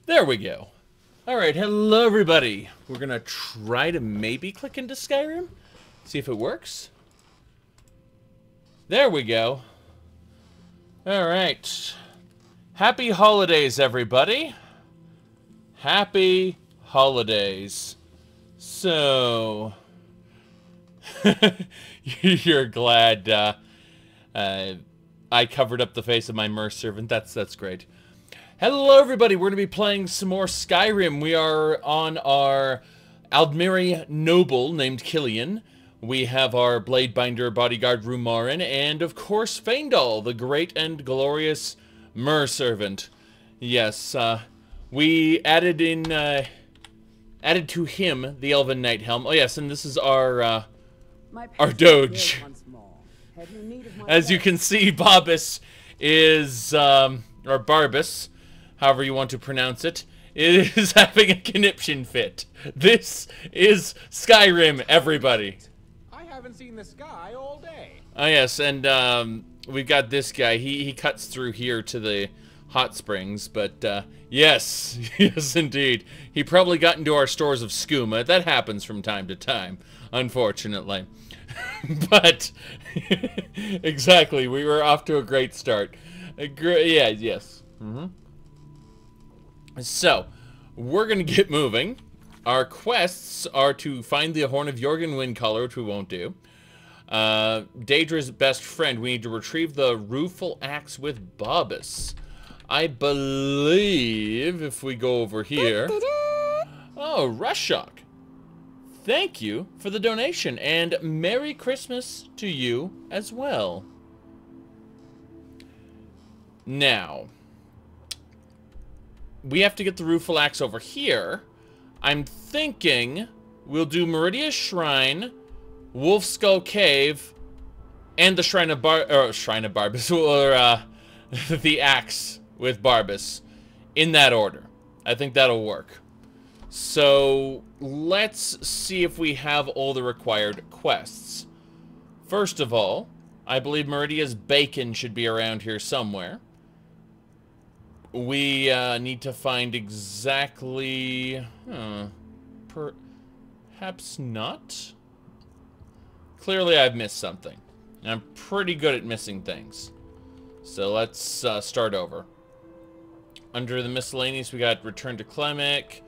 There we go. Alright, hello everybody. We're gonna try to maybe click into Skyrim. See if it works. There we go. Alright. Happy holidays, everybody. Happy holidays. So... You're glad I covered up the face of my merc servant. That's great. Hello everybody, we're going to be playing some more Skyrim. We are on our Aldmeri noble named Killian. We have our Bladebinder bodyguard Ramarn, and of course Faendal, the great and glorious merc servant. Yes, we added to him the Elven Knight Helm. Oh yes, and this is our Doge. As you can see, Barbus is, or Barbus, however you want to pronounce it, is having a conniption fit. This is Skyrim, everybody. I haven't seen this guy all day. Oh yes, and we've got this guy. He cuts through here to the hot springs, but yes, yes indeed. He probably got into our stores of skooma. That happens from time to time, unfortunately. But exactly, we were off to a great start. Yeah, yes. So, we're gonna get moving. Our quests are to find the Horn of Jorgen Windcaller, which we won't do. Daedra's best friend. We need to retrieve the rueful axe with Barbus. I believe if we go over here. Oh, Rushok. Thank you for the donation, and Merry Christmas to you as well. Now, we have to get the rueful axe over here. I'm thinking we'll do Meridia's Shrine, Wolfskull Cave, and the Shrine of Barbus, or the axe with Barbus, in that order. I think that'll work. So, let's see if we have all the required quests. First of all, I believe Meridia's bacon should be around here somewhere. We need to find exactly... perhaps not? Clearly I've missed something. I'm pretty good at missing things. So let's start over. Under the miscellaneous, we got Return to Clemic,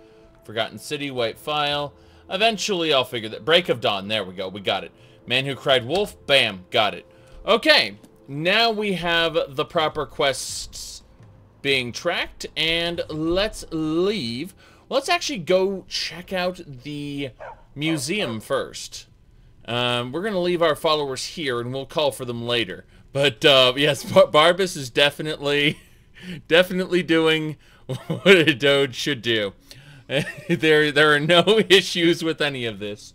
Forgotten City, White File. Eventually I'll figure that. Break of Dawn, there we go, we got it. Man Who Cried Wolf, bam, got it. Okay, now we have the proper quests being tracked, and let's leave. Let's actually go check out the museum first. We're going to leave our followers here, and we'll call for them later. But, yes, Barbus is definitely doing what a Doge should do. There are no issues with any of this.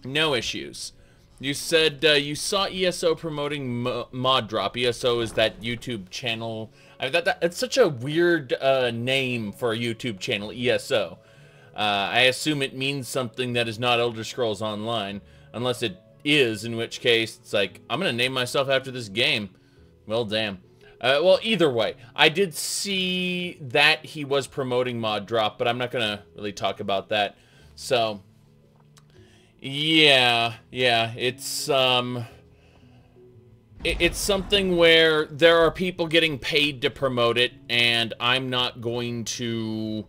No issues. You said you saw ESO promoting Mod Drop. ESO is that YouTube channel. It's such a weird name for a YouTube channel, ESO. I assume it means something that is not Elder Scrolls Online. Unless it is, in which case it's like, I'm going to name myself after this game. Well, damn. Well, either way, I did see that he was promoting Mod Drop, but I'm not going to really talk about that. So, yeah, it's something where there are people getting paid to promote it, and I'm not going to,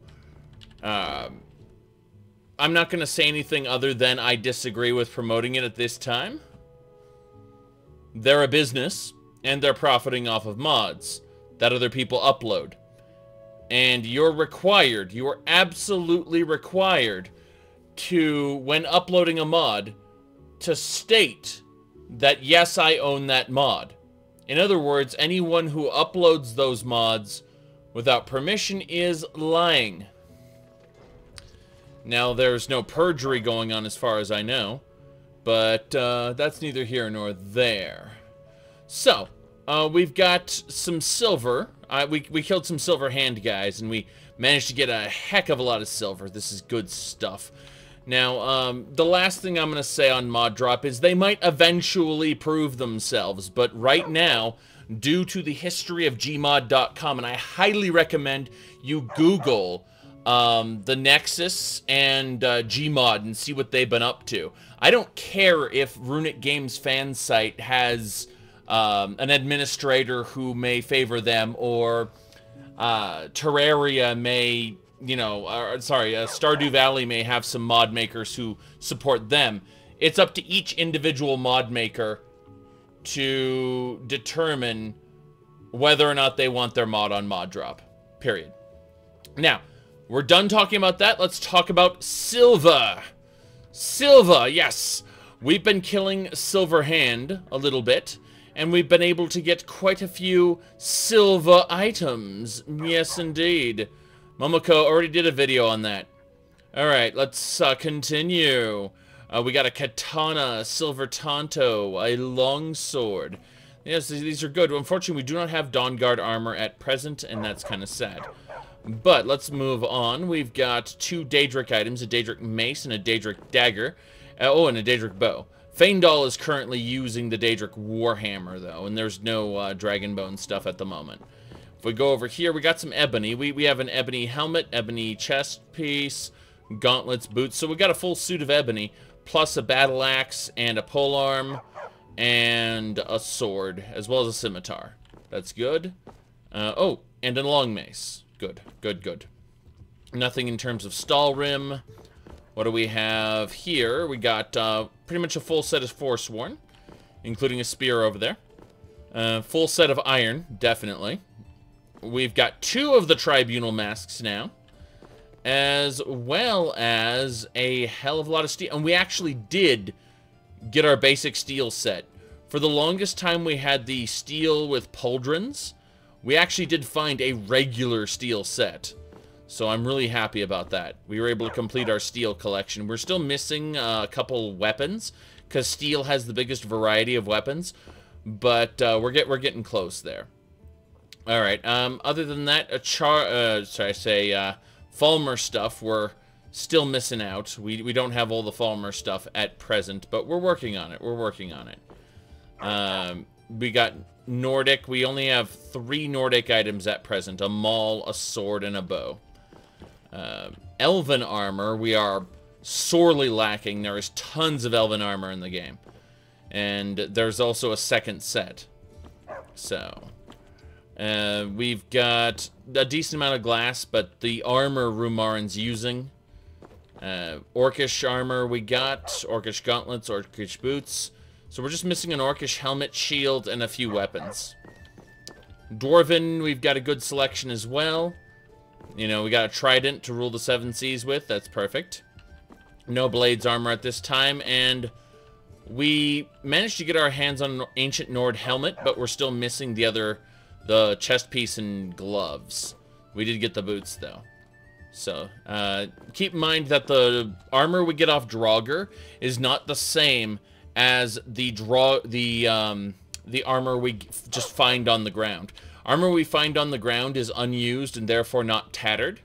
say anything other than I disagree with promoting it at this time. They're a business, and they're profiting off of mods that other people upload. And you are absolutely required to, when uploading a mod, to state that, yes, I own that mod. In other words, anyone who uploads those mods without permission is lying. Now, there's no perjury going on as far as I know, but that's neither here nor there. So, we've got some silver. We killed some silver hand guys, and we managed to get a heck of a lot of silver. This is good stuff. Now, the last thing I'm going to say on Mod Drop is they might eventually prove themselves, but right now, due to the history of gmod.com, and I highly recommend you Google the Nexus and Gmod and see what they've been up to. I don't care if Runic Games fan site has an administrator who may favor them, or Terraria may, you know, Stardew Valley may have some mod makers who support them. It's up to each individual mod maker to determine whether or not they want their mod on mod drop. Period. Now, we're done talking about that. Let's talk about Silva. Silva, yes. We've been killing Silverhand a little bit, and we've been able to get quite a few Silva items. Yes, indeed. Momoko already did a video on that. Alright, let's continue. We got a katana, a silver tanto, a longsword. Yes, these are good. Unfortunately, we do not have Dawnguard armor at present, and that's kind of sad. But let's move on. We've got 2 Daedric items, a Daedric mace and a Daedric dagger. Oh, and a Daedric bow. Feindal is currently using the Daedric warhammer, though, and there's no Dragonbone stuff at the moment. If we go over here, we got some ebony. We have an ebony helmet, ebony chest piece, gauntlets, boots. So we got a full suit of ebony, plus a battle axe and a polearm and a sword, as well as a scimitar. That's good. Oh, and a long mace. Good, good, good. Nothing in terms of Stalrim. What do we have here? We got pretty much a full set of Forsworn, including a spear over there. Full set of iron, definitely. We've got 2 of the Tribunal masks now, as well as a hell of a lot of steel. And we actually did get our basic steel set. For the longest time we had the steel with pauldrons. We actually did find a regular steel set. So I'm really happy about that. We were able to complete our steel collection. We're still missing a couple weapons, because steel has the biggest variety of weapons. But we're getting close there. Alright, other than that, Falmer stuff, we're still missing out. We don't have all the Falmer stuff at present, but we're working on it. We're working on it. We got Nordic. We only have 3 Nordic items at present. A maul, a sword, and a bow. Elven Armor, we are sorely lacking. There is tons of Elven Armor in the game. And there's also a second set. So, we've got a decent amount of glass, but the armor Ramarn's using. Orcish armor we got. Orcish gauntlets, Orcish boots. So we're just missing an Orcish helmet, shield, and a few weapons. Dwarven, we've got a good selection as well. You know, we got a trident to rule the 7 seas with. That's perfect. No blades armor at this time, and we managed to get our hands on an ancient Nord helmet, but we're still missing the chest piece and gloves. We did get the boots, though. So, keep in mind that the armor we get off Draugr is not the same as the armor we just find on the ground. Armor we find on the ground is unused and therefore not tattered,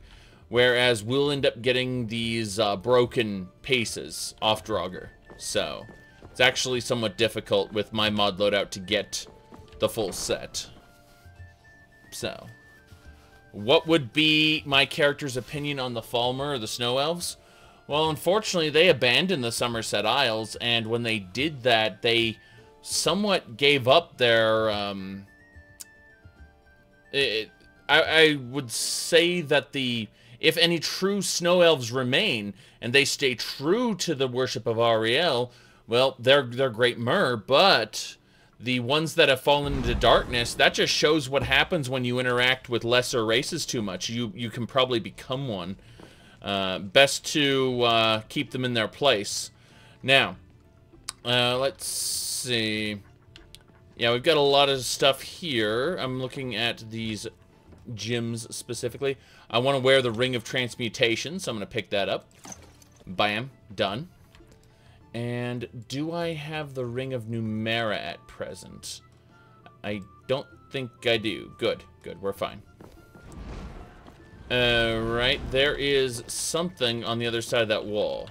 whereas we'll end up getting these broken pieces off Draugr. So, it's actually somewhat difficult with my mod loadout to get the full set. So, what would be my character's opinion on the Falmer or the Snow Elves? Well, unfortunately, they abandoned the Somerset Isles, and when they did that, they somewhat gave up their, I would say that if any true Snow Elves remain, and they stay true to the worship of Ariel, well, they're great mer, but the ones that have fallen into darkness, that just shows what happens when you interact with lesser races too much. You can probably become one. Best to keep them in their place. Now, let's see. Yeah, we've got a lot of stuff here. I'm looking at these gems specifically. I want to wear the Ring of Transmutation, so I'm going to pick that up. Bam. Done. And do I have the Ring of Numera at present? I don't think I do. Good. Good. We're fine. Right. There is something on the other side of that wall.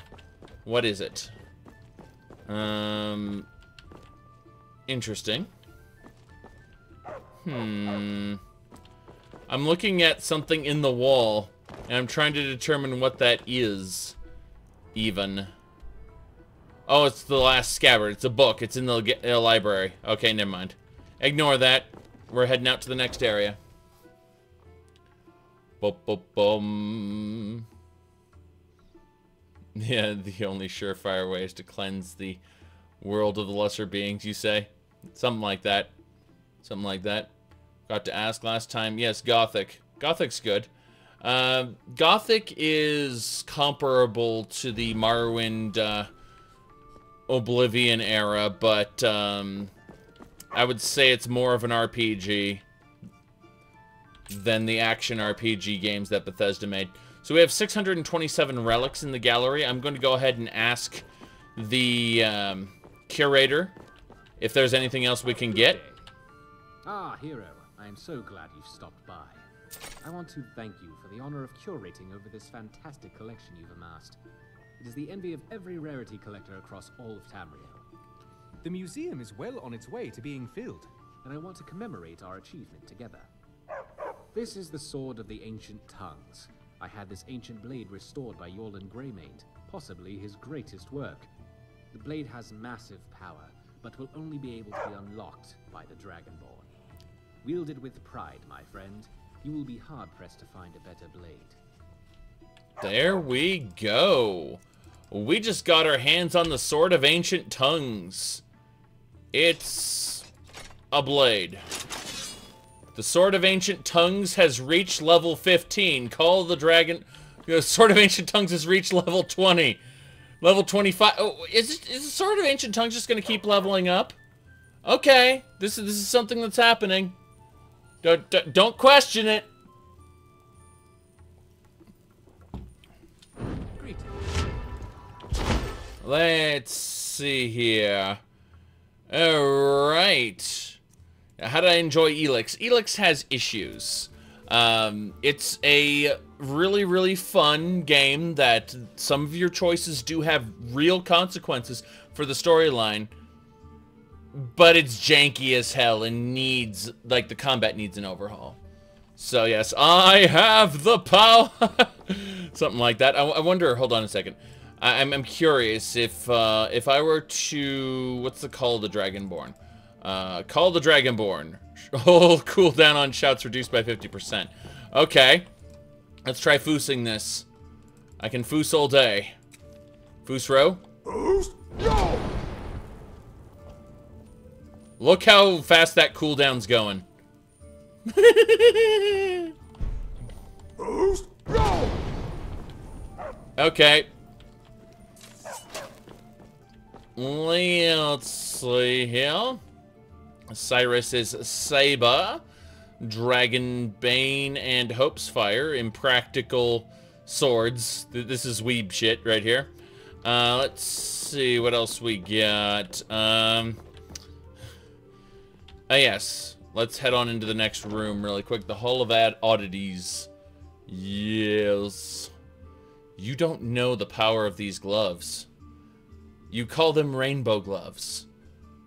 What is it? Interesting. I'm looking at something in the wall, and I'm trying to determine what that is, even. Oh, it's the last scabbard. It's a book. It's in the library. Okay, never mind. Ignore that. We're heading out to the next area. Boom. Yeah, the only surefire way is to cleanse the world of the lesser beings, you say? Something like that. Something like that. Got to ask last time. Yes, Gothic. Gothic's good. Gothic is comparable to the Morrowind Oblivion era, but I would say it's more of an RPG than the action RPG games that Bethesda made. So we have 627 relics in the gallery. I'm going to go ahead and ask the curator if there's anything else we can get. Ah, Hero, I am so glad you've stopped by. I want to thank you for the honor of curating over this fantastic collection you've amassed. It is the envy of every rarity collector across all of Tamriel. The museum is well on its way to being filled. And I want to commemorate our achievement together. This is the Sword of the Ancient Tongues. I had this ancient blade restored by Yorlan Greymane, possibly his greatest work. The blade has massive power, but will only be able to be unlocked by the Dragonborn. Wield it with pride, my friend. You will be hard-pressed to find a better blade. There we go. We just got our hands on the Sword of Ancient Tongues. It's a blade. The Sword of Ancient Tongues has reached level 15. Call the dragon. The Sword of Ancient Tongues has reached level 20. Level 25. Oh, is the Sword of Ancient Tongues just going to keep leveling up? Okay. This is something that's happening. Don't question it. Let's see here. Alright. How did I enjoy Elix? Elix has issues. It's a really, really fun game that some of your choices do have real consequences for the storyline. But it's janky as hell and needs, like, the combat needs an overhaul. So, yes, I have the power! Something like that. I wonder, hold on a second. I'm curious if I were to, what's the Call of the Dragonborn? Call of the Dragonborn. Oh, cooldown on shouts reduced by 50%. Okay. Let's try foosing this. I can foos all day. Foos row? Go! Look how fast that cooldown's going. Go! Okay. Let's see here. Cyrus is Saber, Dragonbane, and Hope's Fire. Impractical swords. This is weeb shit right here. Let's see what else we got. Yes. Let's head on into the next room really quick. The Hall of Oddities. Yes. You don't know the power of these gloves. You call them rainbow gloves,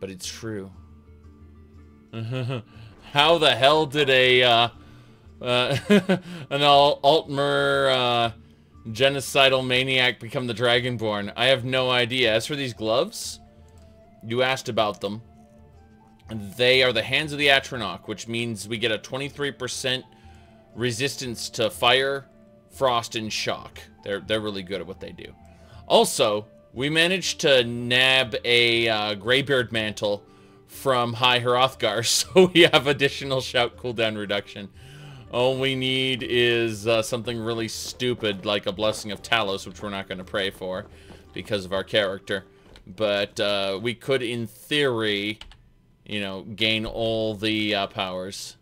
but it's true. How the hell did an Altmer genocidal maniac become the Dragonborn? I have no idea. As for these gloves, you asked about them. They are the Hands of the Atronach, which means we get a 23% resistance to fire, frost, and shock. They're really good at what they do. Also, we managed to nab a Graybeard Mantle from High Hrothgar, so we have additional shout cooldown reduction. All we need is something really stupid, like a Blessing of Talos, which we're not going to pray for because of our character. But we could, in theory, you know, gain all the powers.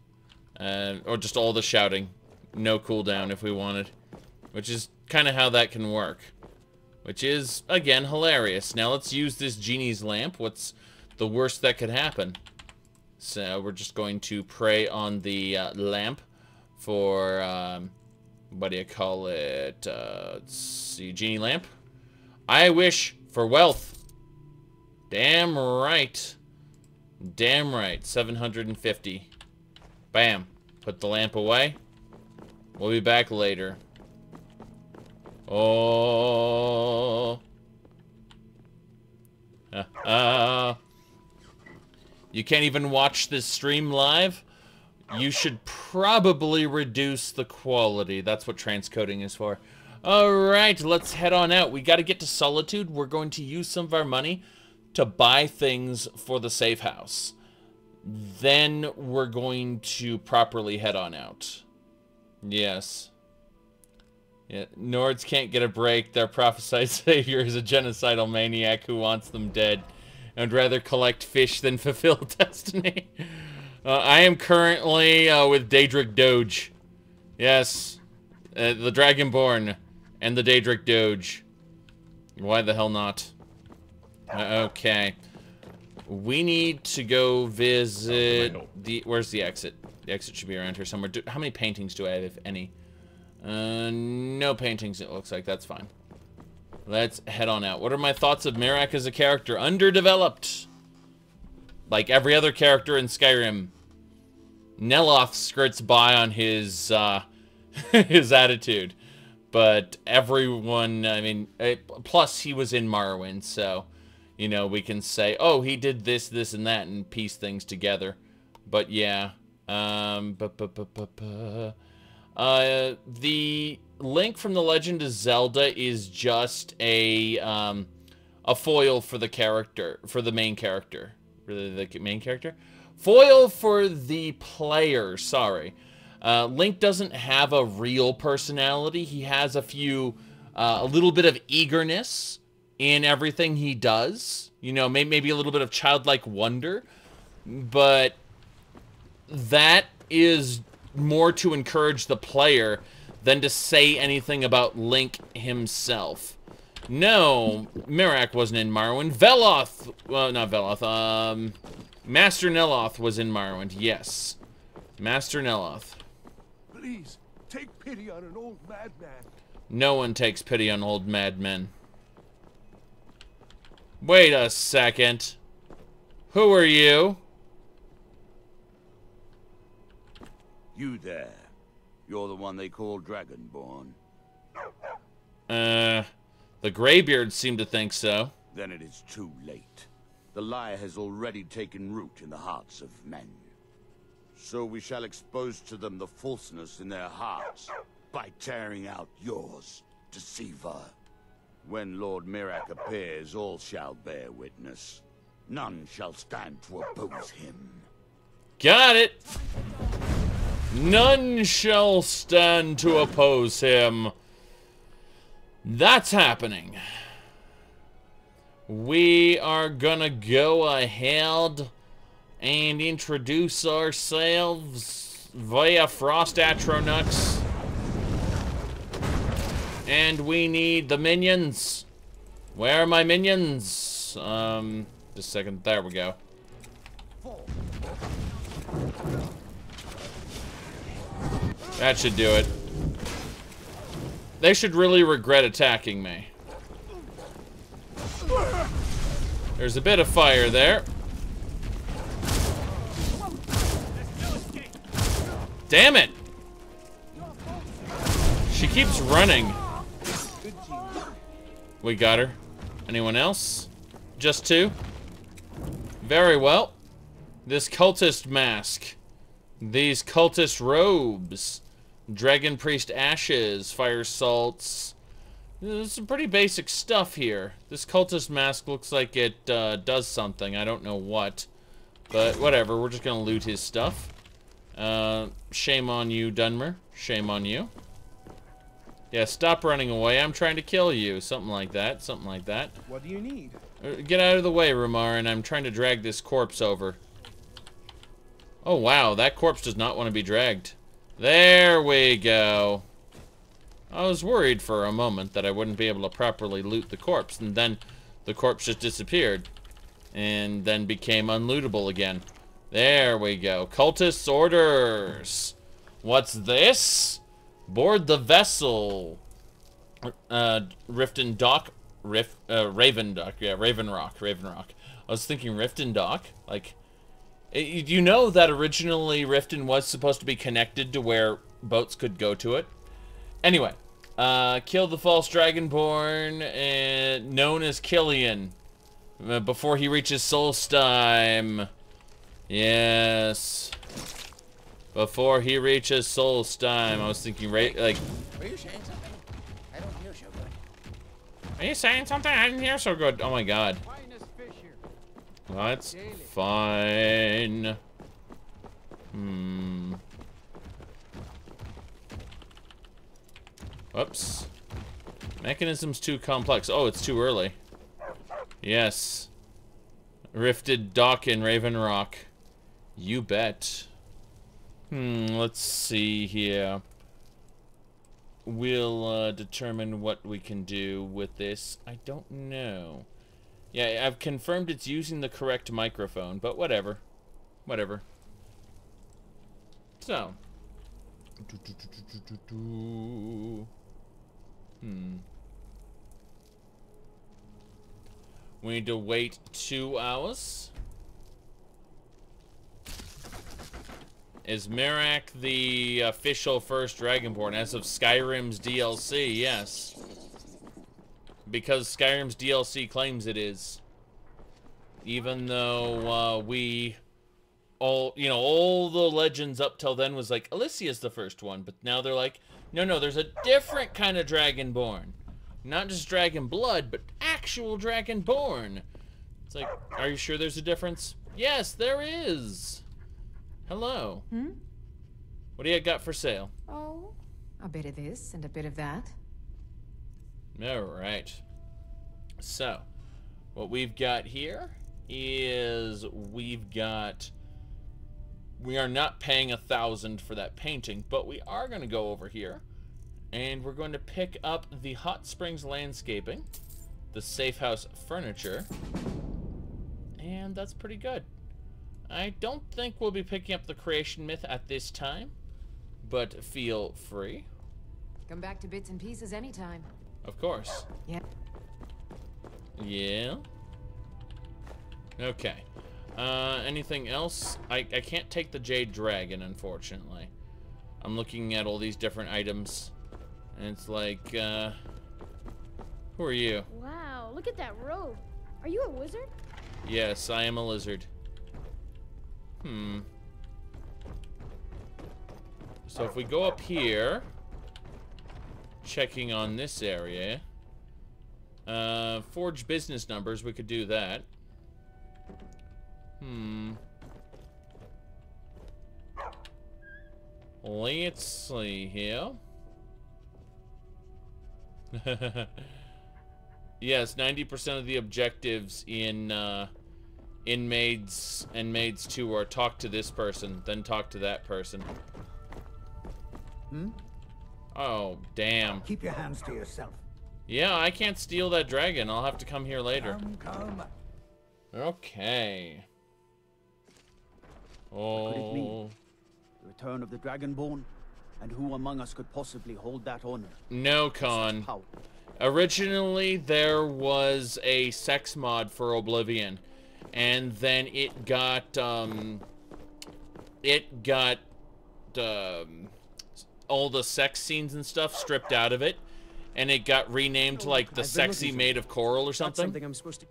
Or just all the shouting. No cooldown if we wanted. Which is kind of how that can work. Which is, again, hilarious. Now let's use this genie's lamp. What's the worst that could happen? So we're just going to pray on the lamp for, what do you call it? Let's see, genie lamp. I wish for wealth. Damn right. Damn right. 750. Bam. Put the lamp away. We'll be back later. Oh. You can't even watch this stream live? You should probably reduce the quality. That's what transcoding is for. Alright, let's head on out. We gotta get to Solitude. We're going to use some of our money to buy things for the safe house. Then we're going to properly head on out. Yes. Yeah, Nords can't get a break. Their prophesied savior is a genocidal maniac who wants them dead and would rather collect fish than fulfill destiny. I am currently with Daedric Doge. Yes. The Dragonborn and the Daedric Doge. Why the hell not? Okay. We need to go visit the... Where's the exit? The exit should be around here somewhere. How many paintings do I have, if any? No paintings, it looks like. That's fine. Let's head on out. What are my thoughts of Miraak as a character? Underdeveloped. Like every other character in Skyrim. Neloth skirts by on his, his attitude. But everyone, I mean... plus, he was in Morrowind, so... You know, we can say, oh, he did this, this, and that, and piece things together. But yeah. The Link from the Legend of Zelda is just a foil for the character, for the main character. Really, the main character? Foil for the player, sorry. Link doesn't have a real personality. He has a little bit of eagerness in everything he does. You know, maybe a little bit of childlike wonder. But that is more to encourage the player than to say anything about Link himself. No, Miraak wasn't in Morrowind. Veloth, well, not Veloth, Master Neloth was in Morrowind, yes. Master Neloth. Please, take pity on an old madman. No one takes pity on old madmen. Wait a second. Who are you? You there. You're the one they call Dragonborn. The Graybeards seem to think so. Then it is too late. The lie has already taken root in the hearts of men. So we shall expose to them the falseness in their hearts by tearing out yours, deceiver. When Lord Miraak appears, all shall bear witness. None shall stand to oppose him. Got it! None shall stand to oppose him. That's happening. We are gonna go ahead and introduce ourselves via Frost Atronux. And we need the minions. Where are my minions? Just a second. There we go. That should do it. They should really regret attacking me. There's a bit of fire there. Damn it! She keeps running. We got her. Anyone else? Just two? Very well. This cultist mask. These cultist robes. Dragon Priest ashes. Fire salts. There's some pretty basic stuff here. This cultist mask looks like it does something. I don't know what. But whatever. We're just gonna loot his stuff. Shame on you, Dunmer. Shame on you. Yeah, stop running away. I'm trying to kill you. Something like that. Something like that. What do you need? Get out of the way, Ramarn. I'm trying to drag this corpse over. Oh, wow. That corpse does not want to be dragged. There we go. I was worried for a moment that I wouldn't be able to properly loot the corpse, and then the corpse just disappeared. And then became unlootable again. There we go. Cultists' orders. What's this? Board the vessel. Riften Dock. Raven Dock. Yeah, Raven Rock. Raven Rock. I was thinking Riften Dock. Like, You know that originally Riften was supposed to be connected to where boats could go to it. Anyway, kill the false dragonborn, known as Killian, before he reaches Solstheim. Yes. Before he reaches Solstheim. I was thinking, right, like... Were you saying something? I don't hear so good. Are you saying something? I didn't hear so good. Oh my god. That's fine. Whoops. Mechanism's too complex. Oh, it's too early. Yes. Rifted Dock in Raven Rock. You bet. Let's see here. We'll determine what we can do with this. I don't know. Yeah, I've confirmed it's using the correct microphone, but whatever. Whatever. So. We need to wait 2 hours. Is Merak the official first Dragonborn as of Skyrim's DLC? Yes. Because Skyrim's DLC claims it is. Even though all the legends up till then was like, Alicia's the first one. But now they're like, no, there's a different kind of Dragonborn. Not just Dragon Blood, but actual Dragonborn. It's like, are you sure there's a difference? Yes, there is. Hello. What do you got for sale? Oh, a bit of this and a bit of that. Alright. So, what we've got here is we are not paying 1,000 for that painting, but we are going to go over here and we're going to pick up the Hot Springs landscaping, the safe house furniture, and that's pretty good. I don't think we'll be picking up the creation myth at this time, but feel free. Come back to bits and pieces anytime. Of course. Yeah. Yeah. Okay. Anything else? I can't take the Jade Dragon, unfortunately. I'm looking at all these different items, and it's like, who are you? Wow, look at that robe. Are you a wizard? Yes, I am a lizard. So if we go up here, checking on this area, forge business numbers, we could do that. Let's see here. Yes, 90% of the objectives in Maids and Maids 2 are talk to this person, then talk to that person. Oh, damn. Keep your hands to yourself. Yeah, I can't steal that dragon. I'll have to come here later. Come. Okay. What could it mean? Oh. The return of the Dragonborn? And who among us could possibly hold that honor? No, Con. Originally, there was a sex mod for Oblivion, and then it got all the sex scenes and stuff stripped out of it, and it got renamed to like the Sexy Maid of Coral or something. I'm supposed to...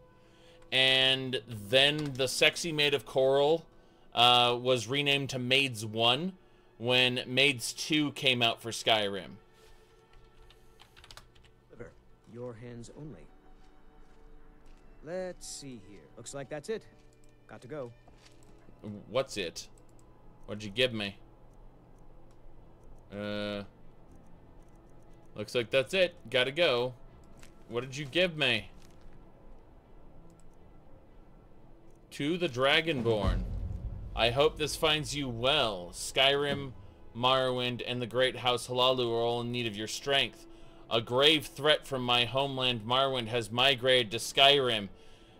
And then the Sexy Maid of Coral was renamed to Maids 1 when Maids 2 came out for Skyrim. Your hands only. Let's see here. Looks like that's it. Got to go. What's it? What'd you give me? Looks like that's it. Gotta go. What did you give me? To the Dragonborn. I hope this finds you well. Skyrim, Morrowind, and the Great House Hlaalu are all in need of your strength. A grave threat from my homeland Morrowind has migrated to Skyrim,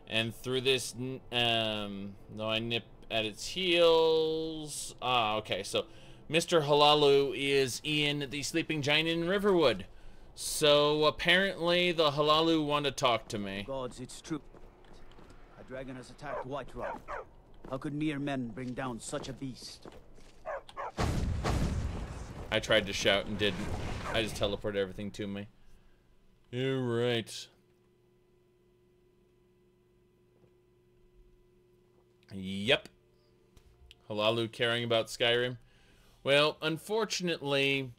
and through this, though I nip at its heels. Ah, okay, so Mr. Hlaalu is in the Sleeping Giant in Riverwood. So apparently the Hlaalu want to talk to me. Gods, it's true. A dragon has attacked Whiterun. How could mere men bring down such a beast? I tried to shout and didn't. I just teleported everything to me. You're right. Yep. Halalu caring about Skyrim. Well, unfortunately,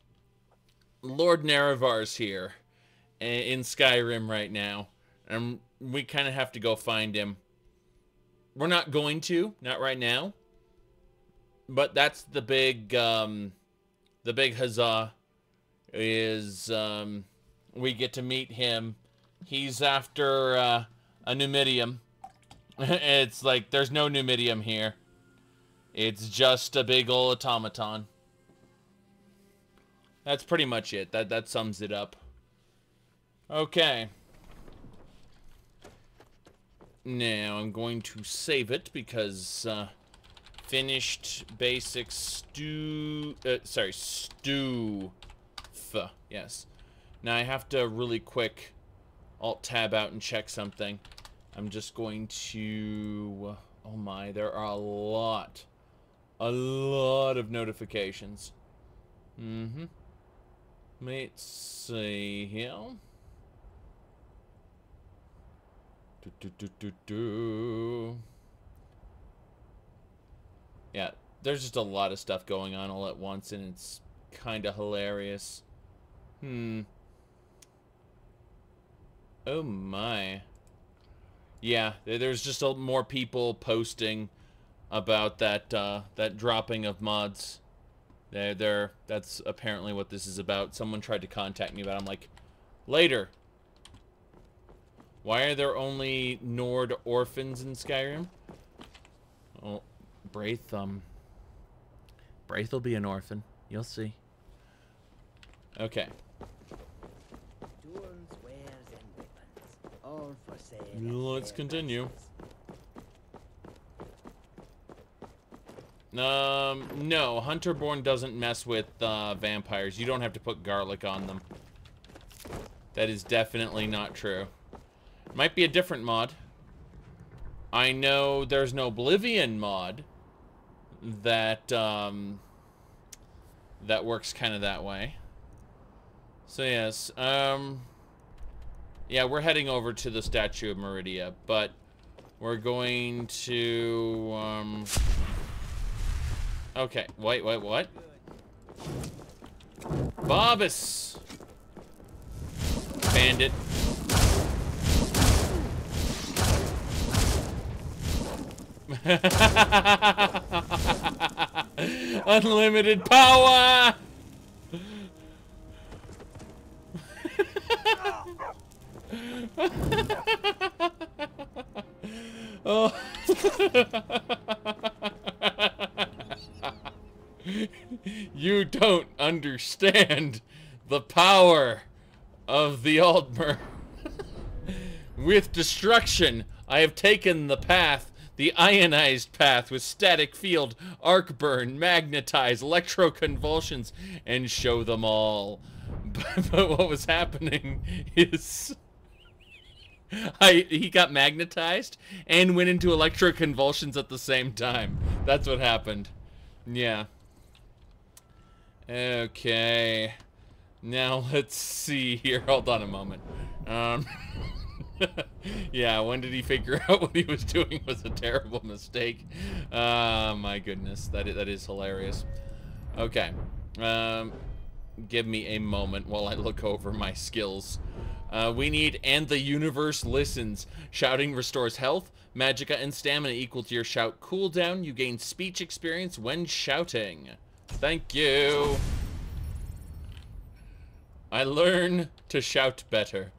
Lord Nerevar's here in Skyrim right now. And we kind of have to go find him. We're not going to, not right now. But that's the big huzzah is we get to meet him. He's after a Numidium. It's like there's no Numidium here. It's just a big ol' automaton. That's pretty much it. That sums it up. Okay. Now I'm going to save it because finished basic stew. Yes. Now I have to really quick alt tab out and check something. I'm just going to. Oh my, there are a lot of notifications. Let's see here. Yeah, there's just a lot of stuff going on all at once, and it's kind of hilarious. Oh my. Yeah, there's just more people posting about that that dropping of mods. That's apparently what this is about. Someone tried to contact me, but I'm like, later. Why are there only Nord orphans in Skyrim? Oh, Braith will be an orphan. You'll see. Okay. Tools, wares, and weapons, all for sale. Let's continue. No, Hunterborn doesn't mess with vampires. You don't have to put garlic on them. That is definitely not true. Might be a different mod. I know there's an Oblivion mod that that works kind of that way. So yes, yeah, we're heading over to the Statue of Meridia, but we're going to okay, wait, what? Bobus! Bandit. Unlimited power! Oh. You don't understand the power of the Aldmeri. With destruction, I have taken the path, the ionized path with static field, arc burn, magnetize, electroconvulsions, and show them all. But what was happening is he got magnetized and went into electroconvulsions at the same time. That's what happened. Yeah. Okay. Now let's see here. Hold on a moment. Yeah, when did he figure out what he was doing was a terrible mistake? My goodness, that is hilarious. Okay. Give me a moment while I look over my skills. We need "and the universe listens." Shouting restores health, magicka, and stamina equal to your shout cooldown. You gain speech experience when shouting. Thank you. I learn to shout better.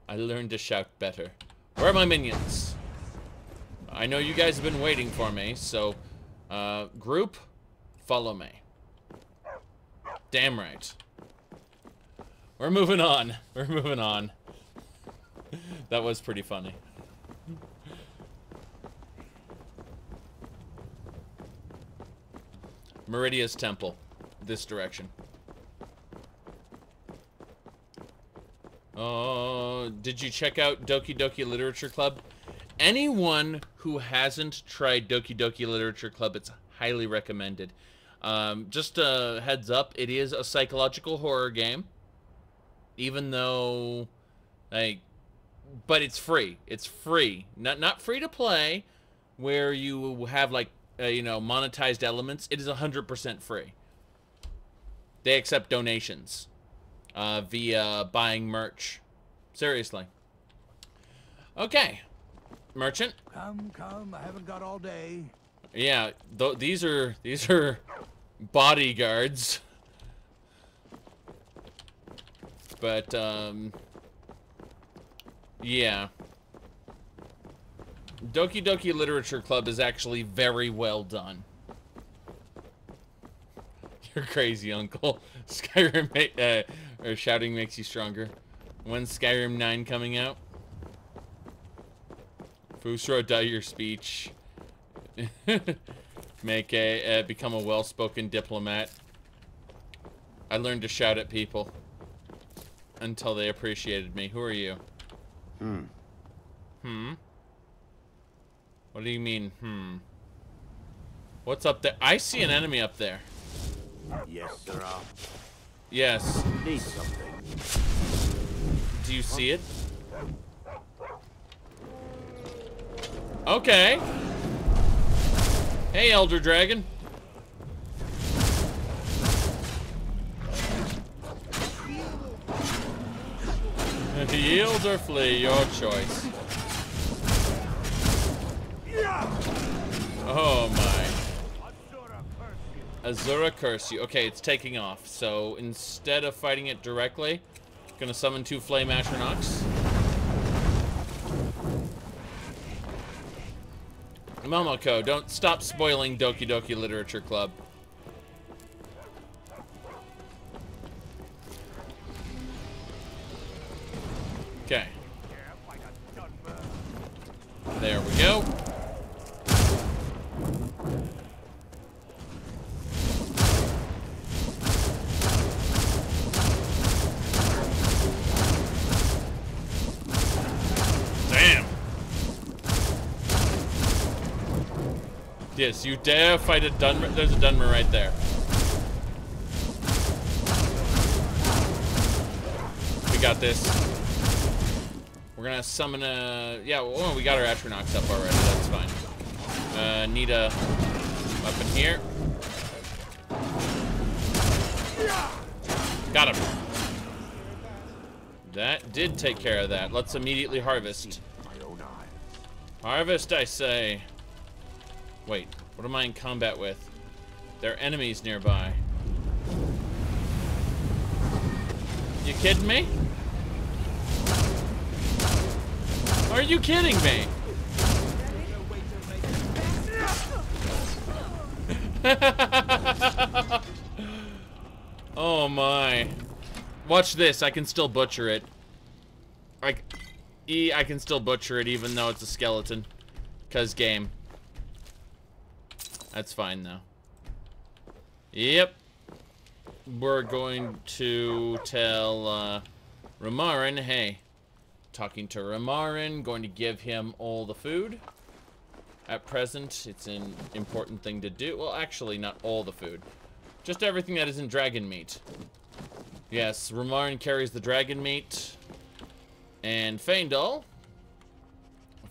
I learned to shout better. Where are my minions? I know you guys have been waiting for me, so group, follow me. Damn right. We're moving on. We're moving on. That was pretty funny. Meridia's temple. This direction. Oh, did you check out Doki Doki Literature Club? anyone who hasn't tried Doki Doki Literature Club, it's highly recommended. Just a heads up, it is a psychological horror game. Even though, like, but it's free. It's free. Not free to play, where you have, like, you know, monetized elements. It is 100% free. They accept donations via buying merch. Seriously. Okay. Merchant. Come, I haven't got all day. Yeah, these are bodyguards. But yeah. Doki Doki Literature Club is actually very well done. You're crazy, Uncle. Skyrim or shouting makes you stronger. When's Skyrim 9 coming out? Fusro, die your speech. Make become a well-spoken diplomat. I learned to shout at people until they appreciated me. Who are you? What do you mean, What's up there? I see an enemy up there. Yes, sir. Yes. Need something. Do you see it? Okay. Hey, Elder Dragon. Yield or flee, your choice. Oh my. Azura curse you. Okay, it's taking off. So instead of fighting it directly, gonna summon 2 Flame Atronachs. Momoko, don't stop spoiling Doki Doki Literature Club. Okay. There we go. Damn. Yes, you dare fight a Dunmer. There's a Dunmer right there. We got this. We're gonna summon a... Yeah, well, we got our Atronachs up already. That's fine. Need a weapon here. Got him. That did take care of that. Let's immediately harvest. Harvest, I say. Wait, what am I in combat with? There are enemies nearby. You kidding me? Are you kidding me? Oh my. Watch this, I can still butcher it. I can still butcher it even though it's a skeleton. 'Cause game. That's fine though. Yep. We're going to tell Ramarn, hey. Talking to Ramarn, going to give him all the food. At present, it's an important thing to do. Well, actually, not all the food. Just everything that isn't dragon meat. Yes, Ramarn carries the dragon meat. And Faendal.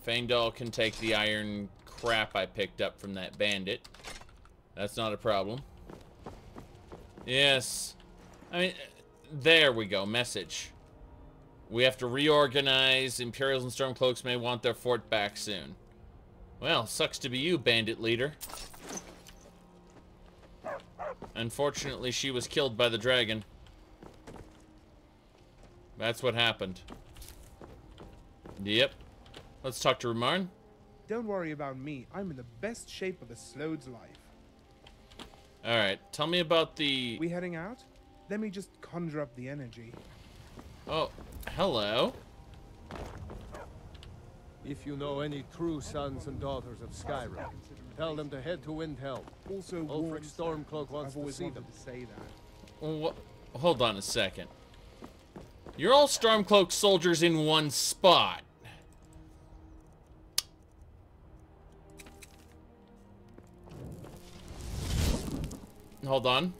Faendal can take the iron crap I picked up from that bandit. That's not a problem. Yes. I mean, there we go. Message. We have to reorganize. Imperials and Stormcloaks may want their fort back soon. Well, sucks to be you, bandit leader. Unfortunately, she was killed by the dragon. That's what happened. Yep. Let's talk to Ramarn. Don't worry about me. I'm in the best shape of a Slode's life. Alright, tell me about the... We heading out? Let me just conjure up the energy. Oh, hello. If you know any true sons and daughters of Skyrim, tell them to head to Windhelm. Also, Ulfric Stormcloak wants to see them. To say that. Hold on a second. You're all Stormcloak soldiers in one spot. Hold on.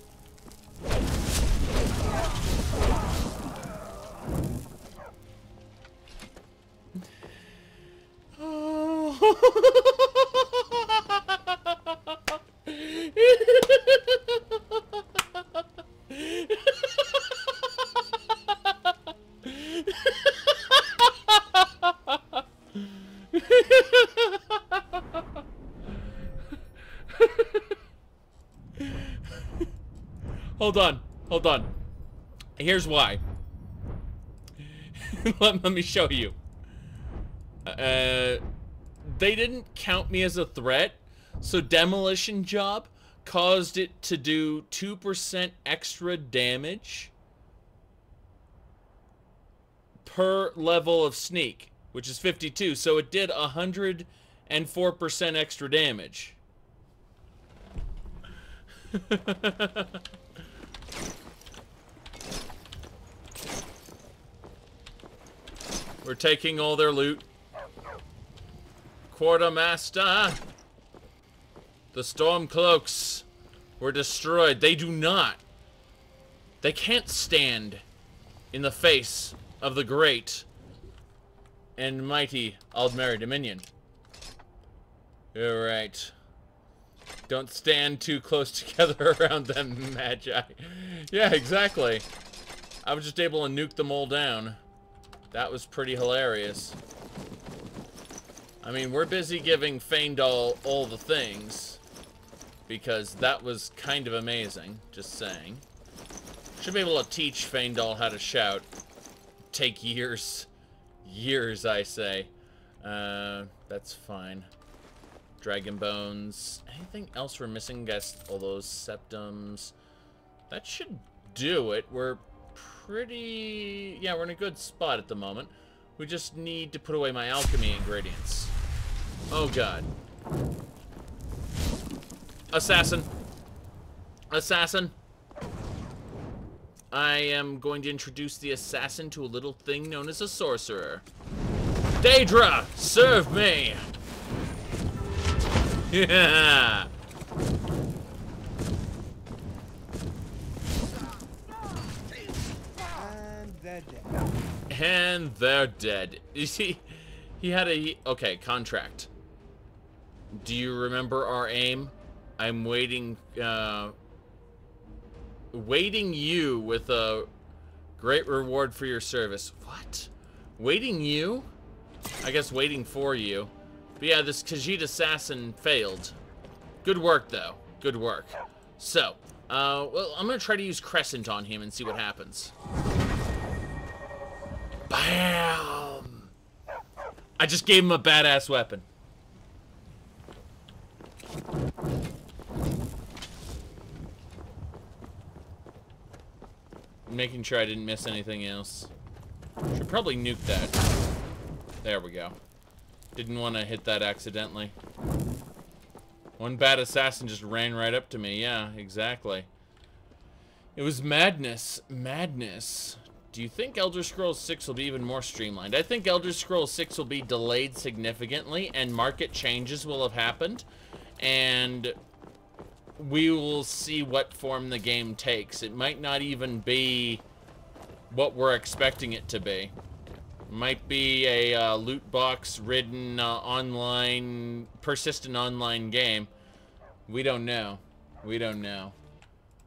Hold on. Here's why. let me show you. They didn't count me as a threat, so Demolition Job caused it to do 2% extra damage per level of sneak, which is 52, so it did 104% extra damage. We're taking all their loot. Quartermaster! The Stormcloaks were destroyed. They do not. They can't stand in the face of the great and mighty Aldmeri Dominion. Alright. Don't stand too close together around them, Magi. Yeah, exactly. I was just able to nuke them all down. That was pretty hilarious. I mean, we're busy giving Feindal all the things, because that was kind of amazing, just saying. Should be able to teach Feindal how to shout. Take years. Years, I say. That's fine. Dragon Bones. Anything else we're missing? Guess all those septums. That should do it. We're pretty... yeah, we're in a good spot at the moment. We just need to put away my alchemy ingredients. Oh, God. Assassin. Assassin. I am going to introduce the assassin to a little thing known as a sorcerer. Daedra, serve me! Yeah! And they're dead. You see, he had a... okay, contract. Do you remember our aim? I'm waiting you with a great reward for your service. What? Waiting you? I guess waiting for you. But yeah, this Khajiit assassin failed. Good work, though. Good work. So, well, I'm gonna try to use Crescent on him and see what happens. Bam! I just gave him a badass weapon. Making sure I didn't miss anything else. Should probably nuke that. There we go. Didn't want to hit that accidentally. One bad assassin just ran right up to me. Yeah, exactly. It was madness. Madness. Do you think Elder Scrolls 6 will be even more streamlined? I think Elder Scrolls 6 will be delayed significantly, and market changes will have happened, and we will see what form the game takes. It might not even be what we're expecting it to be. It might be a loot box ridden online, persistent online game. We don't know. We don't know.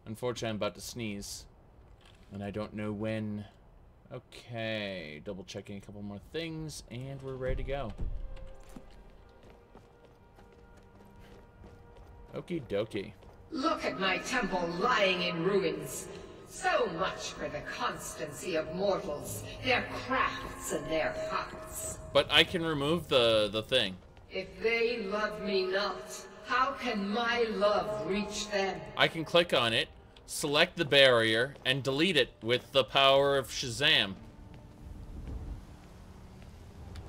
Unfortunately, I'm about to sneeze, and I don't know when. Okay, double checking a couple more things, and we're ready to go. Okie dokie. Look at my temple lying in ruins. So much for the constancy of mortals, their crafts and their hearts. But I can remove the thing. If they love me not, how can my love reach them? I can click on it, select the barrier, and delete it with the power of Shazam.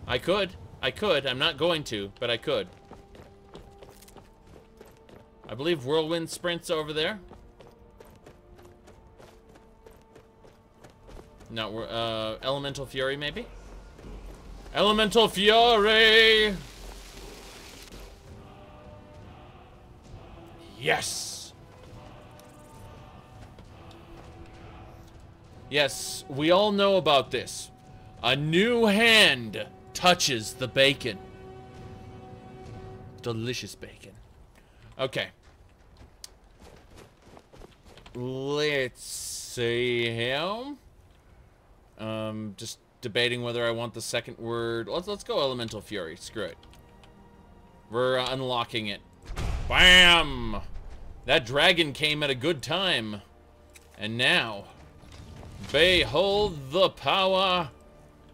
I could. I'm not going to, but I could. I believe Whirlwind Sprint's over there. No, Elemental Fury, maybe? Elemental Fury! Yes! Yes, we all know about this. A new hand touches the bacon. Delicious bacon. Okay. Let's see here. Just debating whether I want the second word. Let's go Elemental Fury. Screw it. We're unlocking it. Bam! That dragon came at a good time. And now, behold the power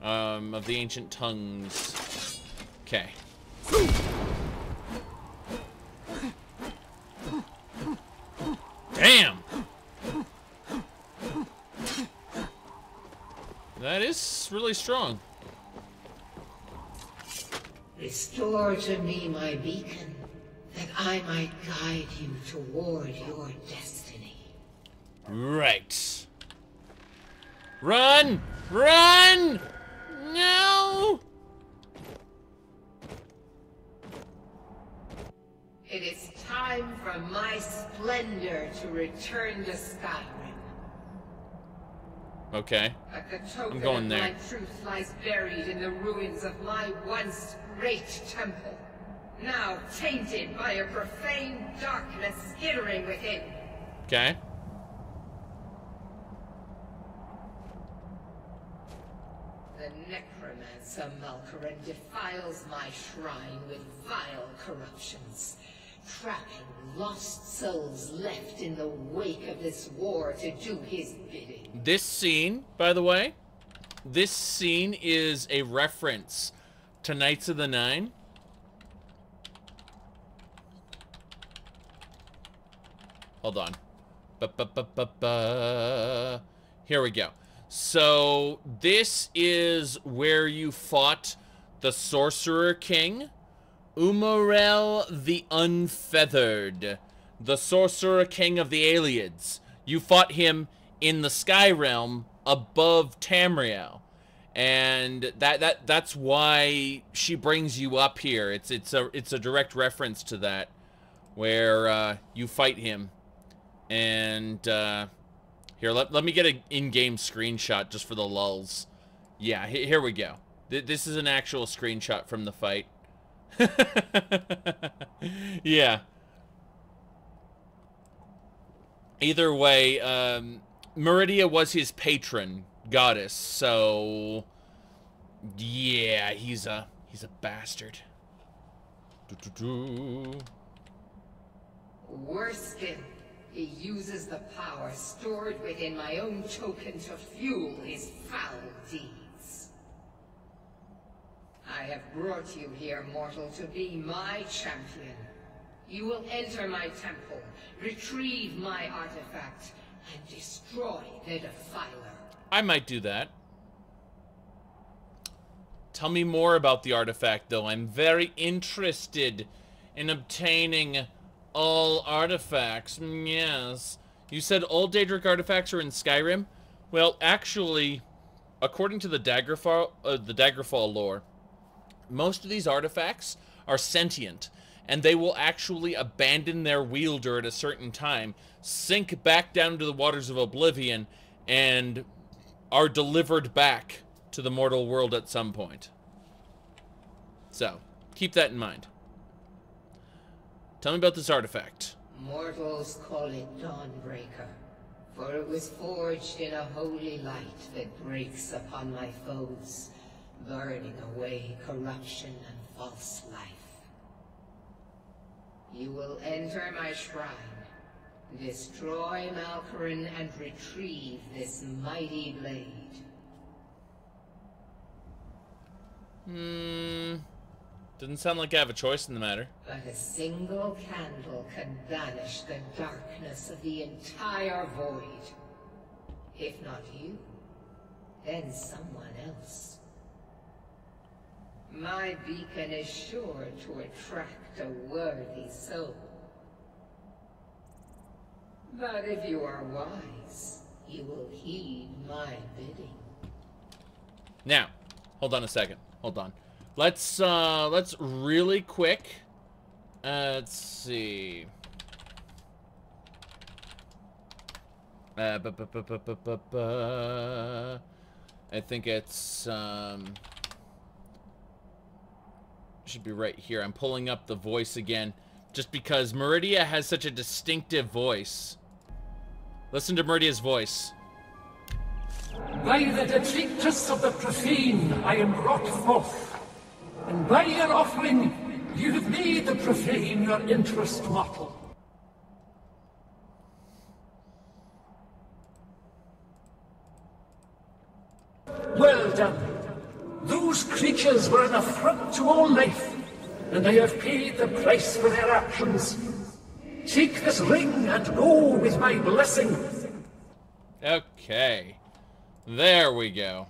of the ancient tongues. Okay. Damn! That is really strong. Restore to me my beacon, that I might guide you toward your destiny. Right. Run! Run! No! It is time for my splendor to return to Skyrim. Okay. But the token I'm going of there. my truth lies buried in the ruins of my once great temple, now tainted by a profane darkness skittering within. Okay. The necromancer Malkaran defiles my shrine with vile corruptions, trapping lost souls left in the wake of this war to do his bidding. This scene, by the way, this scene is a reference to Knights of the Nine. Hold on. Here we go. So, this is where you fought the Sorcerer King, Umarel the Unfeathered, the Sorcerer King of the Ayleids. You fought him in the Sky Realm above Tamriel. And that's why she brings you up here. It's a direct reference to that, where you fight him. And here, let me get an in-game screenshot just for the lulz. Yeah, here we go. This is an actual screenshot from the fight. Yeah. Either way, Meridia was his patron goddess, so yeah, he's a bastard. Worse still, he uses the power stored within my own token to fuel his foul deeds. I have brought you here, mortal, to be my champion. You will enter my temple, retrieve my artifact, and destroy the Defiler. I might do that. Tell me more about the artifact, though. I'm very interested in obtaining all artifacts. Yes. You said all Daedric artifacts are in Skyrim? Well, actually, according to the Daggerfall lore, most of these artifacts are sentient, and they will actually abandon their wielder at a certain time, sink back down to the waters of oblivion, and are delivered back to the mortal world at some point. So, keep that in mind. Tell me about this artifact. Mortals call it Dawnbreaker, for it was forged in a holy light that breaks upon my foes, burning away corruption and false life. You will enter my shrine, destroy Malkaran, and retrieve this mighty blade. Doesn't sound like I have a choice in the matter. But a single candle can banish the darkness of the entire void. If not you, then someone else. My beacon is sure to attract a worthy soul. But if you are wise, you will heed my bidding. Now, hold on a second. Hold on. Let's really quick. Let's see. I think it's should be right here. I'm pulling up the voice again, just because Meridia has such a distinctive voice. Listen to Meridia's voice. By the detritus of the profane I am brought forth, and by your offering you have made the profane your interest mortal. Well done. Those creatures were an affront to all life, and I have paid the price for their actions. Take this ring and go with my blessing. Okay. There we go.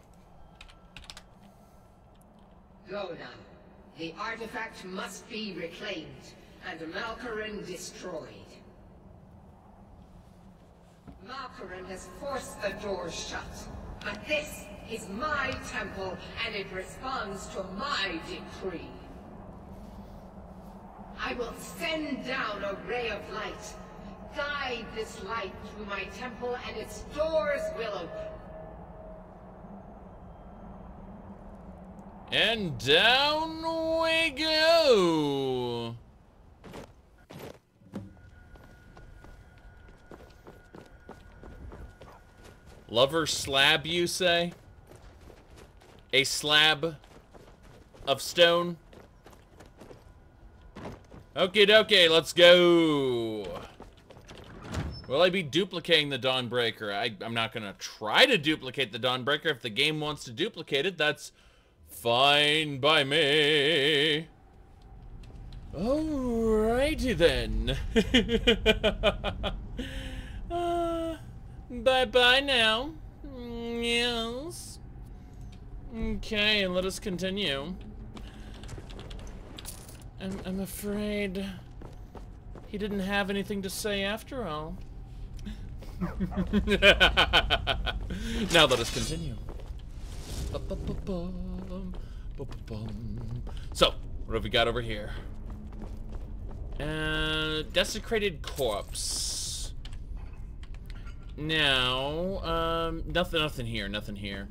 Go now. The artifact must be reclaimed, and Malkorin destroyed. Malkorin has forced the doors shut, but this is my temple, and it responds to my decree. I will send down a ray of light. Guide this light through my temple, and its doors will open. And down we go. Lover slab, you say? A slab of stone? Okie dokie, let's go. Will I be duplicating the Dawnbreaker? I'm not gonna try to duplicate the Dawnbreaker. If the game wants to duplicate it, that's fine by me. Alrighty then. Bye-bye now. Yes. Okay, let us continue. I'm afraid he didn't have anything to say after all. Now let us continue. So, what have we got over here? Desecrated corpse. Now, nothing here.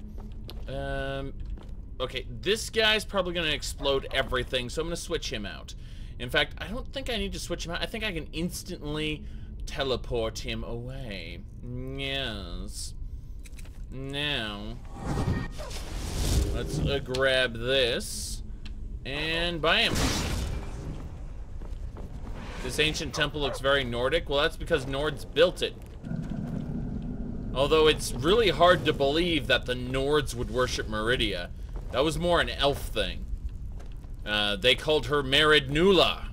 Okay, this guy's probably gonna explode everything, so I'm gonna switch him out. In fact, I don't think I need to switch him out. I think I can instantly teleport him away. Yes. Now, let's grab this, and bam! This ancient temple looks very Nordic. Well, that's because Nords built it. Although it's really hard to believe that the Nords would worship Meridia. That was more an elf thing. They called her Meridnula.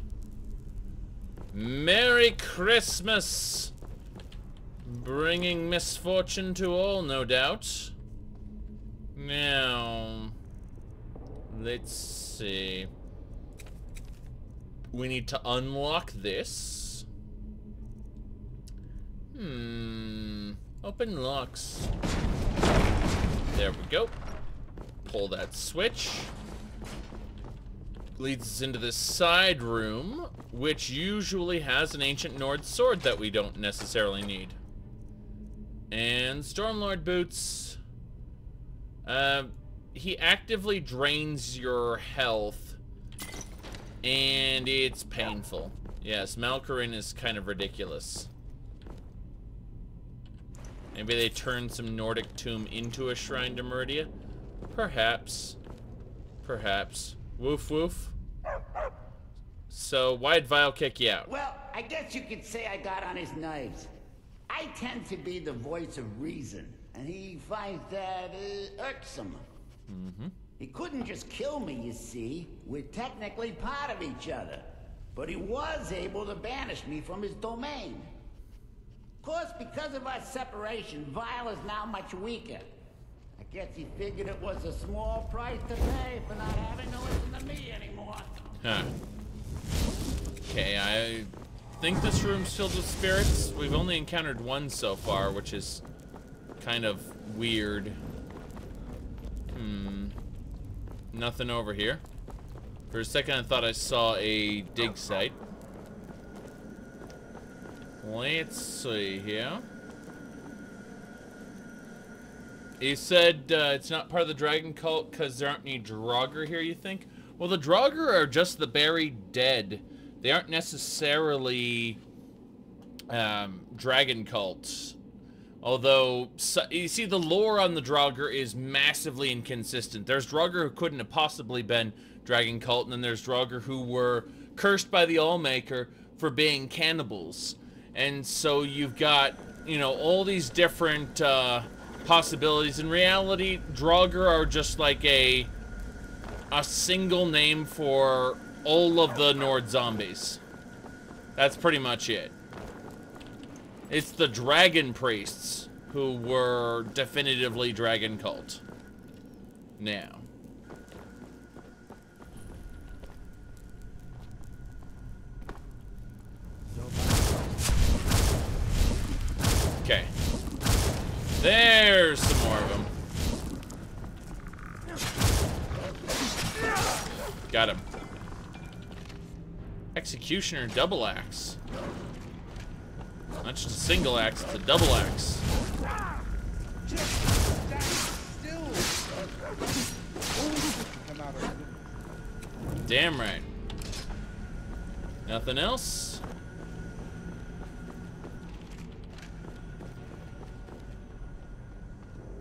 Merry Christmas! Bringing misfortune to all, no doubt. Now, let's see. We need to unlock this. Open locks. There we go. Pull that switch. Leads us into this side room, which usually has an ancient Nord sword that we don't necessarily need. And Stormlord boots. He actively drains your health, and it's painful. Yes, Malkorin is kind of ridiculous. Maybe they turned some Nordic tomb into a shrine to Meridia? Perhaps. Perhaps. Woof woof. So, why'd Vile kick you out? Well, I guess you could say I got on his nerves. I tend to be the voice of reason, and he finds that irksome. He couldn't just kill me, you see. We're technically part of each other. But he was able to banish me from his domain. Of course, because of our separation, Vile is now much weaker. I guess he figured it was a small price to pay for not having to listen to me anymore. Huh. Okay, I think this room's filled with spirits. We've only encountered one so far, which is kind of weird. Nothing over here. For a second, I thought I saw a dig site. Let's see here. You said it's not part of the dragon cult because there aren't any Draugr here, you think? Well, the Draugr are just the buried dead. They aren't necessarily dragon cults. Although, you see, the lore on the Draugr is massively inconsistent. There's Draugr who couldn't have possibly been dragon cult, and then there's Draugr who were cursed by the Allmaker for being cannibals. And so you've got, you know, all these different possibilities. In reality, Draugr are just like a single name for all of the Nord zombies. That's pretty much it. It's the dragon priests who were definitively dragon cult. Now. Okay. There's some more of them. Got him. Executioner double axe. Not just a single axe, it's a double axe. Damn right. Nothing else?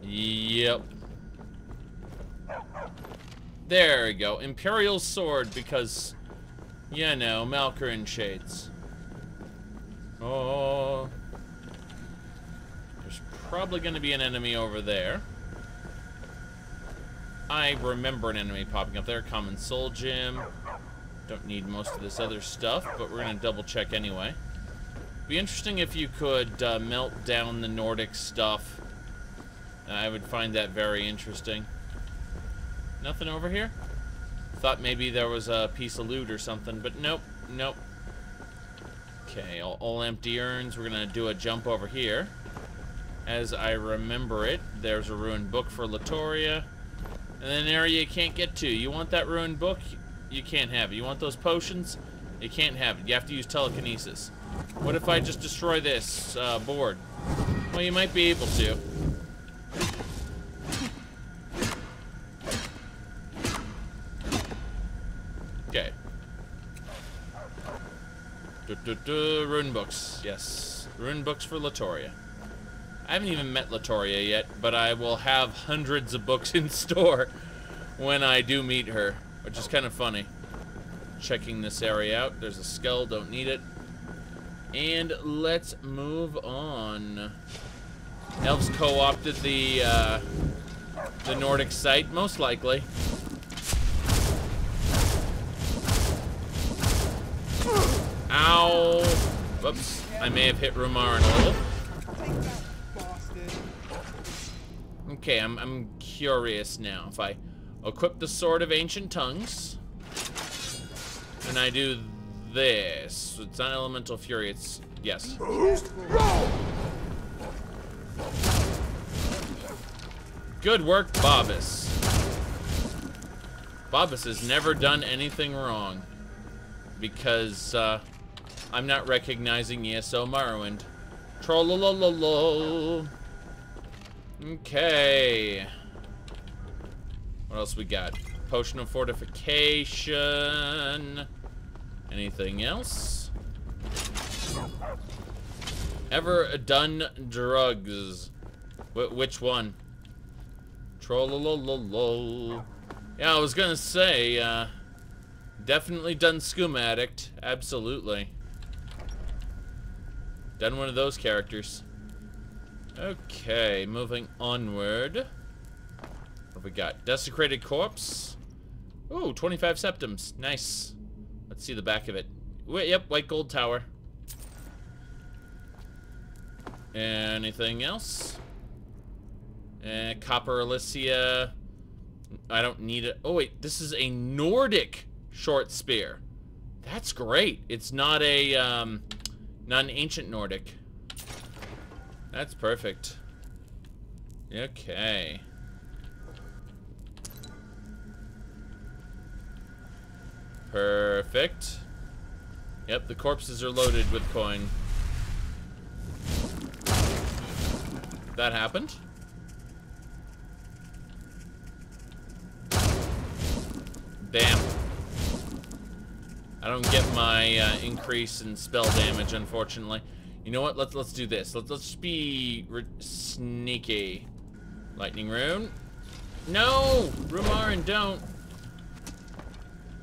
Yep. There we go. Imperial sword because, you know, Malkarin shades. Oh. There's probably going to be an enemy over there. I remember an enemy popping up there. Common soul gem. Don't need most of this other stuff, but we're going to double check anyway. Be interesting if you could melt down the Nordic stuff. I would find that very interesting. Nothing over here? Thought maybe there was a piece of loot or something, but nope, nope. Okay, all empty urns. We're gonna do a jump over here. As I remember it, there's a ruined book for Latoria. And then an area you can't get to. You want that ruined book? You can't have it. You want those potions? You can't have it. You have to use telekinesis. What if I just destroy this board? Well, you might be able to. Okay. Rune books. Yes. Rune books for Latoria. I haven't even met Latoria yet, but I will have hundreds of books in store when I do meet her, which is kind of funny. Checking this area out. There's a skull, don't need it. And let's move on. Elves co-opted the Nordic site, most likely. Ow! Whoops. I may have hit Ramarn a little. Okay, I'm curious now. If I equip the Sword of Ancient Tongues, and I do this. It's not Elemental Fury, it's... yes. Good work, Bobbus. Bobbus has never done anything wrong. Because, I'm not recognizing ESO Morrowind. Trollolololo. Okay. What else we got? Potion of Fortification. Anything else? Ever done drugs? Which one? Trollolololo. Yeah, I was gonna say, definitely done Scum Addict. Absolutely. Done one of those characters. Okay, moving onward. What have we got? Desecrated Corpse. Ooh, 25 septims. Nice. Let's see the back of it. Wait, yep, white gold tower. Anything else? Copper Elysia. I don't need it. Oh, wait, this is a Nordic short spear. That's great. It's not a, not an ancient Nordic. That's perfect. Okay. Perfect. Yep, the corpses are loaded with coin. That happened. Bam. I don't get my increase in spell damage, unfortunately. You know what? Let's do this. Let's just be sneaky. Lightning rune. No! Ramarn, don't.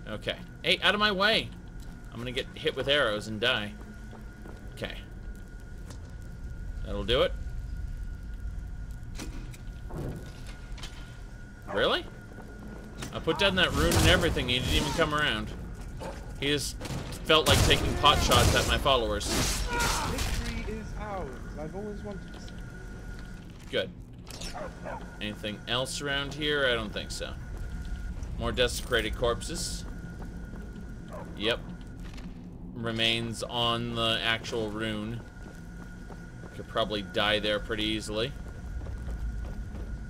Okay. Hey, out of my way. I'm gonna get hit with arrows and die. Okay. That'll do it. Really? I put down that rune and everything. He didn't even come around. He just felt like taking pot shots at my followers. Victory is ours. I've always wanted to say. Good. Anything else around here? I don't think so. More desecrated corpses. Yep. Remains on the actual rune. Could probably die there pretty easily.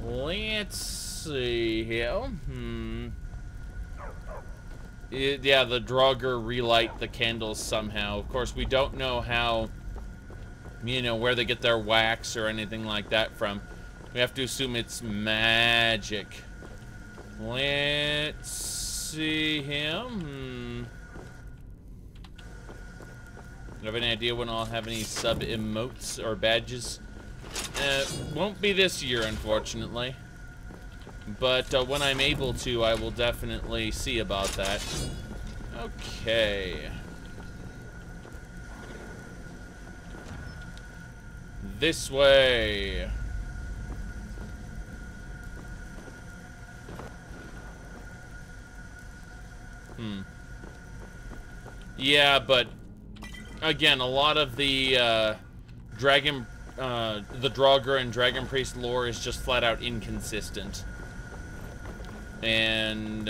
Let's see here. Yeah, the Draugr relight the candles somehow. Of course, we don't know how, you know, where they get their wax or anything like that from. We have to assume it's magic. Let's see here. Do you have any idea when I'll have any sub-emotes or badges? Won't be this year, unfortunately. But when I'm able to, I will definitely see about that. Okay. This way. Yeah, but again, a lot of the the Draugr and Dragon Priest lore is just flat out inconsistent. And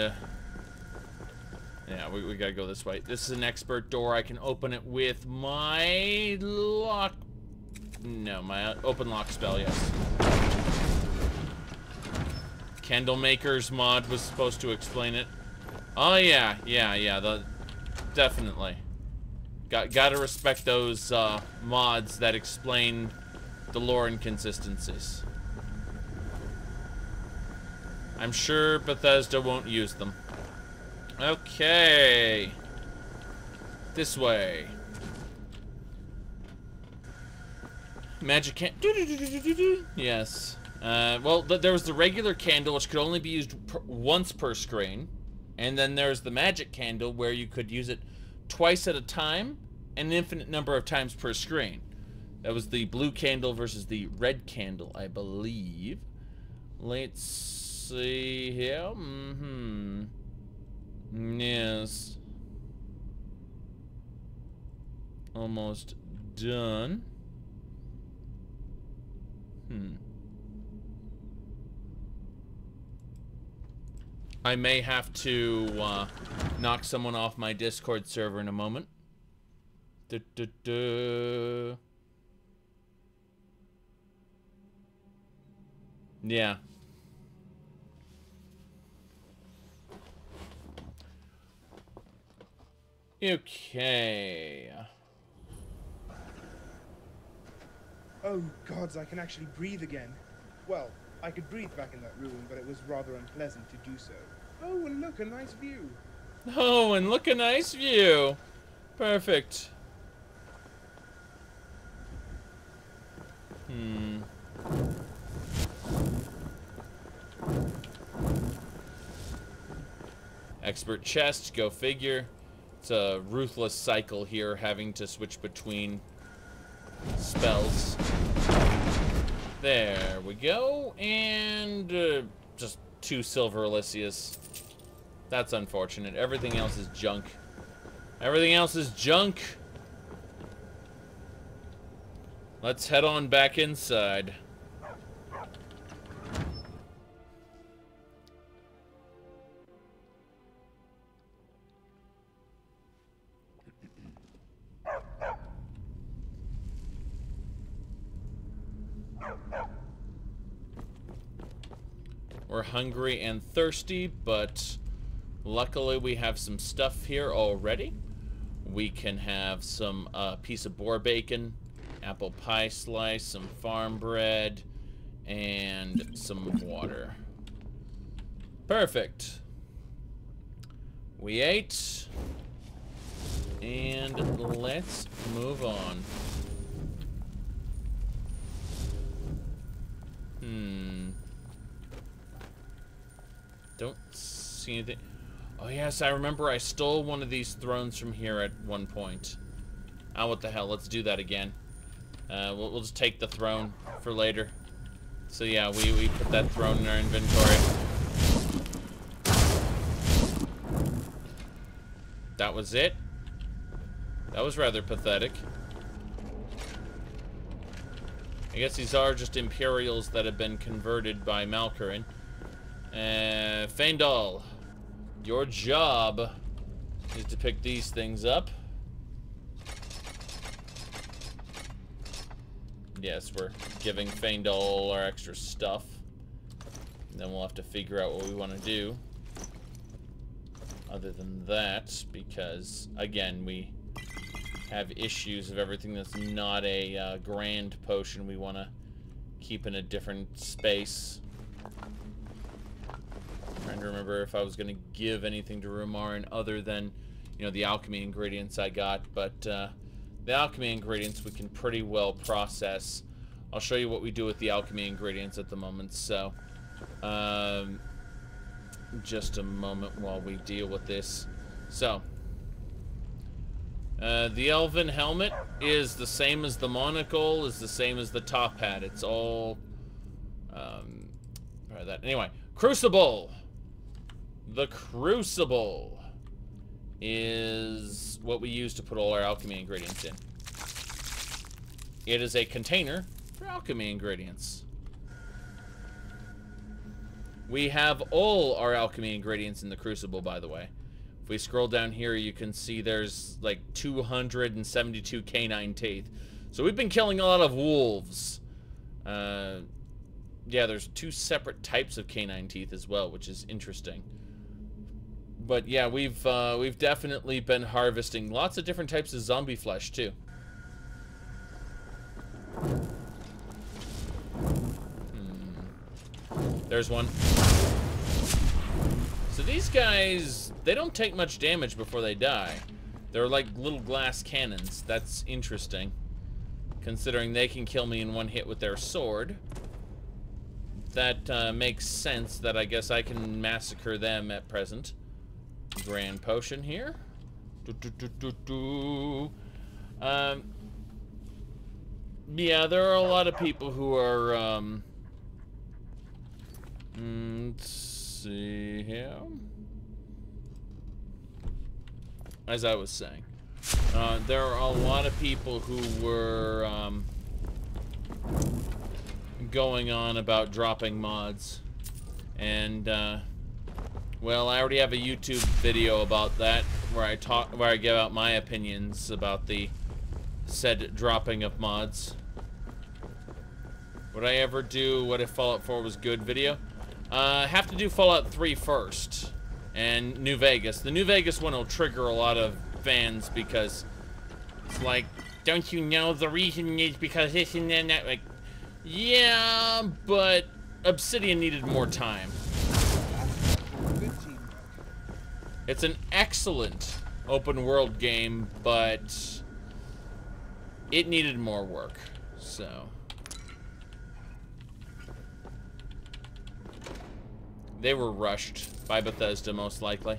yeah, we gotta go this way. This is an expert door. I can open it with my lock. No, my open lock spell, yes. Candlemaker's mod was supposed to explain it. Oh yeah, definitely. Gotta respect those mods that explain the lore inconsistencies. I'm sure Bethesda won't use them. Okay. This way. Magic can... Yes. Well, there was the regular candle, which could only be used once per screen. And then there's the magic candle, where you could use it twice at a time, and an infinite number of times per screen. That was the blue candle versus the red candle, I believe. Let's see here. Yes. Almost done. I may have to knock someone off my Discord server in a moment. Yeah. Okay. Oh gods, I can actually breathe again. Well, I could breathe back in that room, but it was rather unpleasant to do so. Oh, and look, a nice view. Oh, and look, a nice view. Perfect. Expert chest, go figure. It's a ruthless cycle here, having to switch between spells. There we go, and just 2 silver Elysias. That's unfortunate. Everything else is junk. Everything else is junk. Let's head on back inside. We're hungry and thirsty, but luckily we have some stuff here already. We can have some piece of boar bacon, apple pie slice, some farm bread, and some water. Perfect. We ate. And let's move on. Don't see anything. Oh yes, I remember I stole one of these thrones from here at one point. Oh, what the hell, let's do that again. We'll just take the throne for later. So yeah, we put that throne in our inventory. That was it? That was rather pathetic. I guess these are just Imperials that have been converted by Malkarin. Feindal, your job is to pick these things up. Yes, we're giving Feindal our extra stuff. And then we'll have to figure out what we want to do. Other than that, because, again, we have issues of everything that's not a grand potion we want to keep in a different space. I'm trying to remember if I was going to give anything to Ramarn other than, you know, the alchemy ingredients I got, but the alchemy ingredients we can pretty well process. I'll show you what we do with the alchemy ingredients at the moment, so just a moment while we deal with this. So the Elven helmet is the same as the monocle, is the same as the top hat. It's all that. Anyway, Crucible. The Crucible is what we use to put all our alchemy ingredients in. It is a container for alchemy ingredients. We have all our alchemy ingredients in the Crucible, by the way. If we scroll down here, you can see there's like 272 canine teeth. So we've been killing a lot of wolves. Yeah, there's 2 separate types of canine teeth as well, which is interesting. But yeah, we've definitely been harvesting lots of different types of zombie flesh too. There's one. So these guys, they don't take much damage before they die. They're like little glass cannons. That's interesting, considering they can kill me in one hit with their sword. That makes sense that I guess I can massacre them at present. Grand potion here. Yeah, there are a lot of people who are let's see here. As I was saying, there are a lot of people who were going on about dropping mods, and well, I already have a YouTube video about that where I give out my opinions about the said dropping of mods. Would I ever do What If Fallout 4 Was Good video? Have to do Fallout 3 first, and New Vegas. The New Vegas one will trigger a lot of fans because it's like, don't you know the reason is because this and then that? Like, yeah, but Obsidian needed more time. It's an excellent open world game, but it needed more work, so. They were rushed by Bethesda, most likely.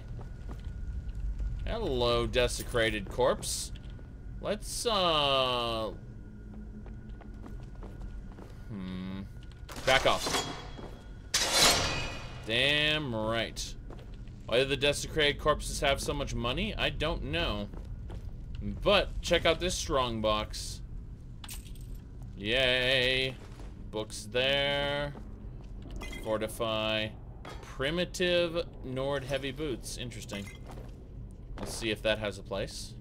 Hello, desecrated corpse. Let's, back off. Damn right. Why do the desecrated corpses have so much money? I don't know. But, check out this strong box. Yay. Books there. Fortify. Primitive Nord heavy boots. Interesting. Let's see if that has a place.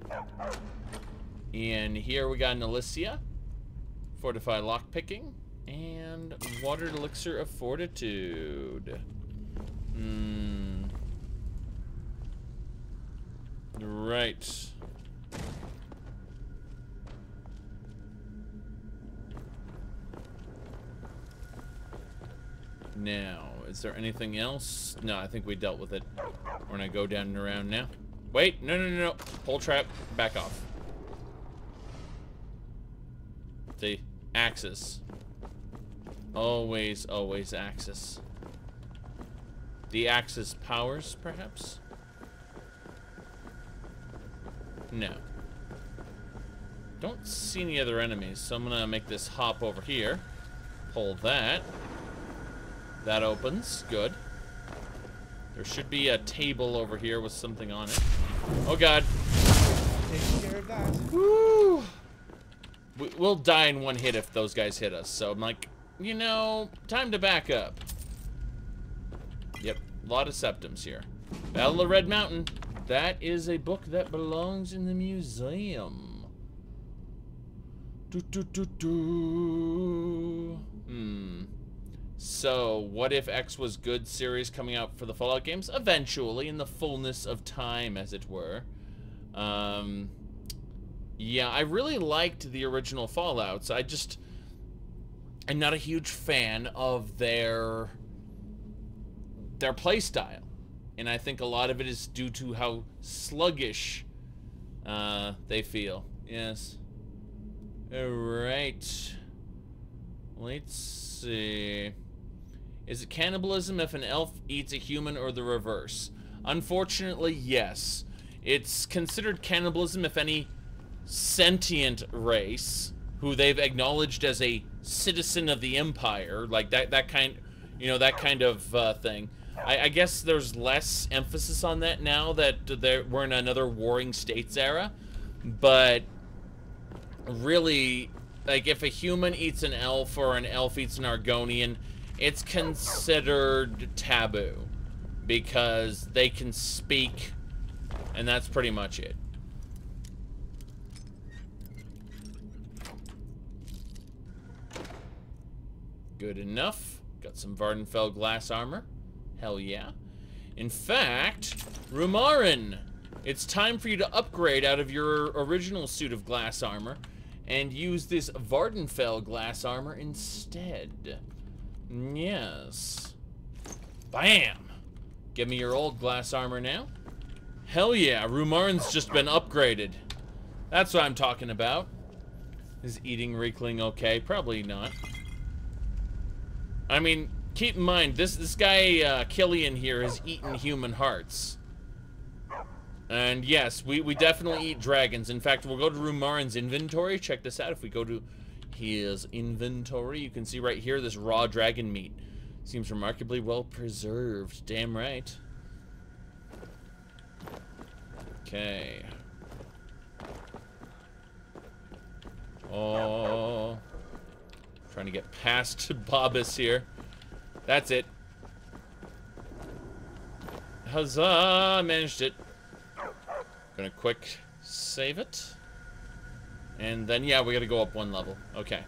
And here we got an Elysia. Fortify lockpicking. And watered elixir of fortitude. Right. Now, is there anything else? No, I think we dealt with it. We're gonna go down and around now. Wait, no. Pole trap, back off. The axis. Always axis. The axis powers, perhaps? No. Don't see any other enemies, so I'm gonna make this hop over here. Pull that. That opens. Good. There should be a table over here with something on it. Oh god. Taking care of that. Woo! We'll die in one hit if those guys hit us, so I'm like, you know, time to back up. Yep, a lot of septums here. Battle of Red Mountain. That is a book that belongs in the museum. So, what if X was good series coming out for the Fallout games? Eventually, in the fullness of time, as it were. Yeah, I really liked the original Fallouts. I'm not a huge fan of their playstyle. And I think a lot of it is due to how sluggish they feel. Yes. Alright. Let's see. Is it cannibalism if an elf eats a human or the reverse? Unfortunately, yes. It's considered cannibalism if any sentient race who they've acknowledged as a citizen of the Empire, like that kind, you know, that kind of thing. I guess there's less emphasis on that now that we're in another Warring States era, but really, like, if a human eats an elf or an elf eats an Argonian, it's considered taboo because they can speak, and that's pretty much it. Good enough. Got some Vardenfell glass armor. Hell yeah. In fact, Ramarn, it's time for you to upgrade out of your original suit of glass armor and use this Vardenfell glass armor instead. Yes. Bam! Give me your old glass armor now. Hell yeah, Ramarn's just been upgraded. That's what I'm talking about. Is eating Reekling okay? Probably not. I mean, keep in mind, this guy, Killian here, has eaten human hearts. And yes, we definitely eat dragons. In fact, we'll go to Ramarn's inventory. Check this out. If we go to his inventory, you can see right here this raw dragon meat. Seems remarkably well preserved. Damn right. Okay. Oh. Trying to get past Bobus here. That's it. Huzzah! Managed it. Gonna quick save it. And then, yeah, we gotta go up one level. Okay.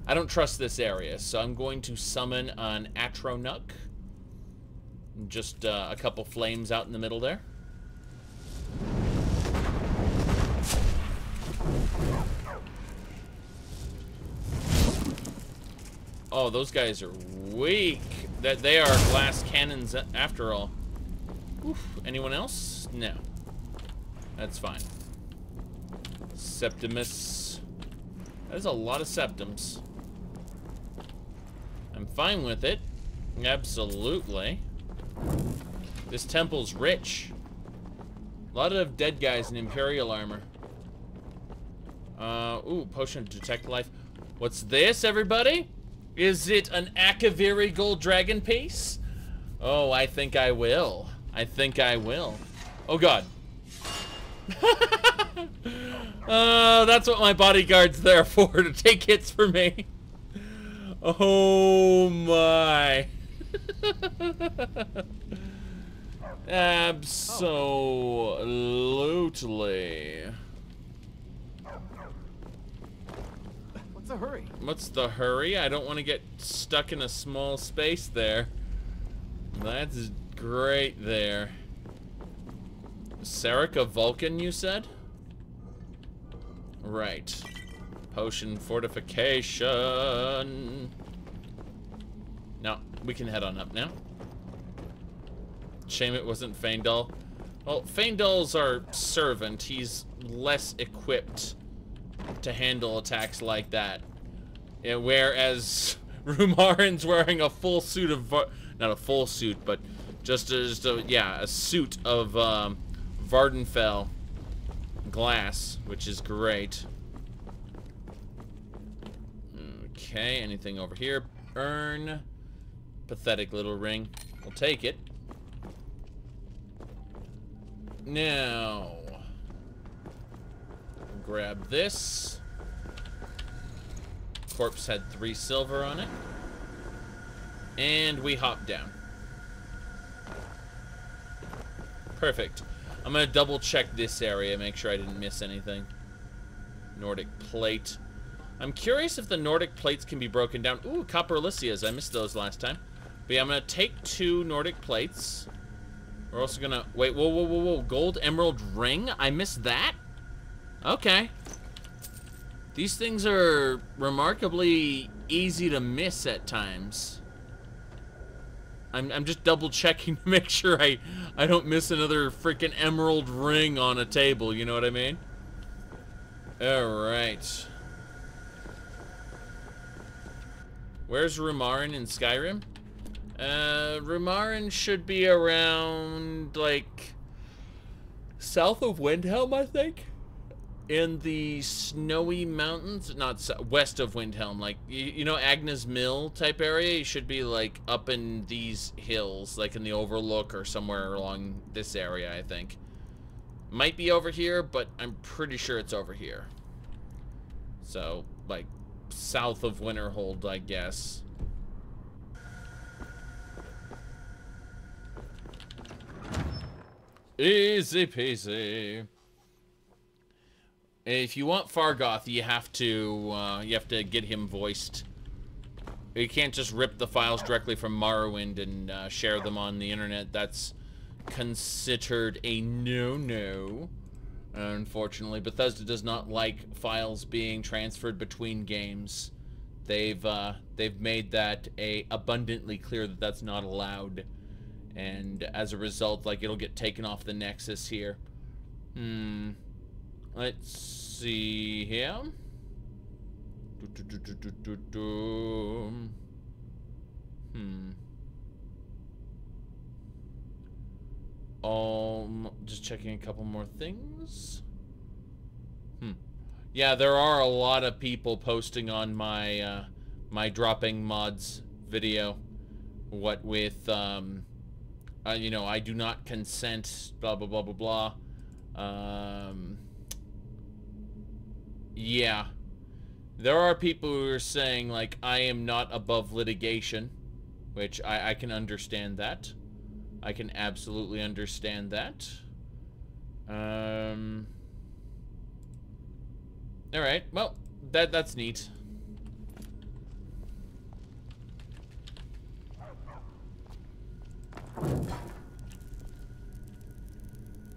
I don't trust this area, so I'm going to summon an Atronach. Just a couple flames out in the middle there. Oh, those guys are weak. They are glass cannons after all. Oof. Anyone else? No. That's fine. Septimus. That is a lot of septums. I'm fine with it. Absolutely. This temple's rich. A lot of dead guys in Imperial armor. Ooh, potion to detect life. What's this, everybody? Is it an Akaviri gold dragon piece? Oh, I think I will. I think I will. Oh, God. That's what my bodyguard's there for, to take hits for me. Oh, my. Absolutely. What's the hurry? What's the hurry? I don't want to get stuck in a small space there. That's great there. Sarika Vulcan, you said? Right. Potion fortification. No, we can head on up now. Shame it wasn't Faendal. Well, Faendal's our servant. He's less equipped to handle attacks like that. Yeah, whereas Ramarn's wearing a full suit of... not a full suit, but just a suit of Vardenfell glass, which is great. Okay, anything over here? Urn. Pathetic little ring. We'll take it. Now, grab this. Corpse had 3 silver on it. And we hop down. Perfect. I'm gonna double check this area, make sure I didn't miss anything. Nordic plate. I'm curious if the Nordic plates can be broken down. Ooh, copper Elysias. I missed those last time. But yeah, I'm gonna take 2 Nordic plates. We're also gonna... Wait, whoa, whoa, whoa, whoa. Gold emerald ring? I missed that? Okay. These things are remarkably easy to miss at times. I'm just double checking to make sure I don't miss another freaking emerald ring on a table, you know what I mean? Alright. Where's Ramarn in Skyrim? Ramarn should be around, like, south of Windhelm, I think? In the snowy mountains, not west of Windhelm, like, you know, Agnes Mill type area. You should be, like, up in these hills, like in the Overlook or somewhere along this area, I think. Might be over here, but I'm pretty sure it's over here. So, like, south of Winterhold, I guess. Easy peasy. If you want Fargoth, you have to get him voiced. You can't just rip the files directly from Morrowind and share them on the internet. That's considered a no-no. Unfortunately, Bethesda does not like files being transferred between games. They've made that abundantly clear that that's not allowed, and as a result, like, it'll get taken off the Nexus here. Let's see here. Just checking a couple more things. Yeah, there are a lot of people posting on my my dropping mods video. What with you know, I do not consent, blah blah blah blah blah. Yeah, there are people who are saying, like, I am not above litigation, which I can understand that. I can absolutely understand that. Alright, well, that's neat.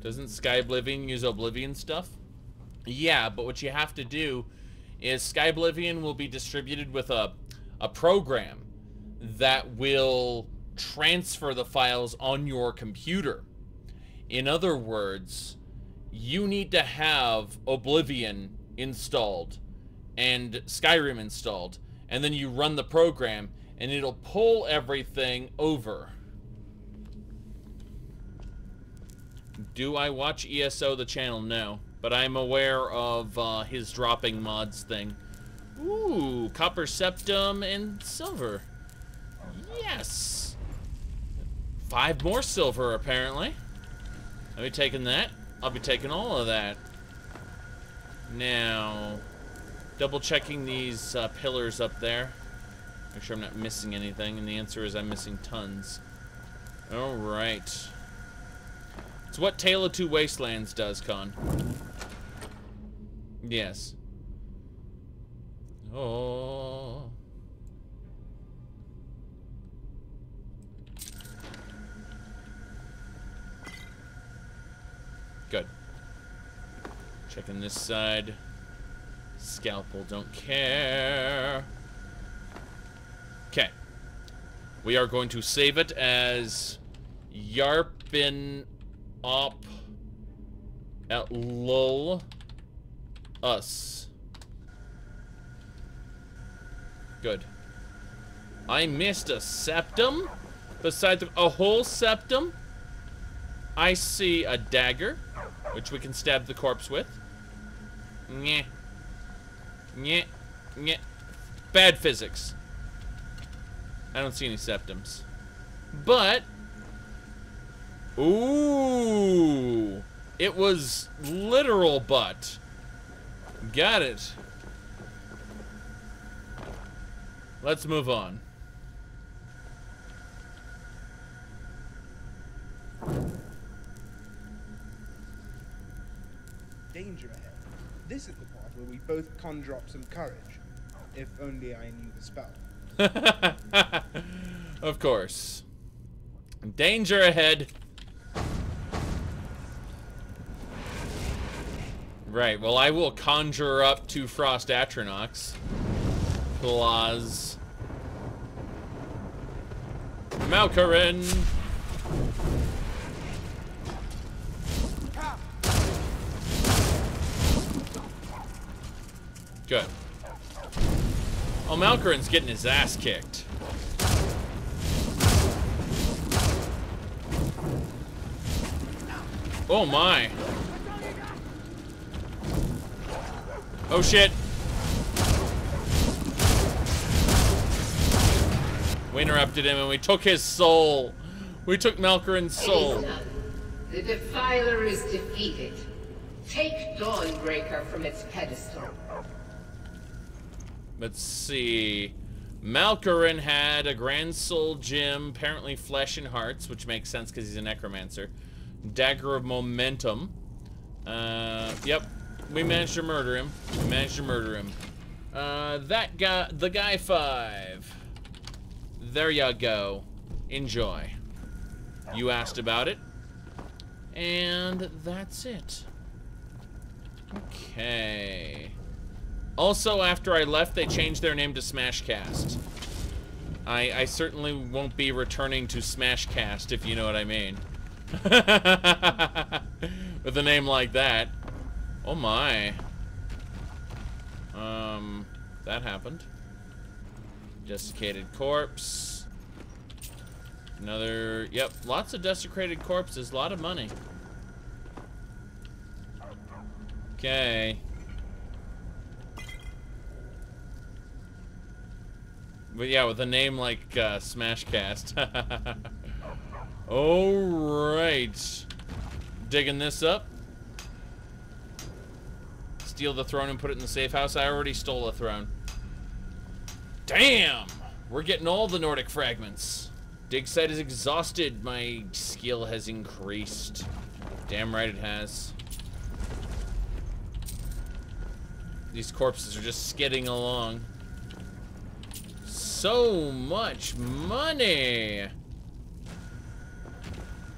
Doesn't Sky Oblivion use Oblivion stuff? Yeah, but what you have to do is Sky Oblivion will be distributed with a program that will transfer the files on your computer. In other words, you need to have Oblivion installed and Skyrim installed, and then you run the program and it'll pull everything over. Do I watch ESO the channel? No. But I'm aware of his dropping mods thing. Ooh, copper septum and silver. Yes! 5 more silver, apparently. I'll be taking that. I'll be taking all of that. Now, double checking these pillars up there. Make sure I'm not missing anything, and the answer is I'm missing tons. Alright. It's what Tale of Two Wastelands does, Con. Yes. Oh. Good. Checking this side. Scalpel, don't care. Okay. We are going to save it as Yarpin Op at Lul Us. Good. I missed a septum? Besides a whole septum? I see a dagger, which we can stab the corpse with. Nyeh. Nyeh. Nyeh. Bad physics. I don't see any septums. But... ooh! It was literal butt. Got it. Let's move on. Danger ahead. This is the part where we both conjure up some courage. If only I knew the spell. Of course. Danger ahead. Right, well I will conjure up 2 Frost Atronox. Claws. Malkarin. Good. Oh, Malkarin's getting his ass kicked. Oh my. Oh shit. We interrupted him and we took his soul. We took Malkarin's soul. It is done. The Defiler is defeated. Take Dawnbreaker from its pedestal. Let's see. Malkarin had a Grand Soul Gem, apparently Flesh and Hearts, which makes sense because he's a Necromancer. Dagger of Momentum. Yep. We managed to murder him. We managed to murder him. That guy, the guy 5. There ya go. Enjoy. You asked about it. And that's it. Okay. Also, after I left, they changed their name to Smashcast. I certainly won't be returning to Smashcast, if you know what I mean. With a name like that. Oh my. That happened. Desiccated corpse. Another, yep, lots of desecrated corpses, a lot of money. Okay. But yeah, with a name like Smashcast. Alright. Digging this up. Steal the throne and put it in the safe house. I already stole a throne. Damn! We're getting all the Nordic fragments. Dig site is exhausted. My skill has increased. Damn right it has. These corpses are just skidding along. So much money!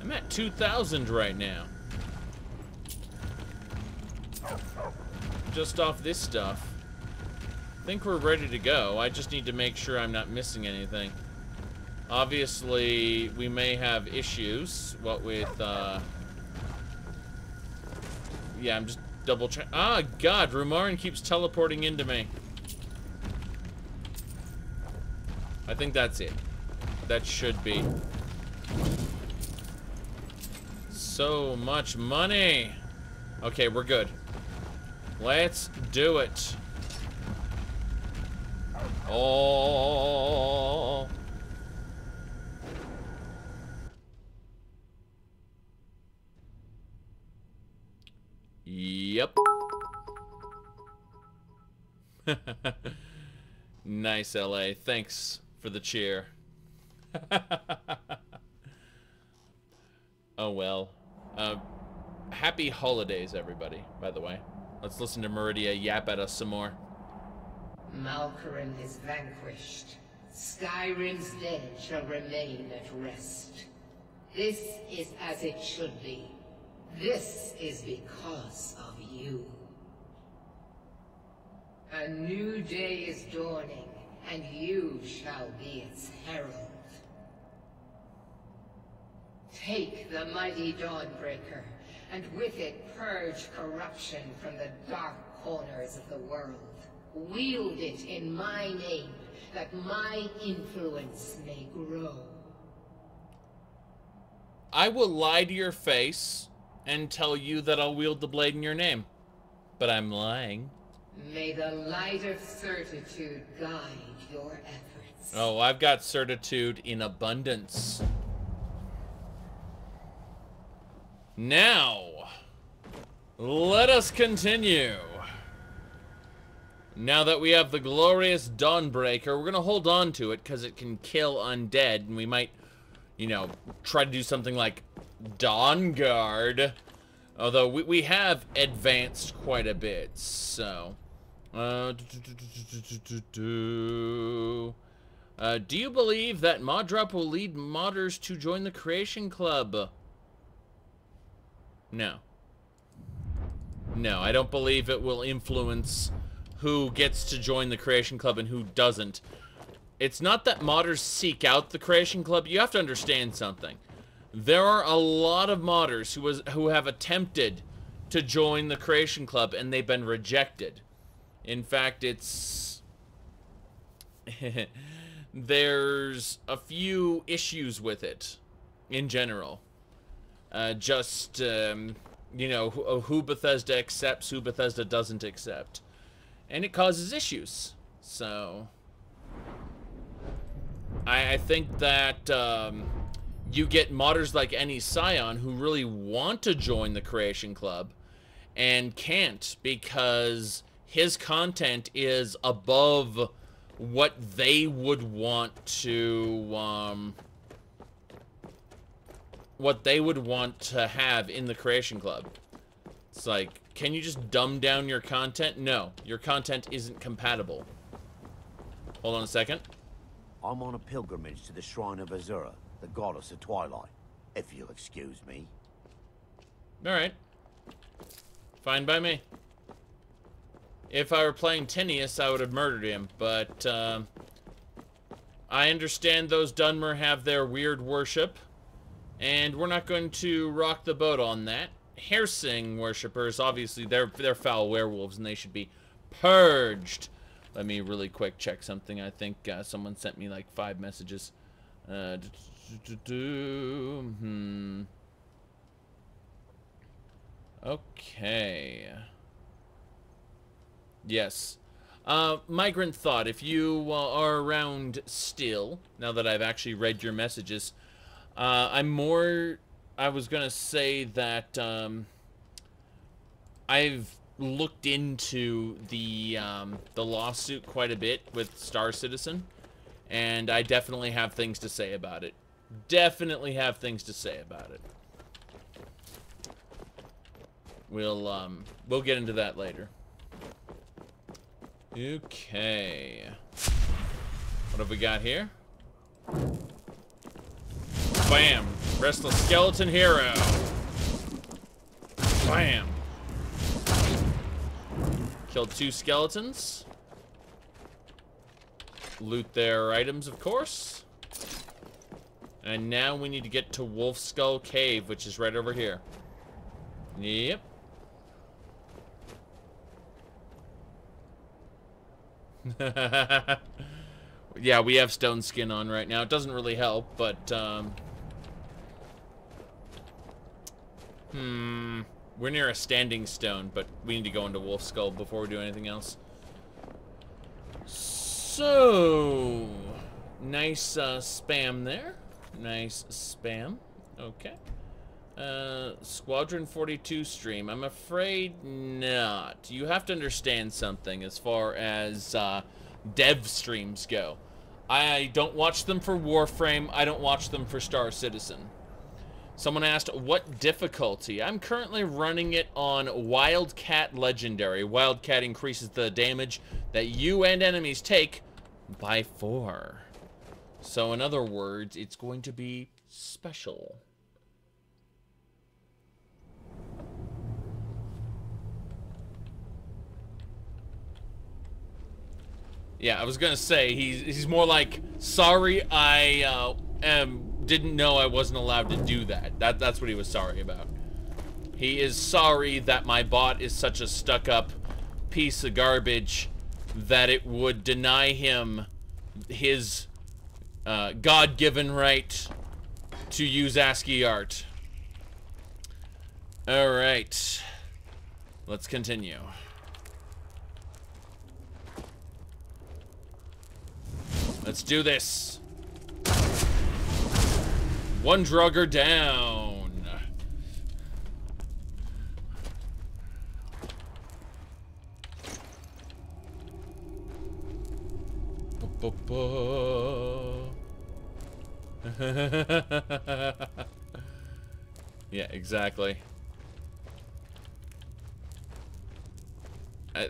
I'm at 2,000 right now. Just off this stuff. I think we're ready to go. I just need to make sure I'm not missing anything. Obviously, we may have issues. What with, yeah, I'm just double check. Ah, God, Ramarn keeps teleporting into me. I think that's it. That should be. So much money. Okay, we're good. Let's do it. Oh. Yep. Nice, LA. Thanks for the cheer. Oh well. Happy holidays, everybody, by the way. Let's listen to Meridia yap at us some more. Malkarin is vanquished. Skyrim's dead shall remain at rest. This is as it should be. This is because of you. A new day is dawning, and you shall be its herald. Take the mighty Dawnbreaker, and with it purge corruption from the dark corners of the world. Wield it in my name, that my influence may grow. I will lie to your face and tell you that I'll wield the blade in your name. But I'm lying. May the light of certitude guide your efforts. Oh, I've got certitude in abundance. Now, let us continue. Now that we have the glorious Dawnbreaker, we're going to hold on to it because it can kill undead, and we might, you know, try to do something like Dawnguard. Although we have advanced quite a bit, so... do you believe that mod drop will lead modders to join the Creation Club? No. No, I don't believe it will influence who gets to join the Creation Club and who doesn't. It's not that modders seek out the Creation Club. You have to understand something. There are a lot of modders who have attempted to join the Creation Club and they've been rejected. In fact, it's... there's a few issues with it in general. You know, who Bethesda accepts, who Bethesda doesn't accept. And it causes issues. So... I think that... you get modders like any Scion who really want to join the Creation Club and can't because his content is above what they would want to have in the Creation Club. It's like, can you just dumb down your content? No, your content isn't compatible. Hold on a second. I'm on a pilgrimage to the Shrine of Azura, the goddess of twilight, if you'll excuse me. Alright. Fine by me. If I were playing Tinius, I would have murdered him, but, I understand those Dunmer have their weird worship, and we're not going to rock the boat on that. Hairsing worshippers, obviously, they're foul werewolves, and they should be purged. Let me really quick check something. I think someone sent me, like, 5 messages. Okay. Yes. Migrant Thought, if you are around still, now that I've actually read your messages, I was gonna say that, I've looked into the lawsuit quite a bit with Star Citizen, and I definitely have things to say about it. Definitely have things to say about it. We'll get into that later. Okay. What have we got here? Bam! Restless Skeleton Hero. Bam! Killed 2 skeletons. Loot their items, of course. And now we need to get to Wolfskull Cave, which is right over here. Yep. Yeah, we have stone skin on right now. It doesn't really help, but, we're near a standing stone, but we need to go into Wolfskull before we do anything else. So, nice, spam there. Nice spam. Okay. Squadron 42 stream. I'm afraid not. You have to understand something as far as dev streams go. I don't watch them for Warframe. I don't watch them for Star Citizen. Someone asked, what difficulty? I'm currently running it on Wildcat Legendary. Wildcat increases the damage that you and enemies take by 4. So in other words, it's going to be special. Yeah, I was gonna say, he's more like, sorry, I didn't know I wasn't allowed to do that. That's what he was sorry about. He is sorry that my bot is such a stuck-up piece of garbage that it would deny him his God-given right to use ASCII art. Alright. Let's continue. Let's do this. One drugger down. Yeah, exactly.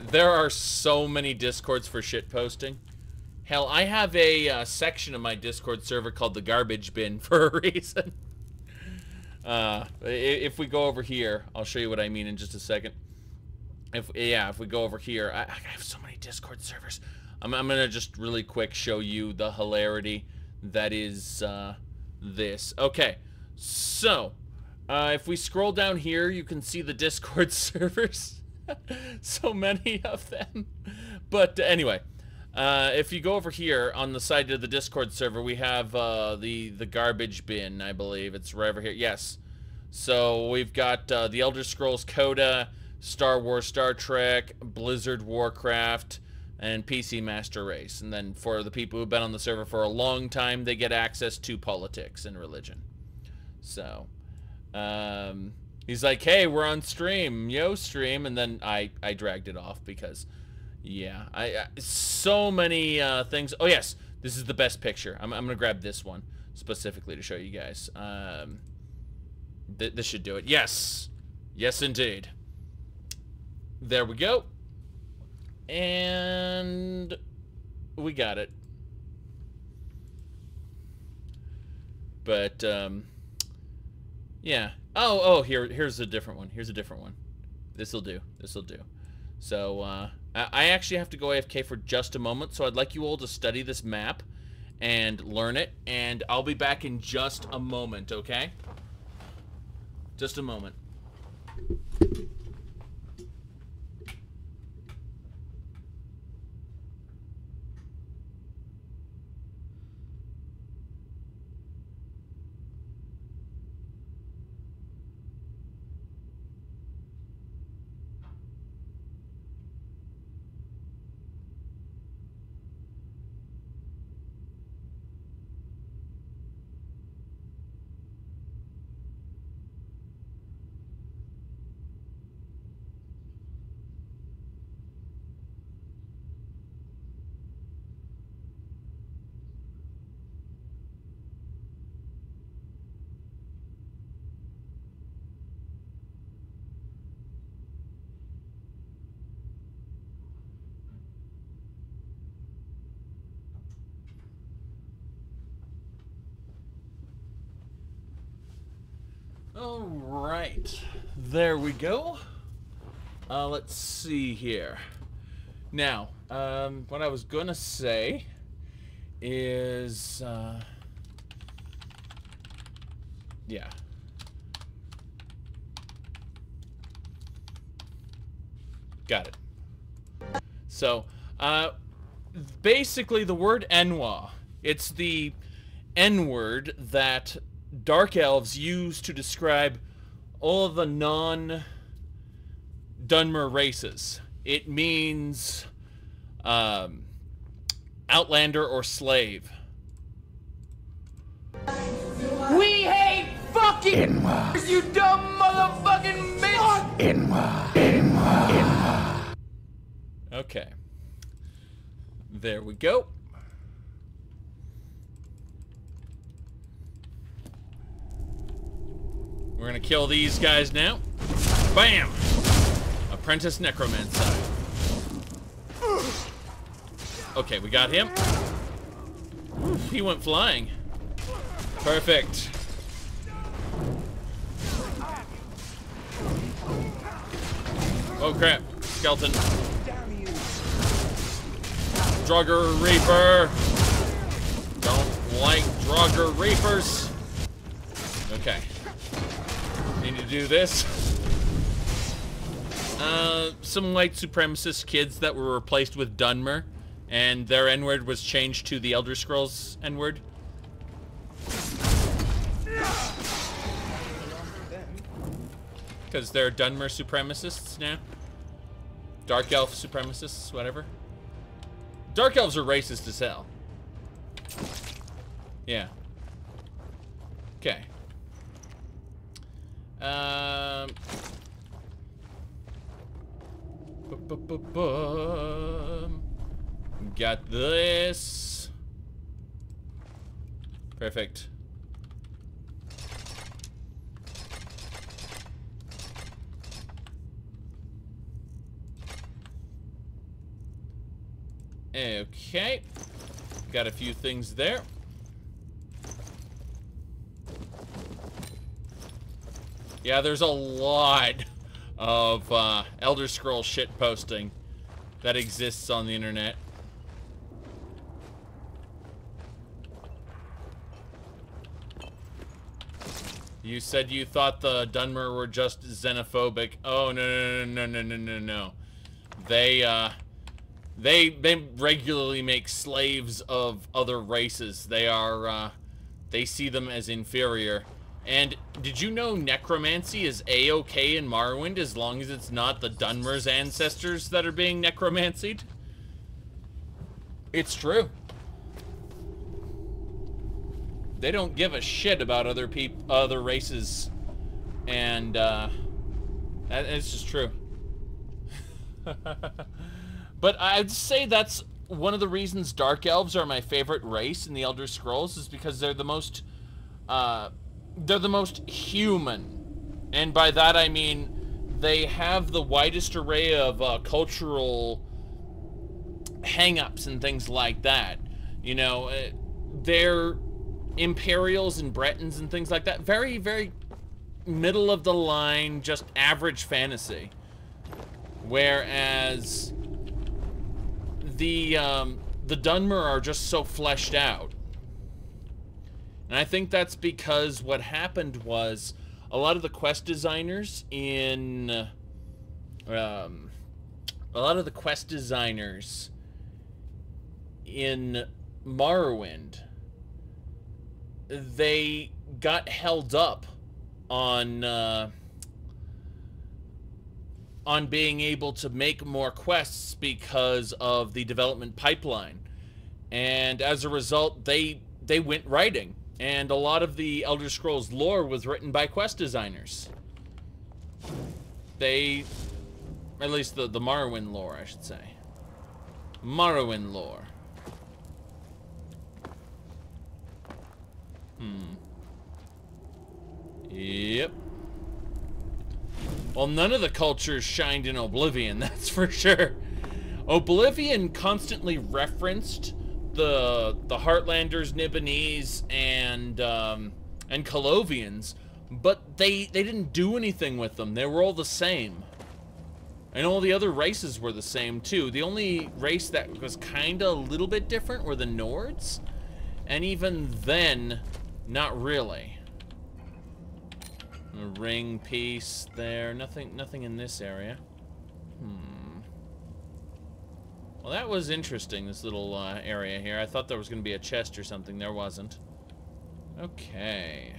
There are so many Discords for shitposting. Hell, I have a section of my Discord server called the Garbage Bin for a reason. If we go over here, I'll show you what I mean in just a second. If we go over here, I have so many Discord servers. I'm gonna just really quick show you the hilarity that is this. Okay, so if we scroll down here, you can see the Discord servers. So many of them. But anyway, if you go over here on the side of the Discord server, we have the Garbage Bin, I believe. It's right over here. Yes. So we've got the Elder Scrolls Coda, Star Wars, Star Trek, Blizzard, Warcraft, and PC Master Race. And then for the people who've been on the server for a long time, they get access to politics and religion. So, he's like, hey, we're on stream, yo stream, and then I dragged it off because, yeah, so many things. Oh yes, this is the best picture. I'm gonna grab this one specifically to show you guys. This should do it. Yes, yes indeed. There we go, and we got it. But yeah. Oh, here's a different one. Here's a different one. This'll do. This'll do. So, I actually have to go AFK for just a moment, so I'd like you all to study this map and learn it, and I'll be back in just a moment, okay? Just a moment. Alright, there we go. Let's see here. Now, what I was gonna say is, yeah. Got it. So, basically the word Enwa, it's the N-word that Dark Elves use to describe all of the non-Dunmer races. It means Outlander or slave. We hate fucking Inwa. You dumb motherfucking bitch! Inwa. Okay. There we go. We're gonna kill these guys now. Bam! Apprentice Necromancer. Okay, we got him. He went flying. Perfect. Oh crap, skeleton. Draugr Reaper. Don't like Draugr Reapers. Okay. Need to do this. Some white supremacist kids that were replaced with Dunmer, and their N-word was changed to the Elder Scrolls N-word. Because they're Dunmer supremacists now. Dark Elf supremacists, whatever. Dark Elves are racist as hell. Yeah. Okay. Got this. Perfect. Okay. Got a few things there. Yeah, there's a lot of Elder Scrolls shit posting that exists on the internet. You said you thought the Dunmer were just xenophobic. Oh, no. They regularly make slaves of other races. They see them as inferior. And did you know necromancy is A-okay in Morrowind as long as it's not the Dunmer's ancestors that are being necromancied? It's true. They don't give a shit about other races, and it's just true. But I'd say that's one of the reasons Dark Elves are my favorite race in the Elder Scrolls, is because they're the most human, and by that I mean they have the widest array of cultural hang-ups and things like that. You know, they're Imperials and Bretons and things like that. Very, very middle of the line, just average fantasy. Whereas the Dunmer are just so fleshed out. And I think that's because what happened was a lot of the quest designers in Morrowind, they got held up on being able to make more quests because of the development pipeline, and as a result they went writing, and a lot of the Elder Scrolls lore was written by quest designers. At least the Morrowind lore, I should say. Morrowind lore. Yep. Well, none of the cultures shined in Oblivion, that's for sure. Oblivion constantly referenced the Heartlanders, Nibonese, and Colovians, but they didn't do anything with them. They were all the same. And all the other races were the same, too. The only race that was kinda a little bit different were the Nords, and even then, not really. A ring piece there. Nothing in this area. Well, that was interesting, this little area here. I thought there was going to be a chest or something. There wasn't. Okay.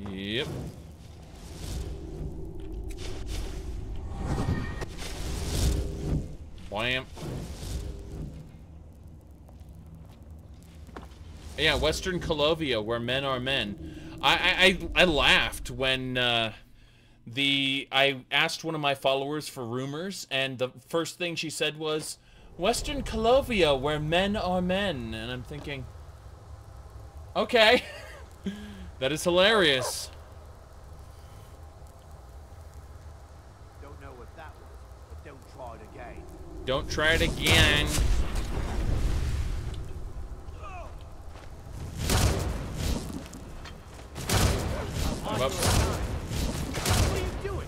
Yep. Wham. Yeah, Western Colovia, where men are men. I laughed when I asked one of my followers for rumors, and the first thing she said was, Western Colovia, where men are men. And I'm thinking, okay, that is hilarious. Don't know what that was, but don't try it again. Don't try it again. Whoops. What are you doing?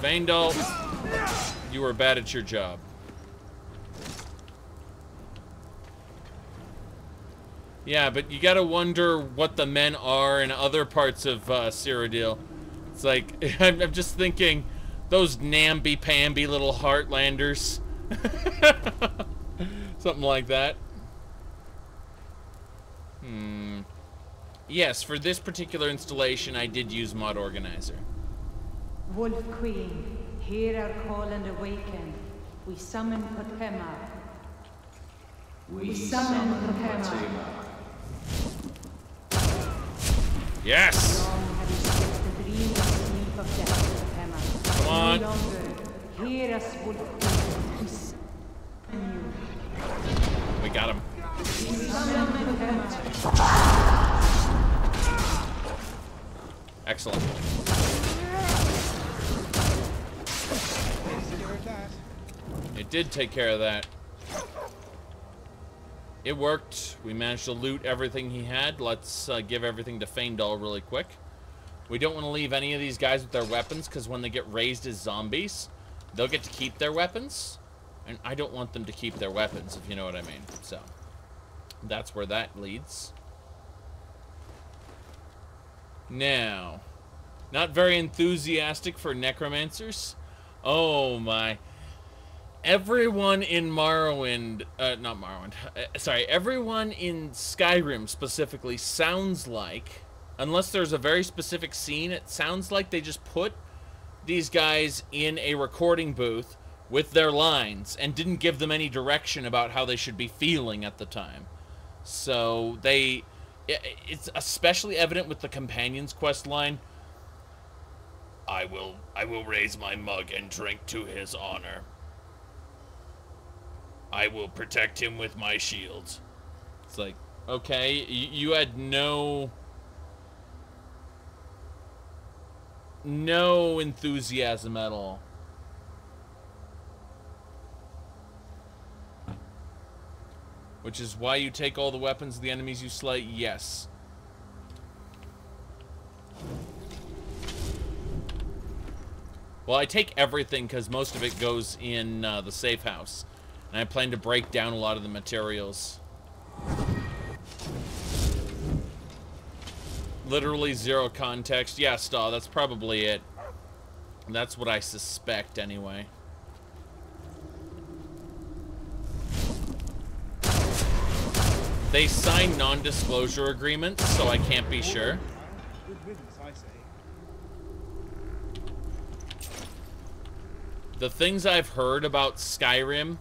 Vandal. You were bad at your job. Yeah, but you gotta wonder what the men are in other parts of Cyrodiil. It's like, I'm just thinking, those namby-pamby little Heartlanders. Something like that. Yes, for this particular installation, I did use Mod Organizer. Wolf Queen, hear our call and awaken. We summon Potema. We summon Potema. Yes! Long have you slept the dreamless sleep of death, Potema. Come on. No longer. Hear us, Wolf Queen. We summon you. We got him. We summon Potema. Excellent. It did take care of that. It worked. We managed to loot everything he had. Let's give everything to Feindal really quick. We don't want to leave any of these guys with their weapons, because when they get raised as zombies, they'll get to keep their weapons. And I don't want them to keep their weapons, if you know what I mean. So, that's where that leads. Now, not very enthusiastic for necromancers. Oh my. Everyone in Morrowind, not Morrowind, sorry, everyone in Skyrim specifically sounds like, unless there's a very specific scene, it sounds like they just put these guys in a recording booth with their lines and didn't give them any direction about how they should be feeling at the time. So it's especially evident with the Companion's quest line. I will raise my mug and drink to his honor. I will protect him with my shield. It's like, okay, you had no enthusiasm at all. Which is why you take all the weapons of the enemies you slay? Yes. Well, I take everything because most of it goes in the safe house. And I plan to break down a lot of the materials. Literally zero context. Yeah, Staw, that's probably it. That's what I suspect, anyway. They sign non-disclosure agreements, so I can't be sure. Good riddance, I say. The things I've heard about Skyrim's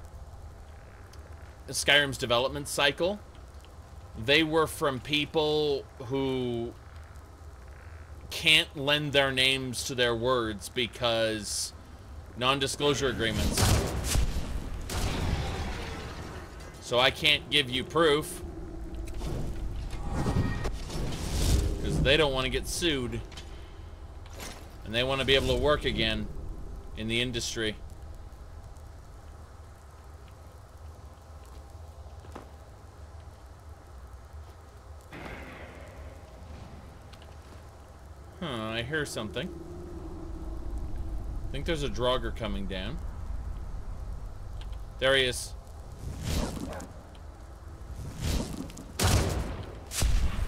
development cycle, they were from people who can't lend their names to their words because non-disclosure agreements. So I can't give you proof because they don't want to get sued and they want to be able to work again in the industry. I hear something. I think there's a Draugr coming down. There he is.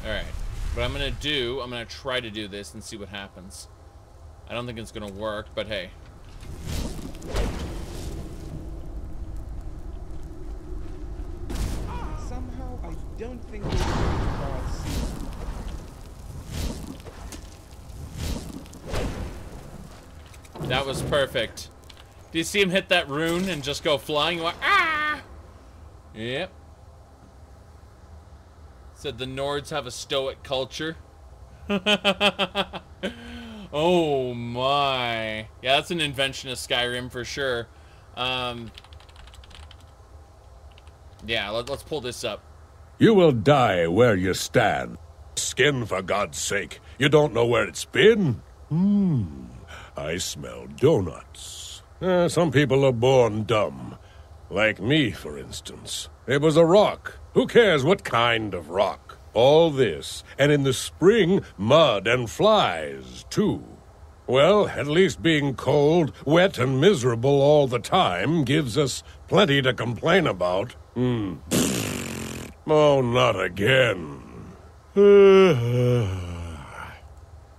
Alright. What I'm gonna do, I'm gonna try to do this and see what happens. I don't think it's gonna work, but hey. Somehow, I don't think we're going to see. That was perfect. Do you see him hit that rune and just go flying? Like, ah! Yep. Said the Nords have a stoic culture. Oh my. Yeah, that's an invention of Skyrim for sure. Yeah, let's pull this up. You will die where you stand. Skin, for God's sake. You don't know where it's been? I smell donuts. Some people are born dumb. Like me, for instance. It was a rock. Who cares what kind of rock? All this, and in the spring, mud and flies, too. Well, at least being cold, wet, and miserable all the time gives us plenty to complain about. Oh, not again.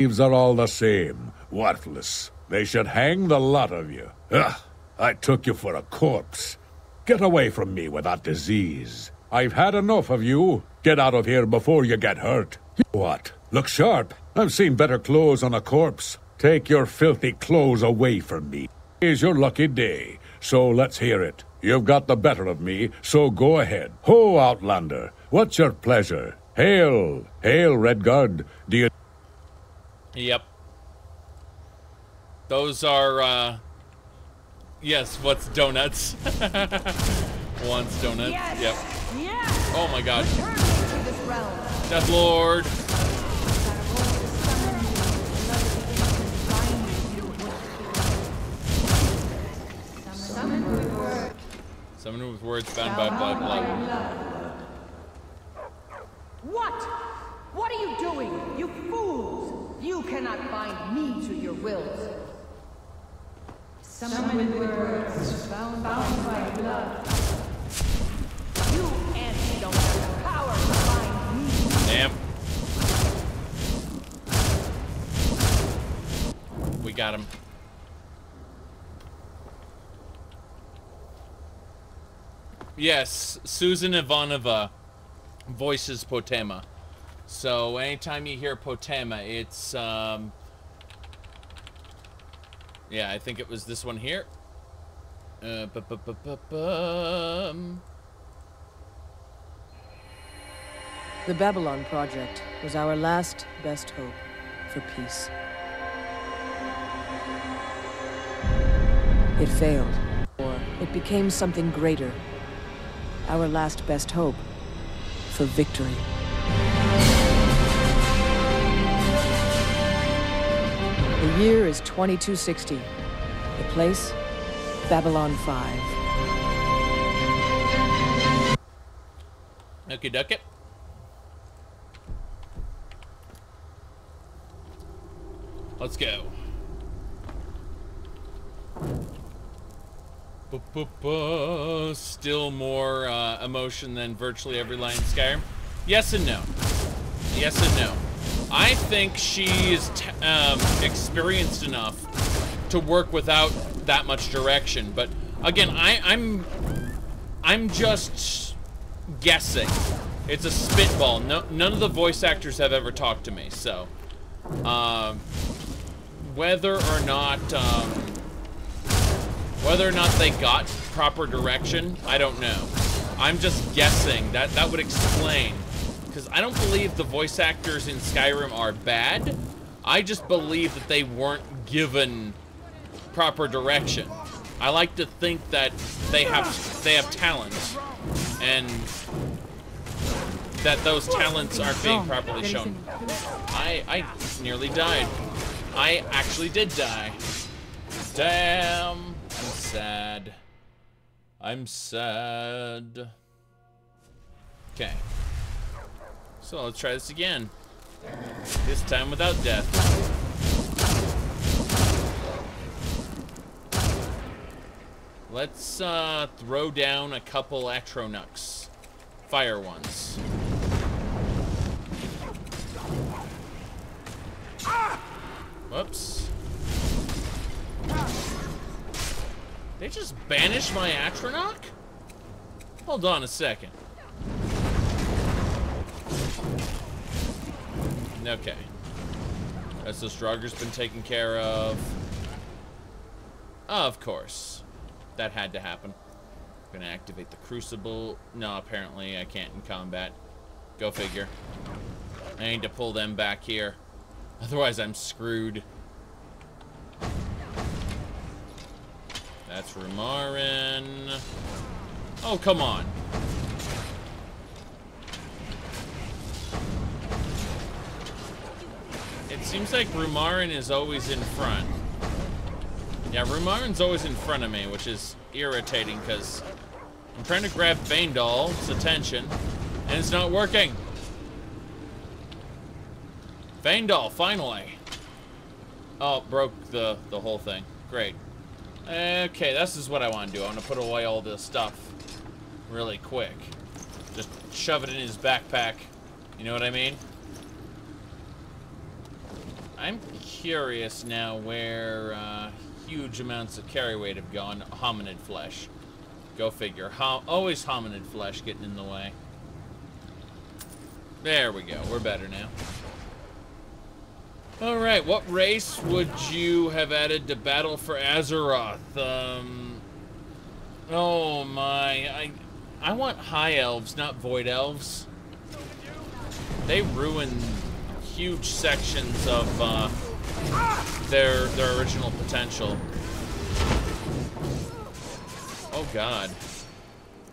Leaves are all the same. Worthless. They should hang the lot of you. Ugh, I took you for a corpse. Get away from me with that disease. I've had enough of you. Get out of here before you get hurt. What? Look sharp. I've seen better clothes on a corpse. Take your filthy clothes away from me. Today's your lucky day, so let's hear it. You've got the better of me, so go ahead. Ho, Outlander, what's your pleasure? Hail, hail, Redguard. Do you... Yep. Those are, yes, what's donuts? Wants donuts. Yes. Yep. Yes. Oh my god. Return to this realm. Death Lord. Summon with words bound by blood. What? What are you doing? You fools! You cannot bind me to your wills. Summon with words bound by blood. You ants don't have the power to bind me. Damn. We got him. Yes, Susan Ivanova voices Potema. So anytime you hear Potema, it's yeah, I think it was this one here. The Babylon Project was our last best hope for peace. It failed, or it became something greater. Our last best hope for victory. The year is 2260. The place, Babylon 5. Okie dokie. Let's go. Still more emotion than virtually every line in Skyrim. Yes and no. Yes and no. I think she's experienced enough to work without that much direction. But again, I'm just guessing. It's a spitball. None of the voice actors have ever talked to me. So whether or not they got proper direction, I don't know. I'm just guessing. That would explain. Because I don't believe the voice actors in Skyrim are bad. I just believe that they weren't given proper direction. I like to think that they have talent, and that those talents aren't being properly shown. I nearly died. I actually did die. Damn. I'm sad. I'm sad. Okay. So let's try this again. This time without death. Let's throw down a couple Atronux. Fire ones. Whoops. They just banished my Atronach? Hold on a second. Okay. So Strogger's been taken care of. Of course. That had to happen. I'm gonna activate the Crucible. No, apparently I can't in combat. Go figure. I need to pull them back here. Otherwise I'm screwed. That's Ramarn. Oh, come on. It seems like Ramarn is always in front. Yeah, Ramarn's always in front of me, which is irritating because I'm trying to grab Faendal's attention and it's not working. Faendal, finally. Oh, broke the whole thing. Great. Okay, this is what I want to do. I want to put away all this stuff really quick. Just shove it in his backpack. You know what I mean? I'm curious now where huge amounts of carry weight have gone. Hominid flesh. Go figure. Always hominid flesh getting in the way. There we go. We're better now. Alright, what race would you have added to Battle for Azeroth? Oh my. I want high elves, not void elves. They ruin huge sections of their original potential. Oh god.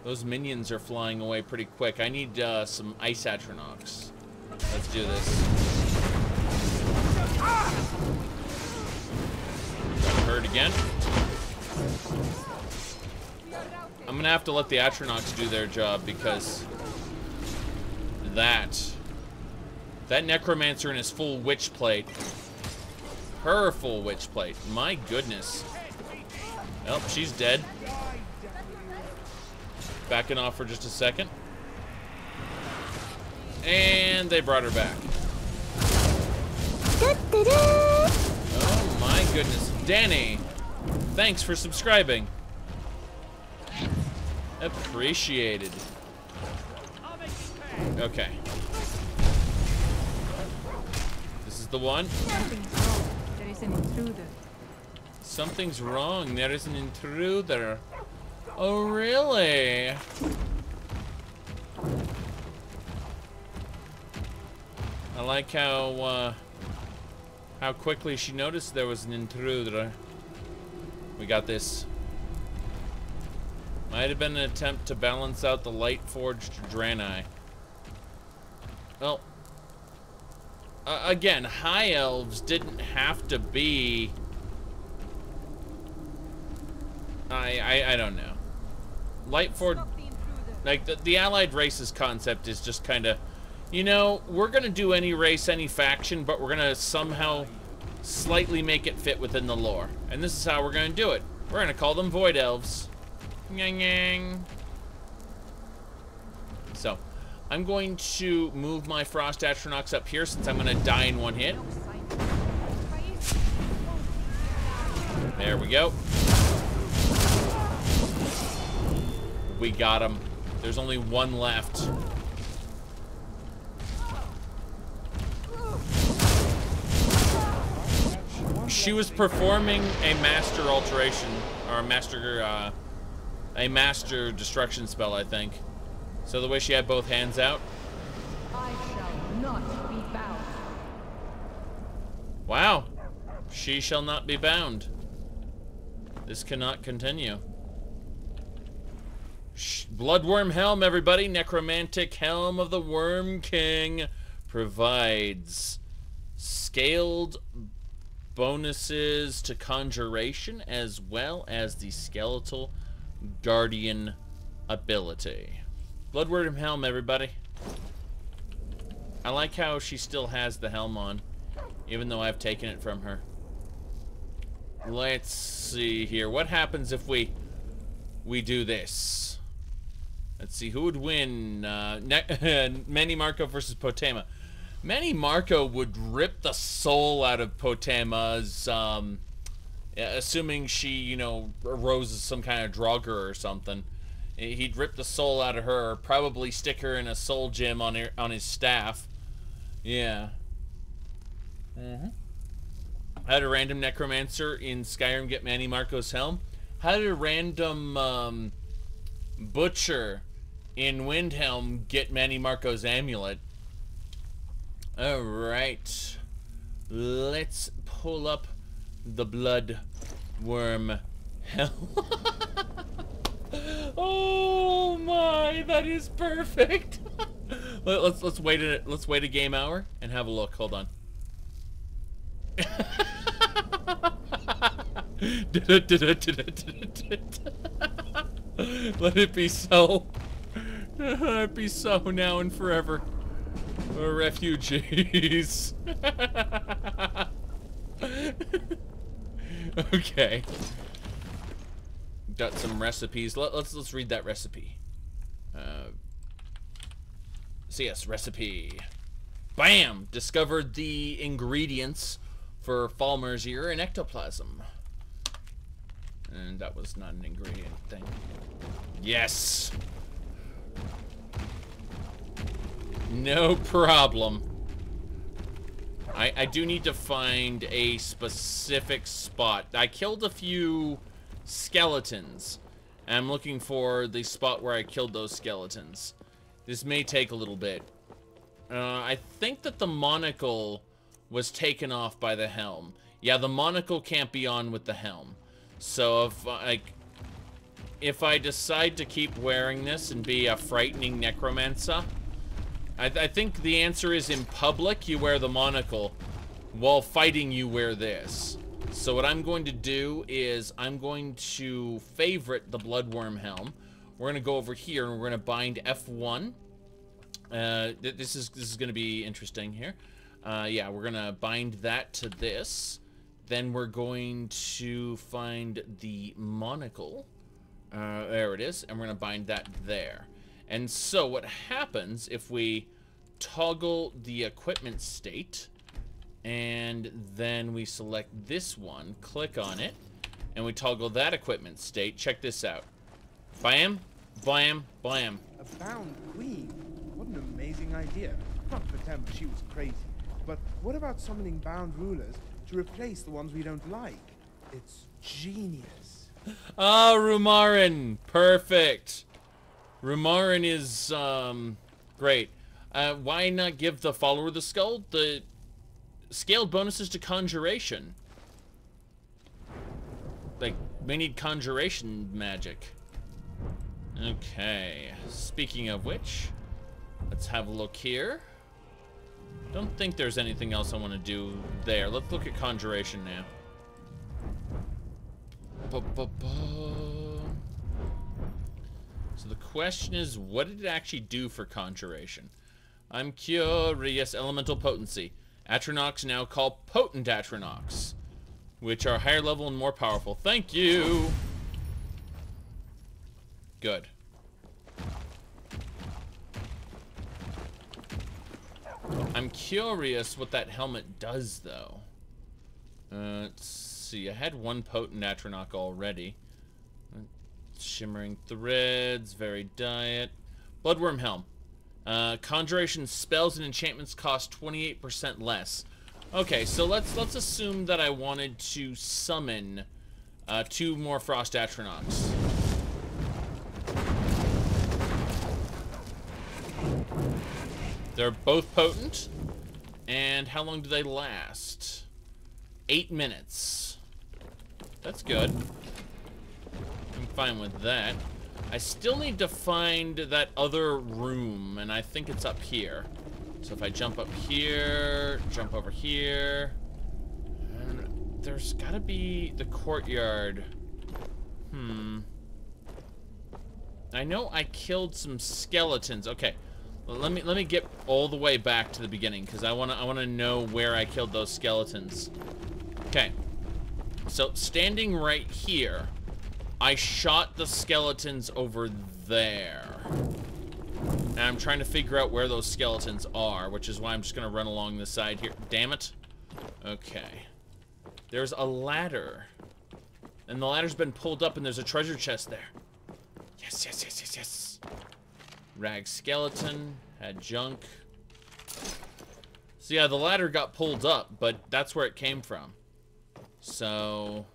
Those minions are flying away pretty quick. I need some ice atronachs. Let's do this. Got hurt again. I'm gonna have to let the atronachs do their job because that necromancer in his full witch plate. Her full witch plate. My goodness. Oh, she's dead. Backing off for just a second. And they brought her back. Oh my goodness. Danny, thanks for subscribing. Appreciated. Okay. This is the one. There is an intruder. Something's wrong. There is an intruder. Oh, really? I like how quickly she noticed there was an intruder. We got this. Might have been an attempt to balance out the light-forged Draenei. Well, again, high elves didn't have to be... I don't know. Lightforged... Like, the allied races concept is just kind of... You know, we're going to do any race, any faction, but we're going to somehow slightly make it fit within the lore. And this is how we're going to do it. We're going to call them Void Elves. Yang yang. So, I'm going to move my Frost Atronachs up here since I'm going to die in one hit. There we go. We got him. There's only one left. She was performing a master alteration, or a master destruction spell, I think. So the way she had both hands out. I shall not be bound. Wow. She shall not be bound. This cannot continue. Bloodworm Helm, everybody. Necromantic Helm of the Worm King provides scaled bonuses to conjuration as well as the skeletal guardian ability. Bloodworm Helm, everybody. I like how she still has the helm on, even though I've taken it from her. Let's see here. What happens if we do this? Let's see, who would win? Manny Marco versus Potema. Manny Marco would rip the soul out of Potema's, assuming she, you know, arose as some kind of Draugr or something. He'd rip the soul out of her, probably stick her in a soul gem on his staff. Yeah. How did a random necromancer in Skyrim get Manny Marco's helm? How did a random butcher in Windhelm get Manny Marco's amulet? Alright. Let's pull up the Bloodworm Helm. Oh my, that is perfect. let's wait a game hour and have a look. Hold on. Let it be so. It be so now and forever. We're refugees. Okay. Got some recipes. Let's read that recipe. So yes, recipe. Bam! Discovered the ingredients for Falmer's ear and ectoplasm. And that was not an ingredient thing. Yes! No problem. I do need to find a specific spot. I killed a few skeletons. And I'm looking for the spot where I killed those skeletons. This may take a little bit. I think that the monocle was taken off by the helm. Yeah, the monocle can't be on with the helm. So if I decide to keep wearing this and be a frightening necromancer, I think the answer is in public you wear the monocle, while fighting you wear this. So what I'm going to do is I'm going to favorite the Bloodworm Helm. We're going to go over here and we're going to bind F1. This is going to be interesting here. Yeah, we're going to bind that to this. Then we're going to find the monocle. There it is. And we're going to bind that there. And so what happens if we toggle the equipment state, and then we select this one, click on it, and we toggle that equipment state. Check this out. Bam, blam, blam. A bound queen? What an amazing idea. Not pretend she was crazy, but what about summoning bound rulers to replace the ones we don't like? It's genius. Ah, Ramarn. Perfect. Ramarn is, great. Why not give the follower of the skull the scaled bonuses to conjuration? Like, we need conjuration magic. Okay. Speaking of which, let's have a look here. Don't think there's anything else I want to do there. Let's look at conjuration now. So the question is, what did it actually do for conjuration? I'm curious. Elemental potency. Atronachs now call potent Atronachs, which are higher level and more powerful. Thank you. Good. I'm curious what that helmet does, though. Let's see. I had one potent Atronach already. Shimmering threads, varied diet. Bloodworm Helm. Conjuration spells and enchantments cost 28% less. Okay, so let's assume that I wanted to summon 2 more Frost Atronachs. They're both potent. And how long do they last? 8 minutes. That's good. I'm fine with that. I still need to find that other room, and I think it's up here. So if I jump up here, jump over here, and there's gotta be the courtyard. I know I killed some skeletons. Okay, well, let me get all the way back to the beginning, because I wanna know where I killed those skeletons. Okay, so standing right here, I shot the skeletons over there. And I'm trying to figure out where those skeletons are, which is why I'm just gonna run along the side here. Damn it. Okay. There's a ladder. And the ladder's been pulled up and there's a treasure chest there. Yes, yes, yes, yes, yes. Rag skeleton. Had junk. So yeah, the ladder got pulled up, but that's where it came from. So...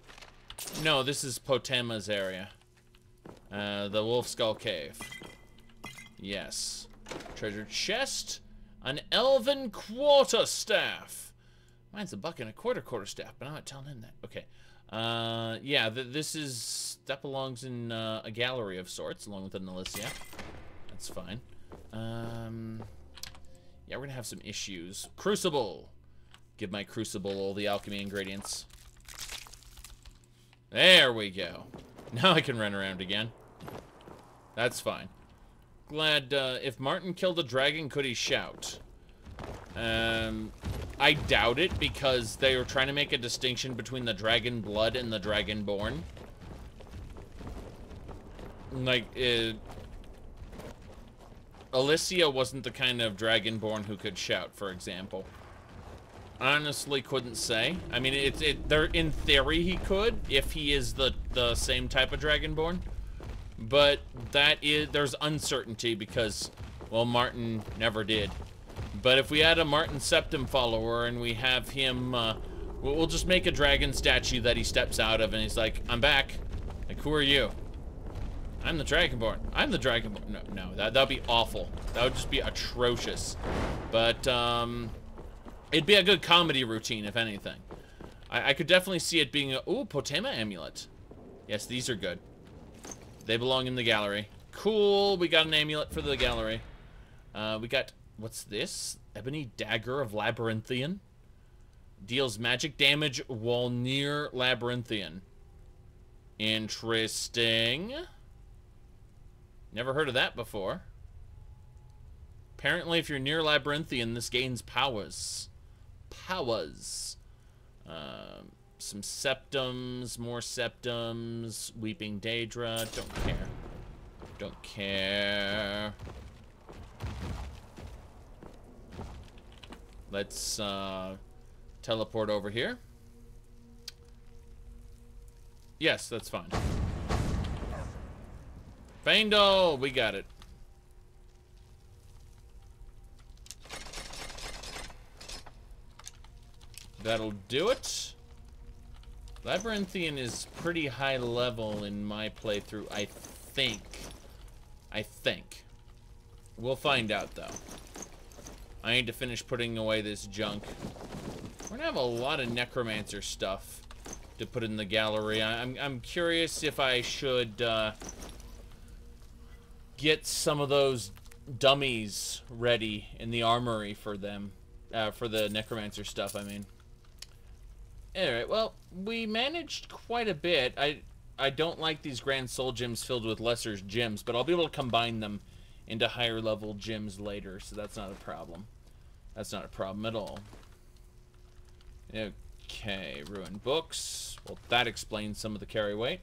no, this is Potema's area. The Wolfskull Cave. Yes. Treasure chest. An elven quarterstaff. Mine's a buck and a quarterstaff, but I'm not telling him that. Okay. Yeah, that belongs in a gallery of sorts, along with an Elysia. That's fine. Yeah, we're gonna have some issues. Crucible. Give my Crucible all the alchemy ingredients. There we go. Now I can run around again. That's fine. Glad, if Martin killed a dragon, could he shout? I doubt it, because they were trying to make a distinction between the Dragon Blood and the Dragonborn. Like, Alicia wasn't the kind of Dragonborn who could shout, for example. Honestly, couldn't say. I mean, in theory he could, if he is the same type of Dragonborn. But there's uncertainty because, well, Martin never did. But if we had a Martin Septim follower and we have him, we'll just make a dragon statue that he steps out of and he's like, I'm back. Like, who are you? I'm the Dragonborn. I'm the Dragonborn. No, that'd be awful. That would just be atrocious. But, it'd be a good comedy routine, if anything. I could definitely see it being ooh, Potema Amulet. Yes, these are good. They belong in the gallery. Cool, we got an amulet for the gallery. We got, what's this? Ebony Dagger of Labyrinthian. Deals magic damage while near Labyrinthian. Interesting. Never heard of that before. Apparently, if you're near Labyrinthian, this gains powers. Some septums, more septums. Weeping Daedra. Don't care. Don't care. Let's teleport over here. Yes, that's fine. Faendal, we got it. That'll do it. Labyrinthian is pretty high level in my playthrough, I think. We'll find out, though. I need to finish putting away this junk. We're gonna have a lot of necromancer stuff to put in the gallery. I'm curious if I should get some of those dummies ready in the armory for them, for the necromancer stuff, I mean. Alright, well, we managed quite a bit. I don't like these Grand Soul Gems filled with lesser gems, but I'll be able to combine them into higher level gems later, so that's not a problem. That's not a problem at all. Okay, ruined books. Well, that explains some of the carry weight.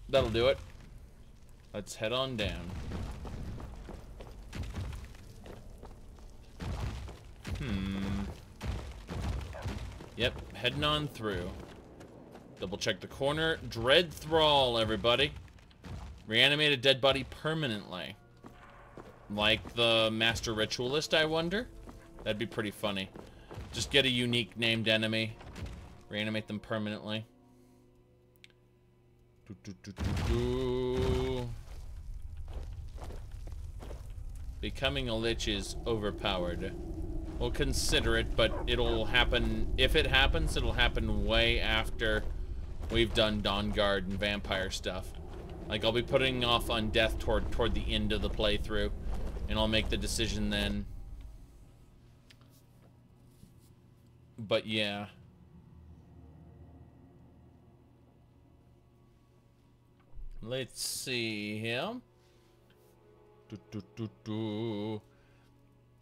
That'll do it. Let's head on down. Yep, heading on through. Double check the corner. Dread Thrall, everybody. Reanimate a dead body permanently. Like the Master Ritualist, I wonder? That'd be pretty funny. Just get a unique named enemy. Reanimate them permanently. Becoming a Lich is overpowered. We'll consider it, but it'll happen. If it happens, it'll happen way after we've done Dawnguard and vampire stuff. Like, I'll be putting off Undeath toward the end of the playthrough, and I'll make the decision then. But yeah. Let's see here.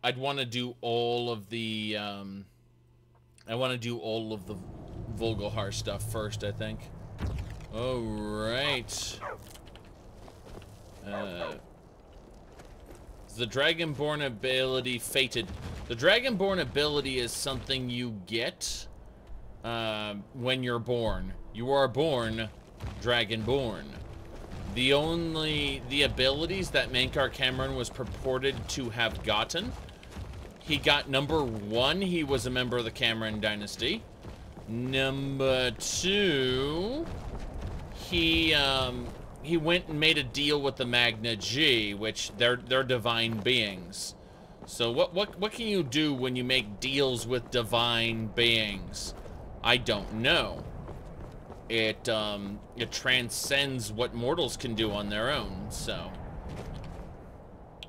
I'd want to do all of the Volgahar stuff first, I think. Alright. The Dragonborn ability fated. The Dragonborn ability is something you get when you're born. You are born Dragonborn. The abilities that Mankar Cameron was purported to have gotten, he got number 1, he was a member of the Cameron dynasty. Number 2, he went and made a deal with the Magna G, which they're divine beings. So what can you do when you make deals with divine beings? I don't know. It transcends what mortals can do on their own, so.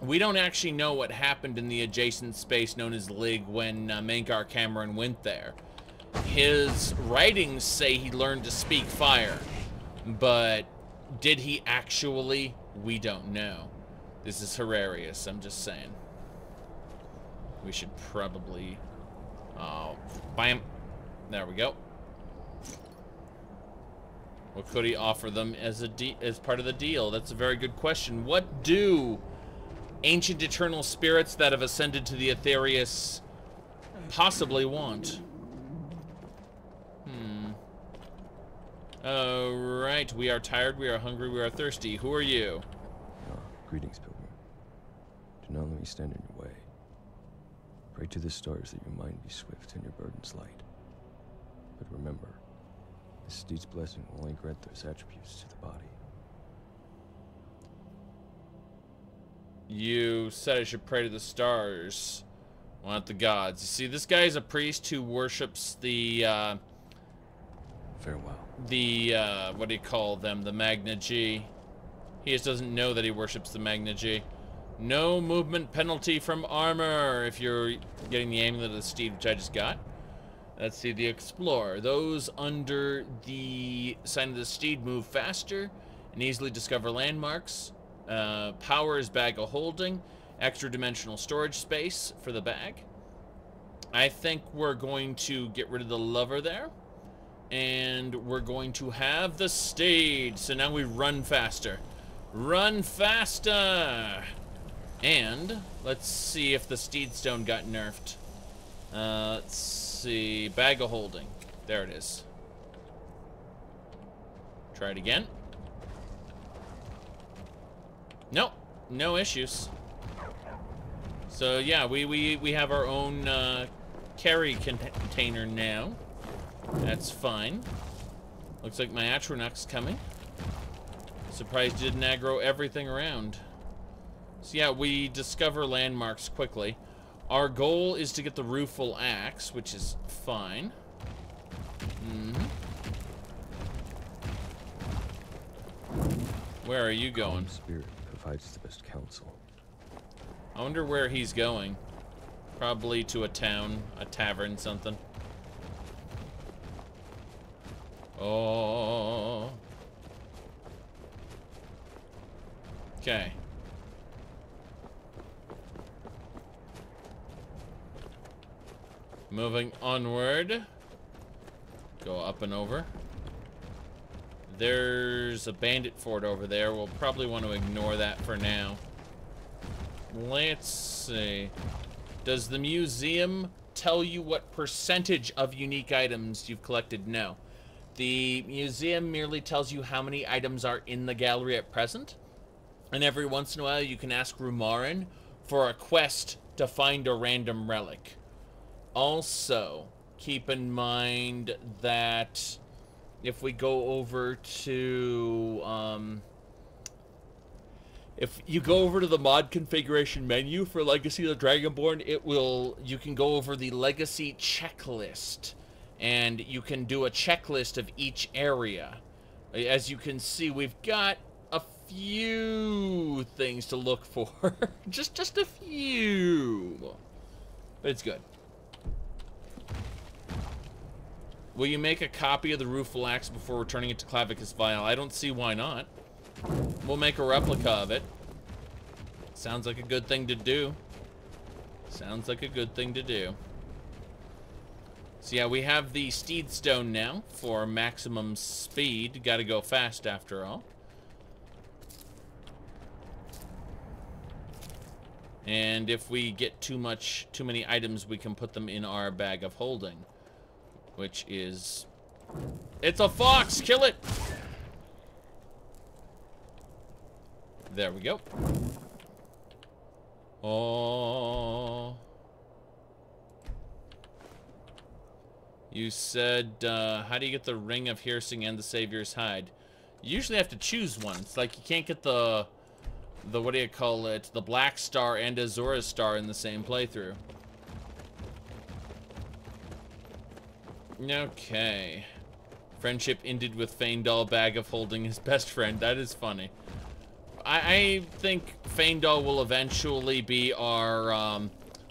We don't actually know what happened in the adjacent space known as Lig when Mankar Cameron went there. His writings say he learned to speak fire, but did he actually? We don't know. This is hilarious, I'm just saying. We should probably... bam. There we go. What could he offer them as part of the deal? That's a very good question. What do ancient eternal spirits that have ascended to the Aetherius possibly want? Alright, we are tired, we are hungry, we are thirsty. Who are you? Greetings, pilgrim. Do not let me stand in your way. Pray to the stars that your mind be swift and your burdens light. But remember, this steed's blessing will only grant those attributes to the body. You said I should pray to the stars, not the gods. You see, this guy is a priest who worships the, Farewell. The, what do you call them? The Magna G. He just doesn't know that he worships the Magna G. No movement penalty from armor if you're getting the amulet of the steed, which I just got. Let's see, the Explorer. Those under the sign of the steed move faster and easily discover landmarks. Power is bag of holding. Extra dimensional storage space for the bag. I think we're going to get rid of the lover there. And we're going to have the steed. So now we run faster. Run faster! And let's see if the steed stone got nerfed. Let's see. Bag of holding. There it is. Try it again. Nope. No issues. So yeah, we have our own carry container now. That's fine. Looks like my Atronach's coming. Surprised he didn't aggro everything around. So yeah, we discover landmarks quickly. Our goal is to get the Rueful Axe, which is fine. Where are you going? Spirit provides the best counsel. I wonder where he's going. Probably to a town, a tavern, something. Oh. Okay. Moving onward. Go up and over. There's a bandit fort over there. We'll probably want to ignore that for now. Let's see. Does the museum tell you what percentage of unique items you've collected? No. The museum merely tells you how many items are in the gallery at present. And every once in a while you can ask Ramarn for a quest to find a random relic. Also, keep in mind that if we go over to, if you go over to the mod configuration menu for Legacy of the Dragonborn, you can go over the Legacy checklist, and you can do a checklist of each area. As you can see, we've got a few things to look for. just a few. But it's good. Will you make a copy of the Rueful Axe before returning it to Clavicus Vial? I don't see why not. We'll make a replica of it. Sounds like a good thing to do. Sounds like a good thing to do. So yeah, we have the Steed Stone now for maximum speed. Gotta go fast after all. And if we get too many items, we can put them in our bag of holding. Which is... It's a fox! Kill it! There we go. Oh. You said, how do you get the Ring of Hearsing and the Savior's Hide? You usually have to choose one. It's like you can't get the what do you call it? The Black Star and Azura's Star in the same playthrough. Okay. Friendship ended with Feindal bag of holding his best friend. That is funny. I think Feindal will eventually be our,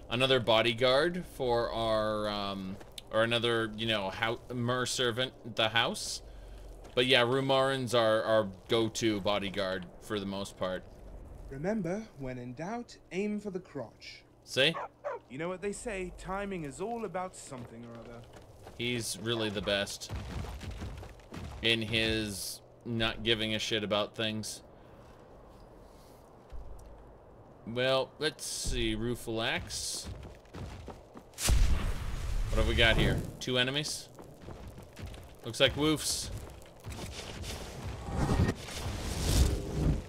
another bodyguard for our, or another, you know, mer servant at the house. But yeah, Ramarn's our go-to bodyguard for the most part. Remember, when in doubt, aim for the crotch. See? You know what they say, timing is all about something or other. He's really the best in his not giving a shit about things. Well, let's see. Rueful Axe. What have we got here? 2 enemies? Looks like woofs.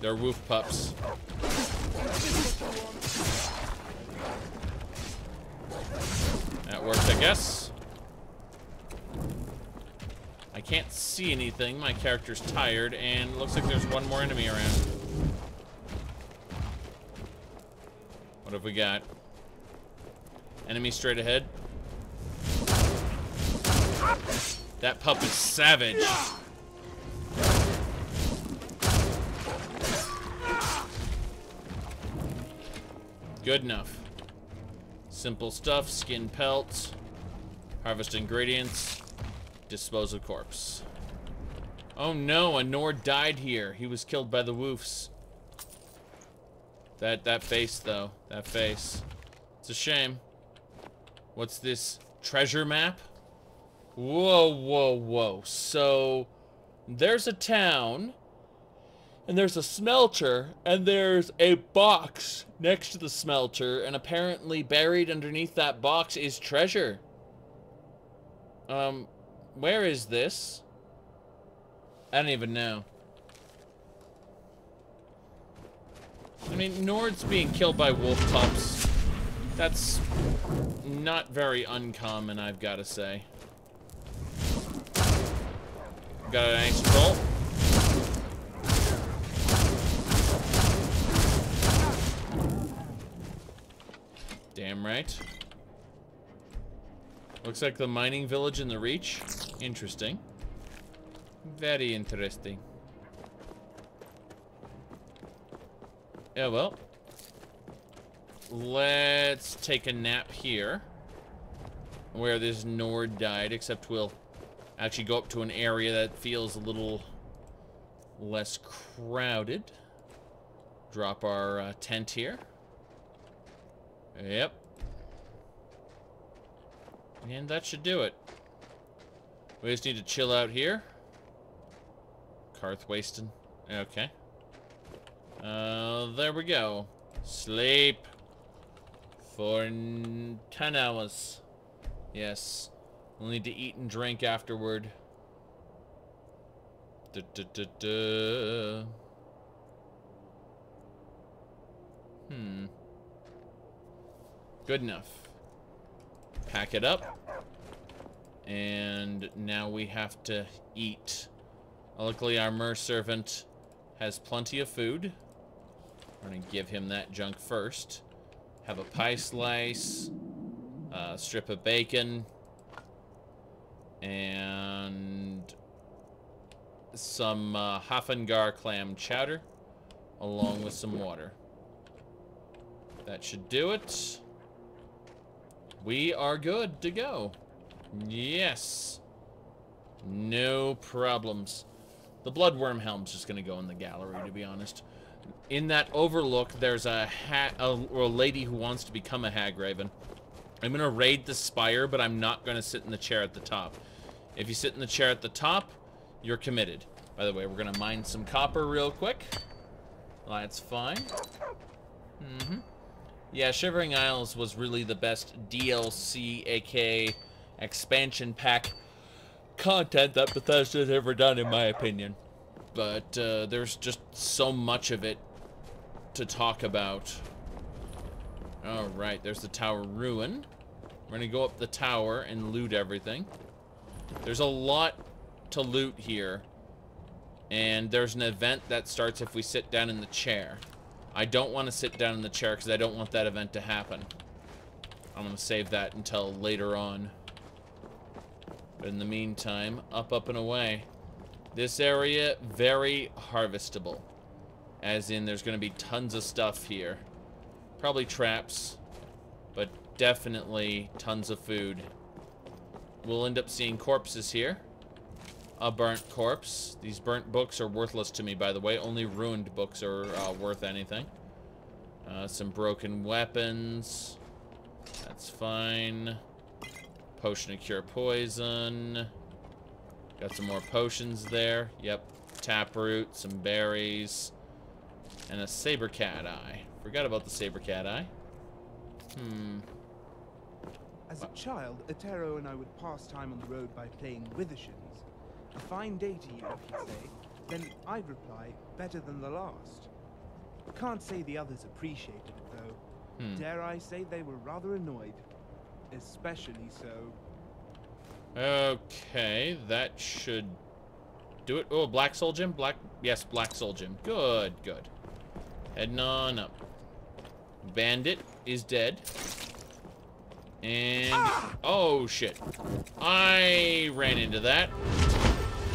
They're woof pups. That worked, I guess. I can't see anything. My character's tired, and it looks like there's one more enemy around. What have we got? Enemy straight ahead. That pup is savage. Good enough. Simple stuff, skin pelts, harvest ingredients, dispose of corpse. Oh no, a Nord died here. He was killed by the woofs. That face though, that face. It's a shame. What's this? Treasure map? Whoa, whoa, whoa. So, there's a town, and there's a smelter, and there's a box next to the smelter, and apparently buried underneath that box is treasure. Where is this? I don't even know. I mean, Nord's being killed by wolf pups. That's not very uncommon, I've got to say. Got an ancient bolt. Damn right. Looks like the mining village in the Reach. Interesting. Very interesting. Yeah, well. Let's take a nap here. Where this Nord died, except we'll actually go up to an area that feels a little less crowded. Drop our tent here. Yep. And that should do it. We just need to chill out here. Karth wasting. Okay. There we go. Sleep. For 10 hours. Yes. We'll need to eat and drink afterward. Good enough. Pack it up. And now we have to eat. Luckily, our merservant has plenty of food. We're gonna give him that junk first. Have a pie slice, a strip of bacon, and some Hafengar clam chowder, along with some water. That should do it. We are good to go. Yes. No problems. The Bloodworm Helm's just gonna go in the gallery, to be honest. In that overlook, there's a lady who wants to become a Hagraven. I'm gonna raid the spire, but I'm not gonna sit in the chair at the top. If you sit in the chair at the top, you're committed. By the way, we're gonna mine some copper real quick. That's fine. Yeah, Shivering Isles was really the best DLC, aka expansion pack content that Bethesda's ever done, in my opinion. But there's just so much of it to talk about. Alright, there's the tower ruin. We're gonna go up the tower and loot everything. There's a lot to loot here. And there's an event that starts if we sit down in the chair. I don't want to sit down in the chair because I don't want that event to happen. I'm gonna save that until later on. But in the meantime, up, and away. This area, very harvestable. As in, there's going to be tons of stuff here. Probably traps, but definitely tons of food. We'll end up seeing corpses here. A burnt corpse. These burnt books are worthless to me, by the way. Only ruined books are worth anything. Some broken weapons. That's fine. Potion to cure poison. Got some more potions there. Yep. Taproot, some berries, and a saber cat eye. Forgot about the saber cat eye. As a child, Atero and I would pass time on the road by playing Withershins. A fine day to you, if he'd say. Then I'd reply, better than the last. Can't say the others appreciated it, though. Dare I say they were rather annoyed. Especially so. Okay, that should do it. Oh, Black Soul Gem? Yes, Black Soul Gem. Good, good. Heading on up. Bandit is dead. And... oh, shit. I ran into that.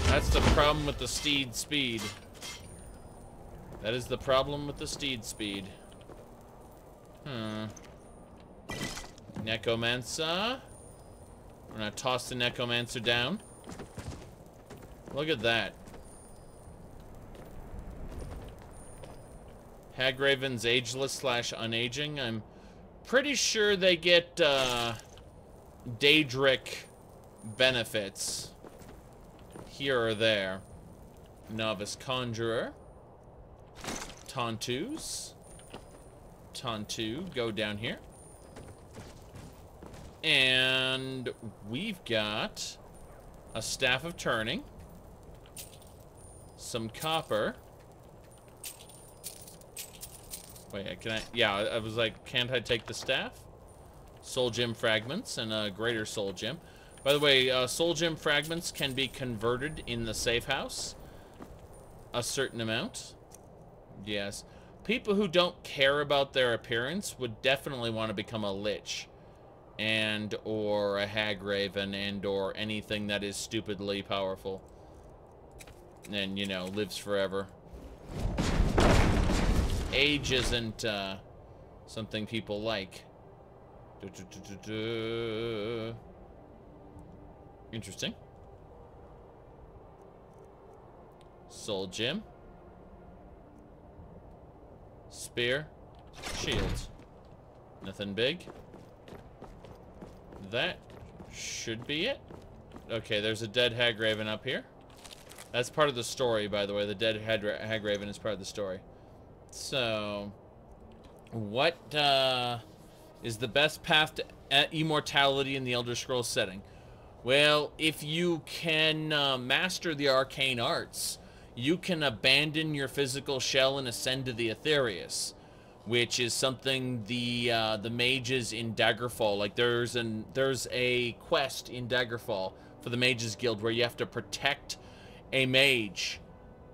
That's the problem with the steed speed. That is the problem with the steed speed. Necromancer. We're gonna toss the Necromancer down. Look at that. Hagraven's ageless / unaging. I'm pretty sure they get Daedric benefits here or there. Novice Conjurer. Tontus. Tontu, go down here. And we've got a Staff of Turning. Some copper. Wait, can I? Yeah, I was like, can't I take the staff? Soul Gem fragments and a greater Soul Gem. By the way, Soul Gem fragments can be converted in the safe house. A certain amount. Yes. People who don't care about their appearance would definitely want to become a Lich. And or a Hagraven and or anything that is stupidly powerful. And, you know, lives forever. Age isn't something people like. Interesting. Soul Gem. Spear. Shield. Nothing big. That should be it. Okay, there's a dead Hagraven up here. That's part of the story, by the way. The dead Hagraven is part of the story. So, what is the best path to immortality in the Elder Scrolls setting? Well, if you can master the arcane arts, you can abandon your physical shell and ascend to the Aetherius, which is something the mages in Daggerfall, like there's a quest in Daggerfall for the Mages Guild where you have to protect a mage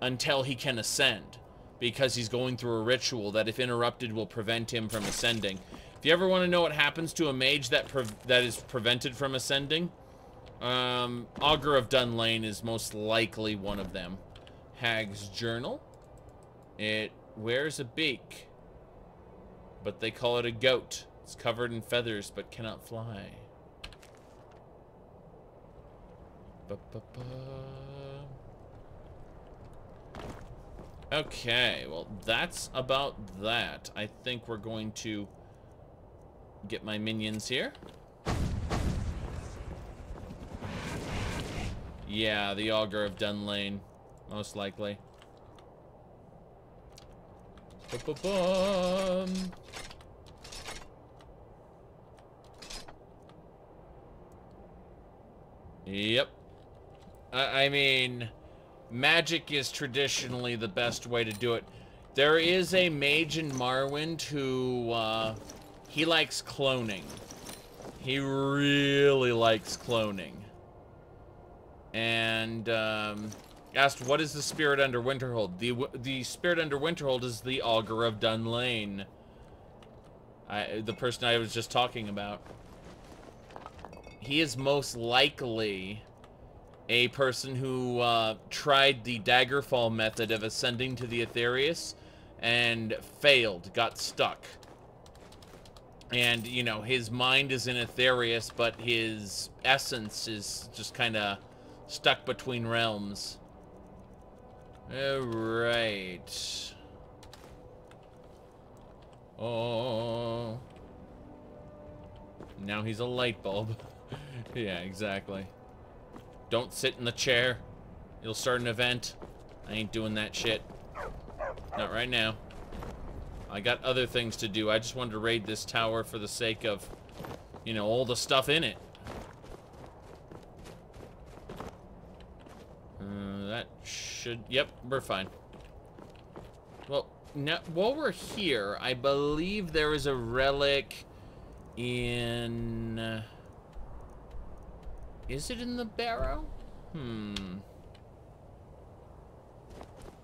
until he can ascend, because he's going through a ritual that, if interrupted, will prevent him from ascending. If you ever want to know what happens to a mage that is prevented from ascending, Augur of Dunlane is most likely one of them. Hag's Journal. It wears a beak, but they call it a goat. It's covered in feathers but cannot fly. Okay, well, that's about that. I think we're going to get my minions here. Yeah, the Augur of Dunlane, most likely. Yep. I mean, magic is traditionally the best way to do it. There is a mage in Morrowind who, he likes cloning. He really likes cloning. And, asked, what is the spirit under Winterhold? The spirit under Winterhold is the Augur of Dunlane. The person I was just talking about. He is most likely a person who tried the Daggerfall method of ascending to the Aetherius and failed, got stuck. And, you know, his mind is in Aetherius, but his essence is just kind of stuck between realms. Alright. Oh. Now he's a light bulb. Yeah, exactly. Don't sit in the chair. You'll start an event. I ain't doing that shit. Not right now. I got other things to do. I just wanted to raid this tower for the sake of, you know, all the stuff in it. That should... Yep, we're fine. Well, now, while we're here, I believe there is a relic in... is it in the barrow?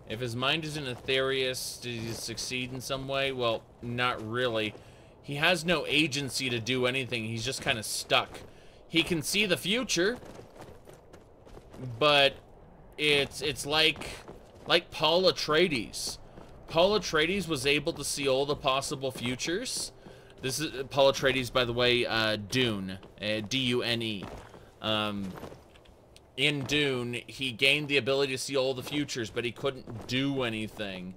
If his mind is in Aetherius, did he succeed in some way? Well, not really. He has no agency to do anything. He's just kind of stuck. He can see the future, but it's like Paul Atreides. Paul Atreides was able to see all the possible futures. This is Paul Atreides, by the way, Dune, D-U-N-E. In Dune, he gained the ability to see all the futures, but he couldn't do anything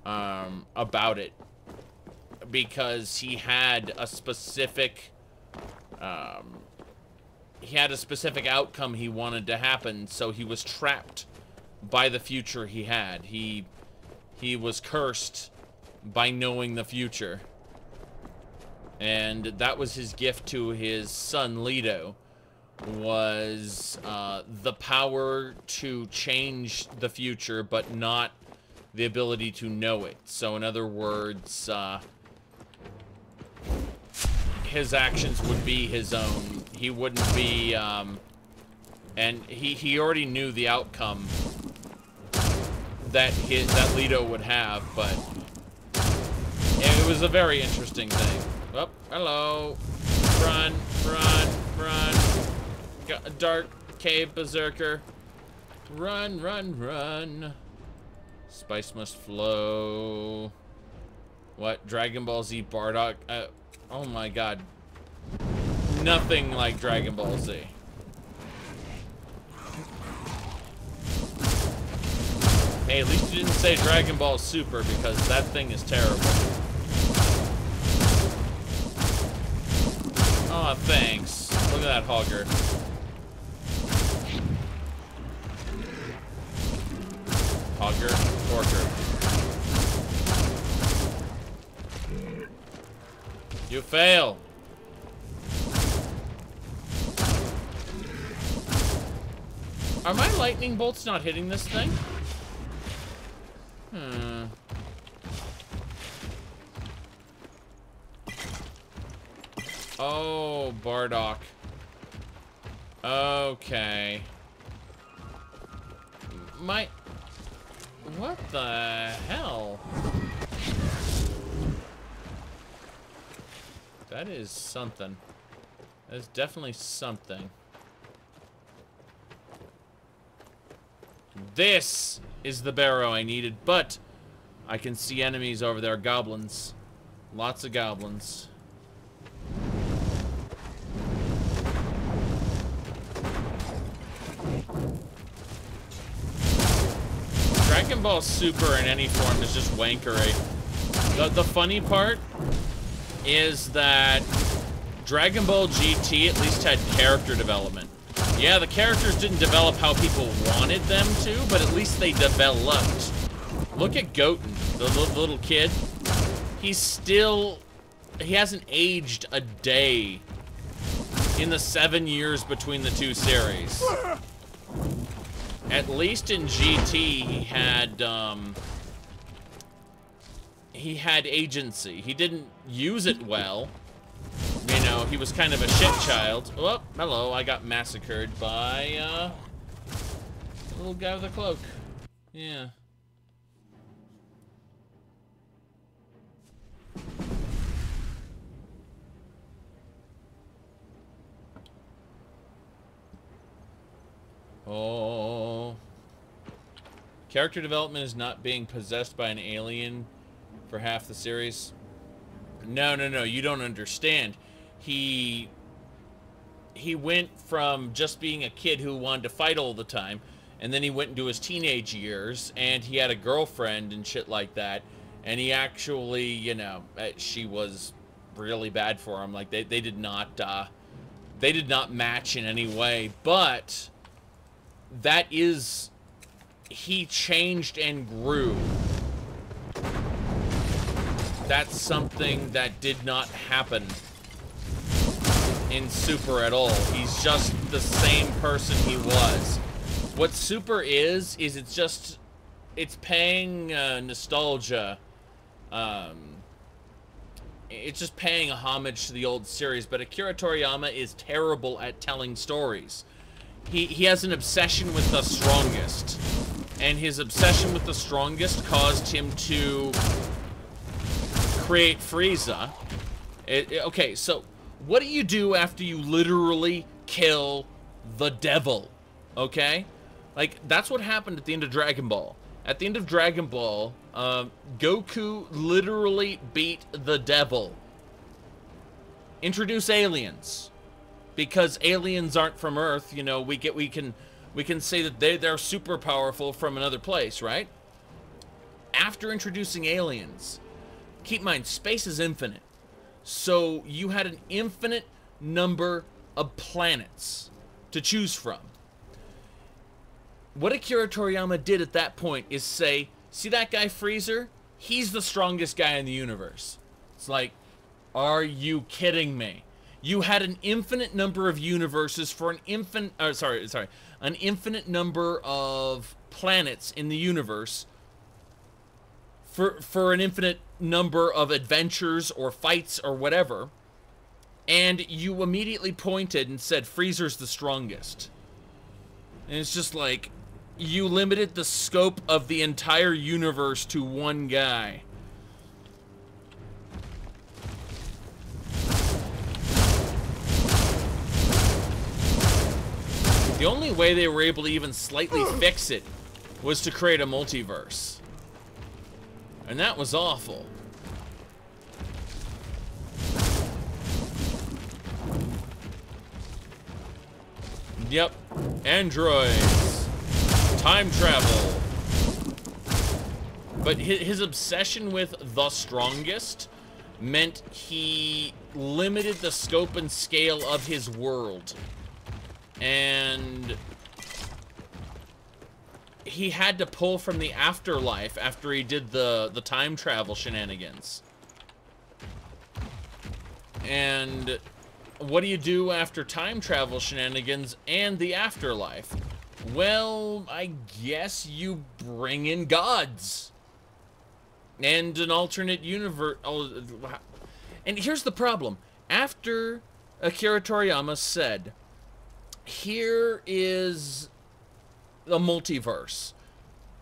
about it because he had a specific outcome he wanted to happen, so he was trapped by the future he had. He was cursed by knowing the future. And that was his gift to his son, Leto, was the power to change the future, but not the ability to know it. So in other words, his actions would be his own. He wouldn't be, and he already knew the outcome that Leto would have, but it was a very interesting thing. Oh, hello. Run, run, run. Got a dark cave berserker. Run, run, run. Spice must flow. What? Dragon Ball Z Bardock? Oh my god. Nothing like Dragon Ball Z. Hey, at least you didn't say Dragon Ball Super, because that thing is terrible. Aw, thanks. Look at that hogger. Hogger, Torker. You fail. Are my lightning bolts not hitting this thing? Oh, Bardock. Okay. What the hell? That is something. That is definitely something. This is the barrow I needed, but I can see enemies over there. Goblins. Lots of goblins. Dragon Ball Super in any form is just wankery. The funny part is that Dragon Ball GT at least had character development. Yeah, the characters didn't develop how people wanted them to, but at least they developed. Look at Goten, the little kid. He hasn't aged a day in the 7 years between the two series. At least in GT, he had agency. He didn't use it well. You know, he was kind of a shit child. Oh, hello, I got massacred by, the little guy with a cloak. Yeah. Oh. Character development is not being possessed by an alien for half the series. No, you don't understand. He went from just being a kid who wanted to fight all the time, and then he went into his teenage years, and he had a girlfriend and shit like that, and he actually, you know, she was really bad for him. Like, they did not match in any way. But that is, he changed and grew. That's something that did not happen in Super at all. He's just the same person he was. What Super is it's paying nostalgia. It's just paying a homage to the old series, but Akira Toriyama is terrible at telling stories. He has an obsession with the strongest, and his obsession with the strongest caused him to create Frieza. Okay, so what do you do after you literally kill the devil? Okay? Like, that's what happened at the end of Dragon Ball. At the end of Dragon Ball, Goku literally beat the devil. Introduce aliens. Because aliens aren't from Earth, you know, we can say that they're super powerful from another place, right? After introducing aliens, keep in mind, space is infinite. So you had an infinite number of planets to choose from. What Akira Toriyama did at that point is say, see that guy Freezer? He's the strongest guy in the universe. It's like, are you kidding me? You had an infinite number of universes for an infinite number of planets in the universe for an infinite number of adventures or fights or whatever, and you immediately pointed and said Freezer's the strongest. And it's just like, you limited the scope of the entire universe to one guy. The only way they were able to even slightly fix it was to create a multiverse. And that was awful. Yep. Androids. Time travel. But his obsession with the strongest meant he limited the scope and scale of his world. And he had to pull from the afterlife after he did the time travel shenanigans. And what do you do after time travel shenanigans and the afterlife? Well, I guess you bring in gods. And an alternate universe. Oh, and here's the problem. After Akira Toriyama said, here is a multiverse.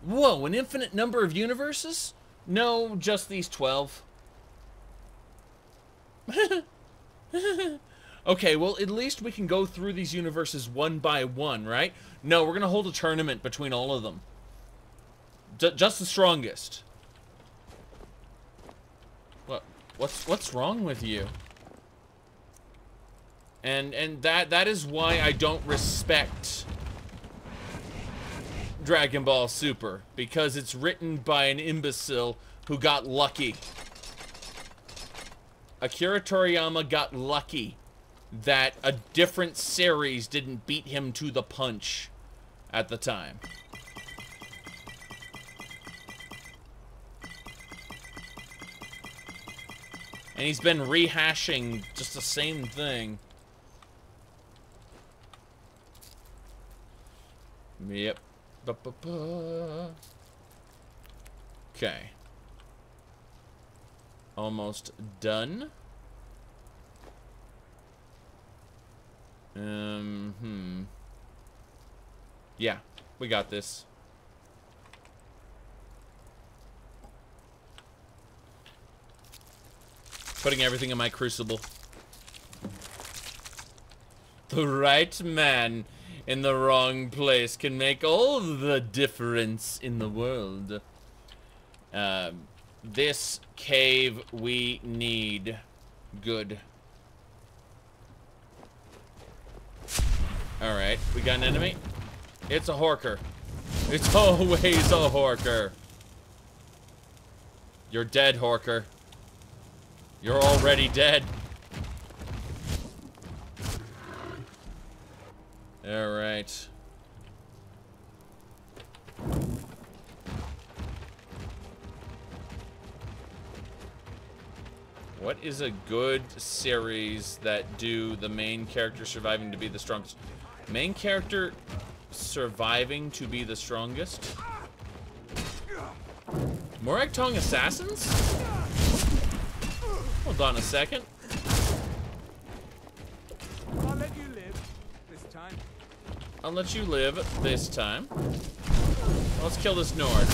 Whoa, an infinite number of universes? No, just these 12. Okay, well, at least we can go through these universes one by one, right? No, we're gonna hold a tournament between all of them. Just the strongest. What's wrong with you? And that is why I don't respect Dragon Ball Super, because it's written by an imbecile who got lucky. Akira Toriyama got lucky that a different series didn't beat him to the punch at the time. And he's been rehashing just the same thing. Yep. Okay. Almost done. Yeah, we got this. Putting everything in my crucible. The right man in the wrong place can make all the difference in the world. This cave we need. Good. Alright, we got an enemy. It's a Horker. It's always a Horker. You're dead, Horker. You're already dead. Alright. What is a good series that do the main character surviving to be the strongest? Main character surviving to be the strongest? Morag Tong Assassins? Hold on a second. I'll let you live this time. I'll let you live this time. Let's kill this Nord.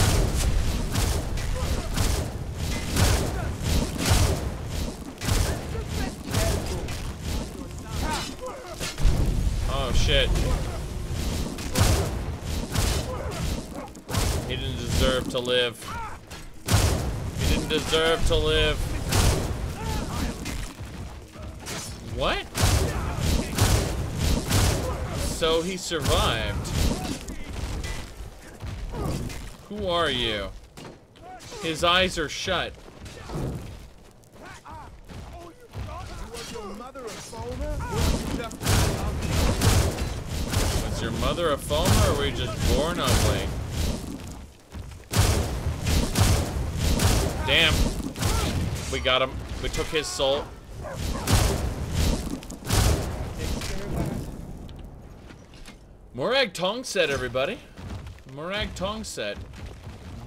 Oh shit. He didn't deserve to live. He didn't deserve to live. What? So he survived. Who are you? His eyes are shut. Was your mother a Foma, or were you just born ugly? Damn. We got him. We took his soul. Morag Tong set, everybody. Morag Tong set.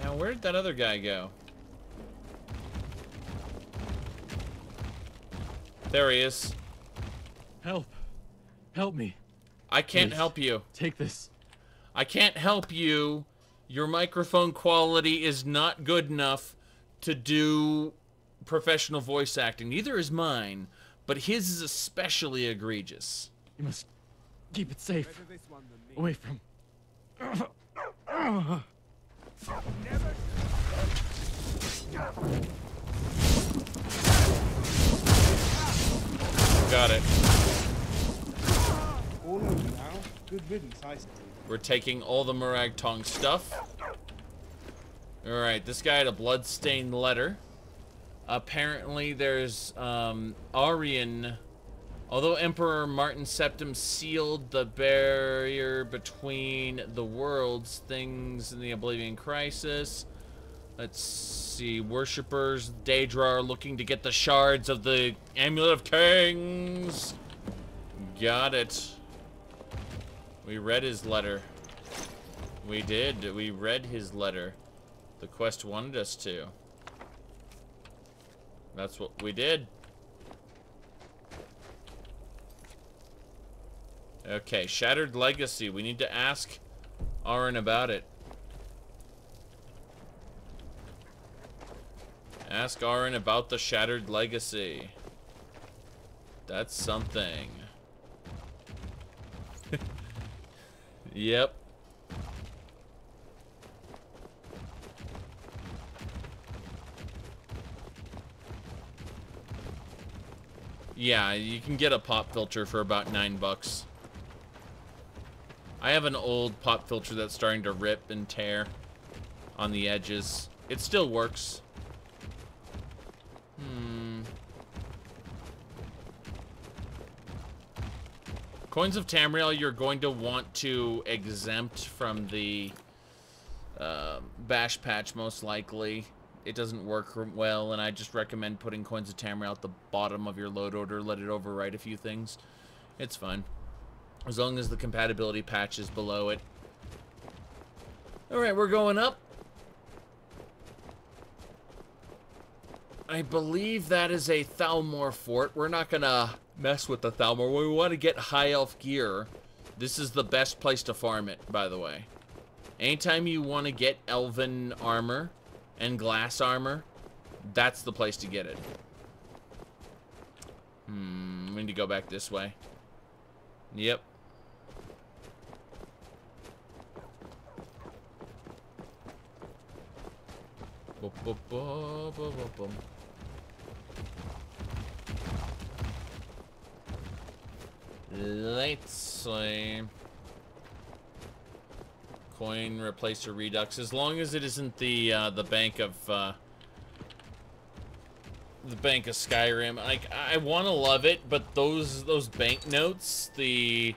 Now, where did that other guy go? There he is. Help. Help me. I can't Please, help you. Take this. I can't help you. Your microphone quality is not good enough to do professional voice acting. Neither is mine, but his is especially egregious. You must keep it safe. Away from... Got it. All over now. Good riddance, I say. We're taking all the Morag Tong stuff. Alright, this guy had a blood-stained letter. Apparently there's Aryan. Although Emperor Martin Septim sealed the barrier between the worlds, things in the Oblivion Crisis. Let's see, worshippers, Daedra are looking to get the shards of the Amulet of Kings. Got it. We read his letter. We did. We read his letter. The quest wanted us to. That's what we did. Okay, Shattered Legacy. We need to ask Aaron about it. Ask Aaron about the Shattered Legacy. That's something. Yep. Yeah, you can get a pop filter for about $9. I have an old pop filter that's starting to rip and tear on the edges. It still works. Coins of Tamriel you're going to want to exempt from the bash patch most likely. It doesn't work well, and I just recommend putting Coins of Tamriel at the bottom of your load order. Let it overwrite a few things. It's fine. As long as the compatibility patch is below it. Alright, we're going up. I believe that is a Thalmor fort. We're not gonna mess with the Thalmor. We want to get high elf gear. This is the best place to farm it, by the way. Anytime you want to get Elven Armor and Glass Armor, that's the place to get it. We need to go back this way. Yep. Boop, boop, boop, boop, boop, boop. Let's see. Coin replacer redux. As long as it isn't the bank of the Bank of Skyrim. Like, I want to love it, but those banknotes, the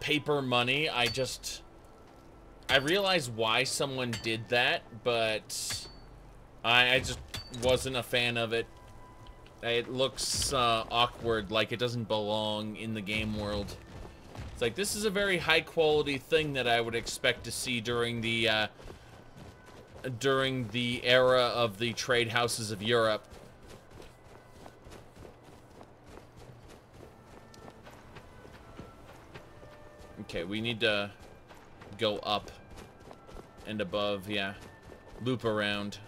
paper money, I realize why someone did that, but I just wasn't a fan of it. It looks awkward, like it doesn't belong in the game world. It's like, this is a very high quality thing that I would expect to see during the era of the trade houses of Europe. Okay, we need to go up and above, yeah. Loop around.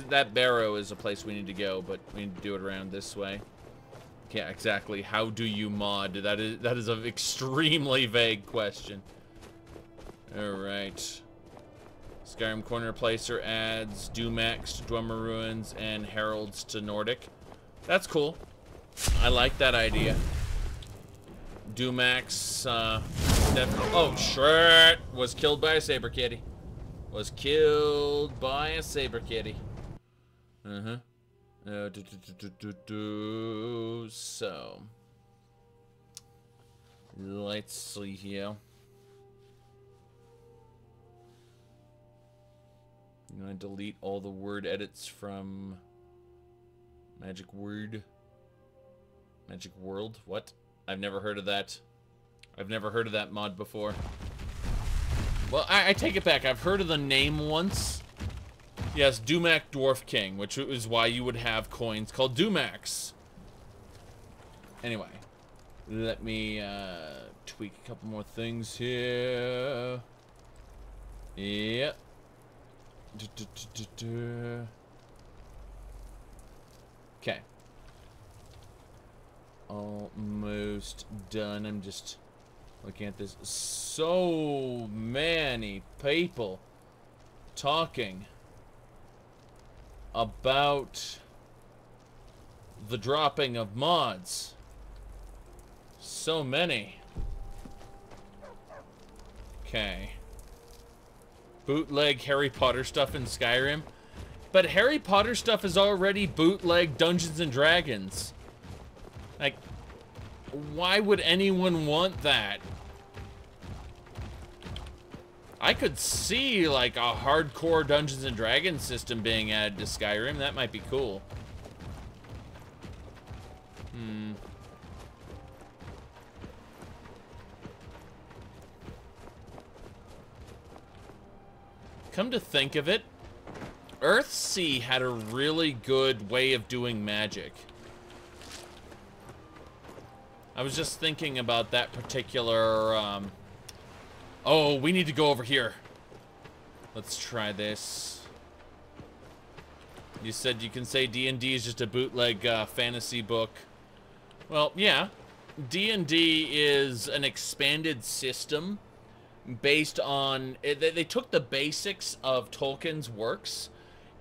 That barrow is a place we need to go, but we need to do it around this way. Yeah, exactly. How do you mod? That is an extremely vague question. Alright. Skyrim Corner Placer adds Dumax to Dwemer Ruins and Heralds to Nordic. That's cool. I like that idea. Dumax, definitely. Oh, shit! Was killed by a saber kitty. Was killed by a saber kitty. So, let's see here. I'm gonna delete all the word edits from Magic Word. Magic World? What? I've never heard of that. I've never heard of that mod before. Well, I take it back. I've heard of the name once. Yes, Dumac Dwarf King, which is why you would have coins called Dumacs. Anyway, let me tweak a couple more things here. Yep. Okay. Almost done. I'm just looking at this. So many people talking about the dropping of mods. So many. Okay. Bootleg Harry Potter stuff in Skyrim. But Harry Potter stuff is already bootleg Dungeons and Dragons. Like, why would anyone want that? I could see, like, a hardcore Dungeons and Dragons system being added to Skyrim. That might be cool. Come to think of it, Earthsea had a really good way of doing magic. I was just thinking about that particular, oh, we need to go over here. Let's try this. You said you can say D&D is just a bootleg fantasy book. Well, yeah. D&D is an expanded system based on... They took the basics of Tolkien's works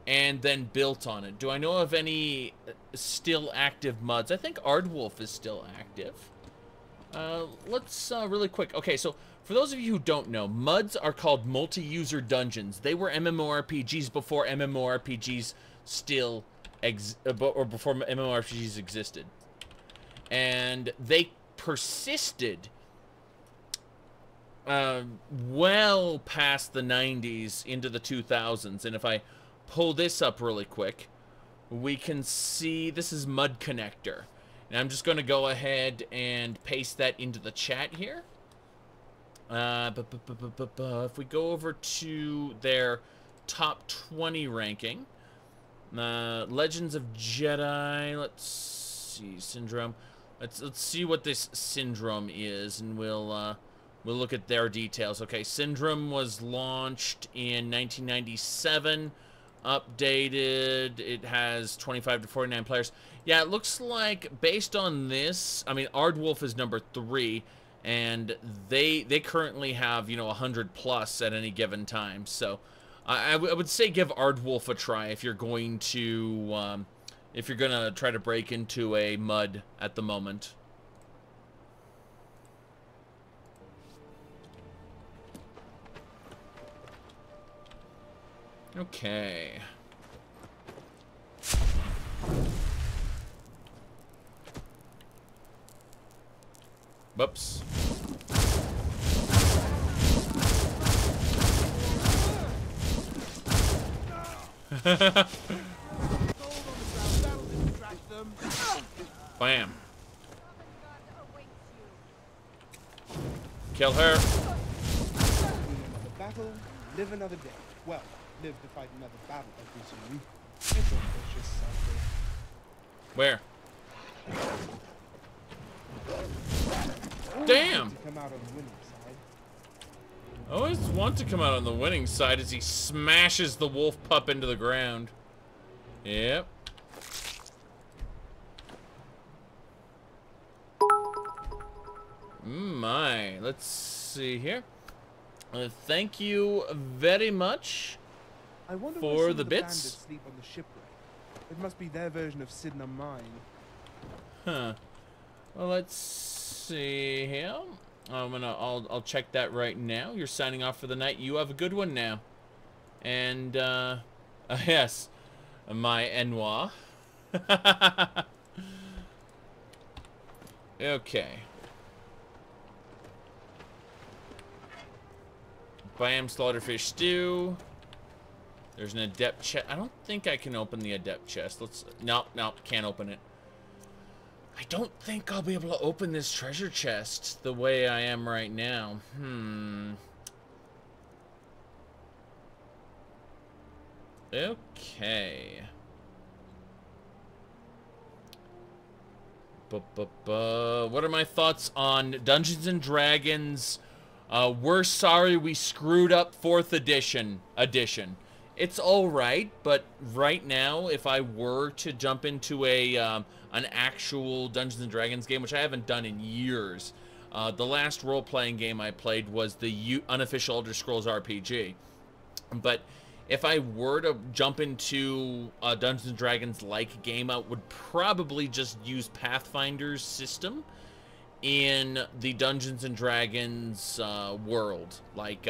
and then built on it. Do I know of any still active MUDs? I think Ardwolf is still active. Let's really quick. Okay, so for those of you who don't know, MUDs are called multi-user dungeons. They were MMORPGs before MMORPGs still before MMORPGs existed. And they persisted well past the 90s into the 2000s. And if I pull this up really quick, we can see this is Mud Connector. And I'm just going to go ahead and paste that into the chat here. If we go over to their top 20 ranking, Legends of Jedi, let's see, Syndrome. Let's see what this Syndrome is, and we'll look at their details. Okay, Syndrome was launched in 1997, updated. It has 25 to 49 players. Yeah, it looks like, based on this, I mean, Ardwolf is number 3, and they currently have, you know, 100 plus at any given time. So I would say give Ardwolf a try if you're going to try to break into a MUD at the moment. Okay. Whoops. Bam. Kill her. Another battle, live another day. Well, live to fight another battle, I presume. It's a vicious cycle. Where? Damn! To come out on the winning side. I always want to come out on the winning side as he smashes the wolf pup into the ground. Yep. My, let's see here. Thank you very much I wonder for where some the of bits. bandits sleep on the shipwreck. It must be their version of Sidna Mine. Huh. Well, let's see here. I'll check that right now. You're signing off for the night. You have a good one now. And yes, my Enwa. Okay. Bam, slaughterfish stew. There's an adept chest. I don't think I can open the adept chest. Nope, can't open it. I don't think I'll be able to open this treasure chest the way I am right now. Okay. What are my thoughts on Dungeons and Dragons? We're sorry we screwed up 4th edition. It's all right, but right now, if I were to jump into an actual Dungeons and Dragons game, which I haven't done in years, the last role-playing game I played was the unofficial Elder Scrolls RPG. But if I were to jump into a Dungeons and Dragons-like game, I would probably just use Pathfinder's system in the Dungeons and Dragons world, like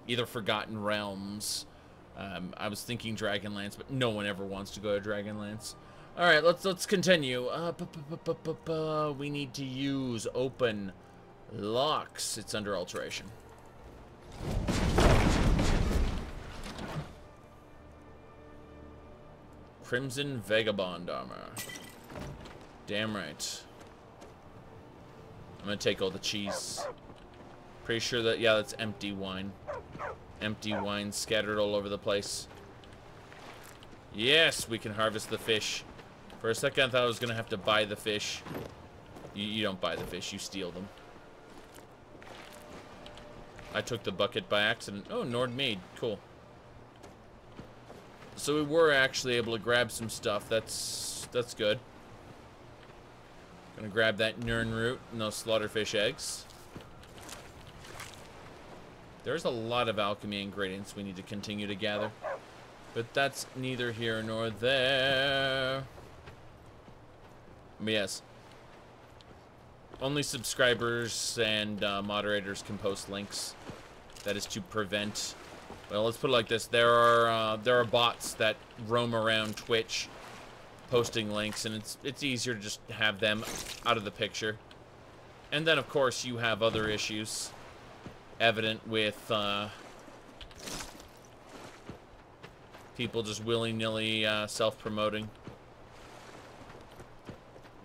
either Forgotten Realms. I was thinking Dragonlance, but no one ever wants to go to Dragonlance. All right, let's continue. We need to use open locks. It's under alteration. Crimson Vagabond Armor. Damn right. I'm gonna take all the cheese. Pretty sure that, yeah, that's empty wine. Empty wine scattered all over the place. Yes, we can harvest the fish. For a second, I thought I was gonna have to buy the fish. You don't buy the fish, you steal them. I took the bucket by accident. Oh, Nord mead, cool. So we were actually able to grab some stuff. That's good. Gonna grab that Nern root and those slaughterfish eggs. There's a lot of alchemy ingredients we need to continue to gather. But that's neither here nor there. But yes. Only subscribers and moderators can post links. That is to prevent... Well, let's put it like this. There are bots that roam around Twitch posting links, and it's easier to just have them out of the picture. And then, of course, you have other issues evident with people just willy-nilly self-promoting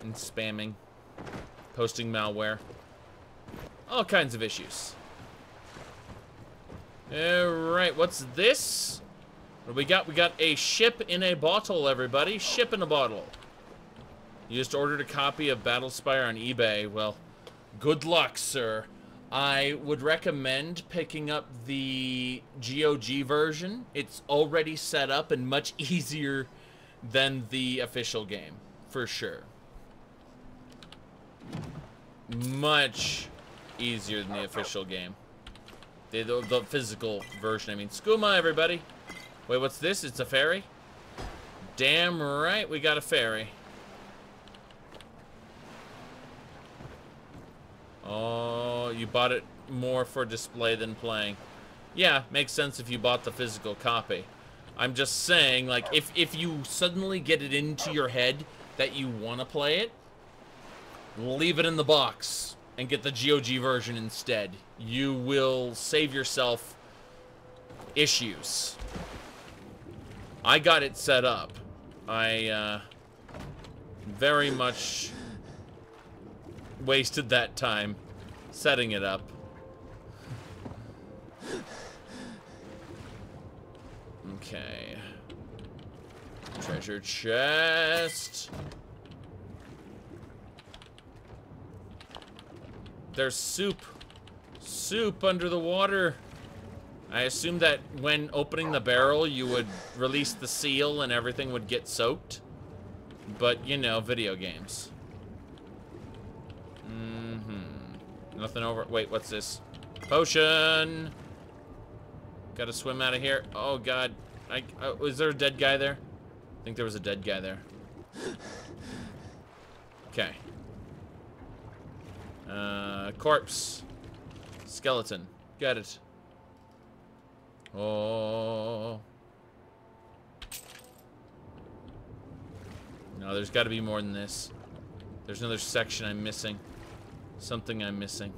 and spamming, posting malware, all kinds of issues. Alright, what's this? What do we got? We got a ship in a bottle, everybody. Ship in a bottle. You just ordered a copy of Battlespire on eBay. Well, good luck, sir. I would recommend picking up the GOG version. It's already set up and much easier than the official game, for sure. Much easier than the official game. The physical version, I mean. Skooma, everybody. Wait, what's this? It's a ferry? Damn right, we got a ferry. Oh, you bought it more for display than playing. Yeah, makes sense if you bought the physical copy. I'm just saying, like, if you suddenly get it into your head that you want to play it, leave it in the box. and get the GOG version instead. You will save yourself issues. I got it set up. I very much wasted that time setting it up. Okay. Treasure chest. There's soup. Soup under the water. I assume that when opening the barrel, you would release the seal and everything would get soaked. But, you know, video games. Nothing over. Wait, what's this? Potion! Gotta swim out of here. Oh, God. Was there a dead guy there? I think there was a dead guy there. Okay. Corpse. Skeleton. Got it. Oh. No, there's got to be more than this. There's another section I'm missing. Something I'm missing.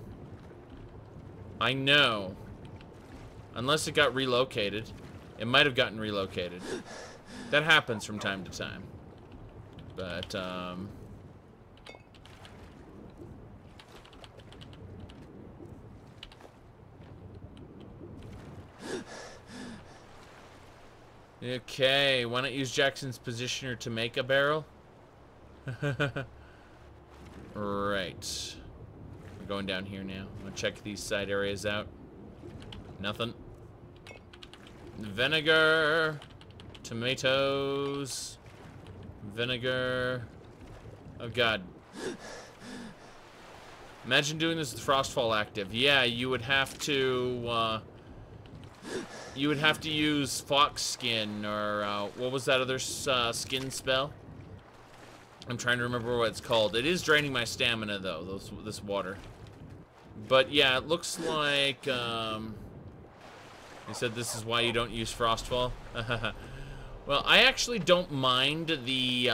I know. Unless it got relocated. It might have gotten relocated. That happens from time to time. But, okay, why not use Jackson's positioner to make a barrel? Right. We're going down here now. I'm gonna check these side areas out. Nothing. Vinegar. Tomatoes. Vinegar. Oh, God. Imagine doing this with Frostfall active. Yeah, you would have to, use fox skin, or, what was that other, skin spell? I'm trying to remember what it's called. It is draining my stamina, though, this water. But, yeah, it looks like, they said this is why you don't use Frostfall. Well, I actually don't mind the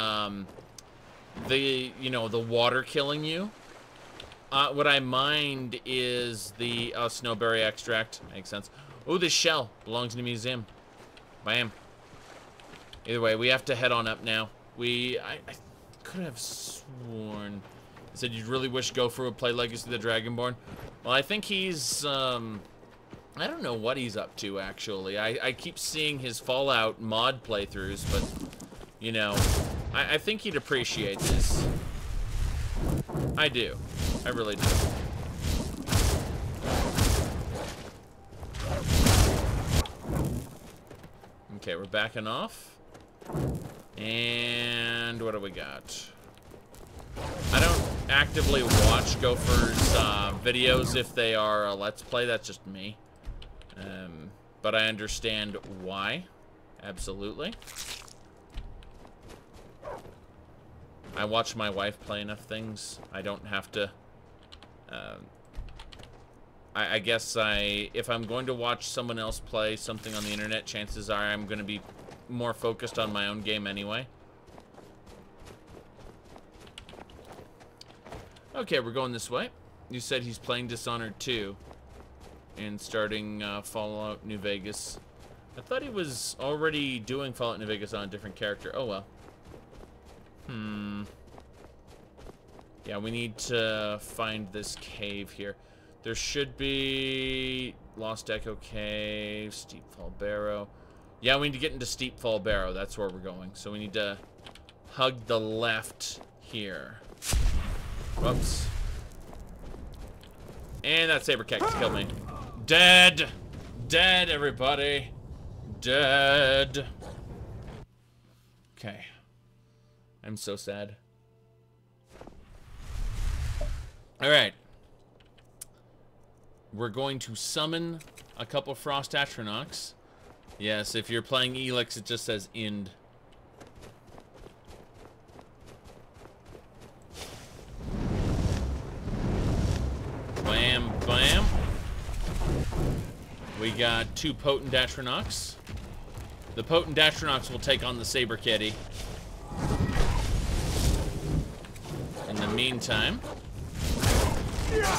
water killing you. What I mind is the snowberry extract. Makes sense. Oh, this shell belongs in a museum. Bam. Either way, we have to head on up now. I could have sworn it said you'd really wish Gopher would play Legacy of the Dragonborn. Well, I think he's I don't know what he's up to, actually. I keep seeing his Fallout mod playthroughs, but, you know, I think he'd appreciate this. I do. I really do. Okay, we're backing off. And what do we got? I don't actively watch Gopher's videos if they are a Let's Play. That's just me. But I understand why. Absolutely. I watch my wife play enough things. I don't have to... I guess if I'm going to watch someone else play something on the internet, chances are I'm going to be more focused on my own game anyway. Okay, we're going this way. You said he's playing Dishonored 2 and starting Fallout New Vegas. I thought he was already doing Fallout New Vegas on a different character. Oh, well. Yeah, we need to find this cave here. There should be Lost Echo Cave, Steep Fall Barrow. Yeah, we need to get into Steep Fall Barrow. That's where we're going. So we need to hug the left here. Whoops. And that saber cactus killed me. Dead! Dead, everybody. Dead. Okay. I'm so sad. Alright. We're going to summon a couple Frost Atronachs. Yes, if you're playing Elix, it just says Ind. Bam, bam. We got 2 potent Atronachs. The potent Atronachs will take on the Saber Kitty. In the meantime,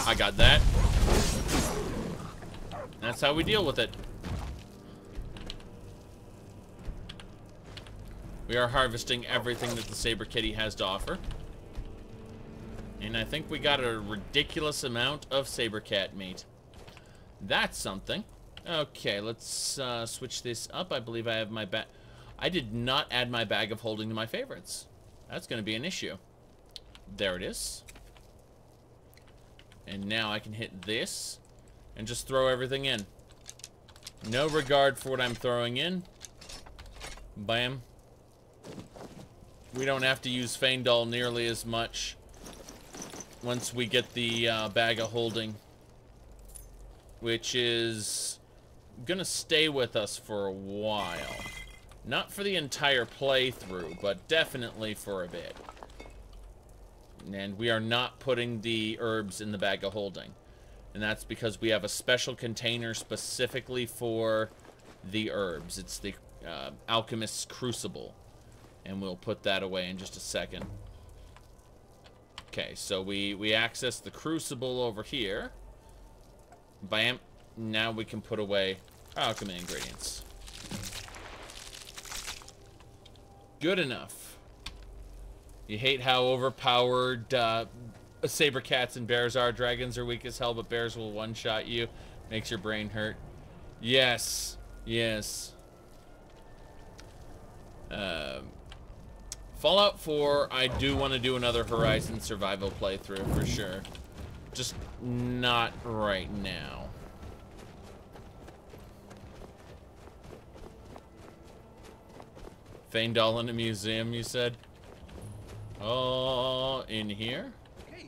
I got that. That's how we deal with it. We are harvesting everything that the Saber Kitty has to offer. And I think we got a ridiculous amount of Saber Cat meat. That's something. Okay, let's switch this up. I believe I have my bag. I did not add my bag of holding to my favorites. That's going to be an issue. There it is. And now I can hit this and just throw everything in. No regard for what I'm throwing in. Bam. We don't have to use Feindal nearly as much once we get the bag of holding, which is gonna stay with us for a while. Not for the entire playthrough, but definitely for a bit. And we are not putting the herbs in the bag of holding. And that's because we have a special container specifically for the herbs. It's the Alchemists Crucible. And we'll put that away in just a second. Okay, so we access the Crucible over here. Bam. Now we can put away Alchemy Ingredients. Good enough. You hate how overpowered saber cats and bears are. Dragons are weak as hell, but bears will one-shot you. Makes your brain hurt. Yes. Yes. Fallout 4, I do want to do another Horizon survival playthrough for sure. Just not right now. Feindal in a museum, you said? Oh, in here? Hey,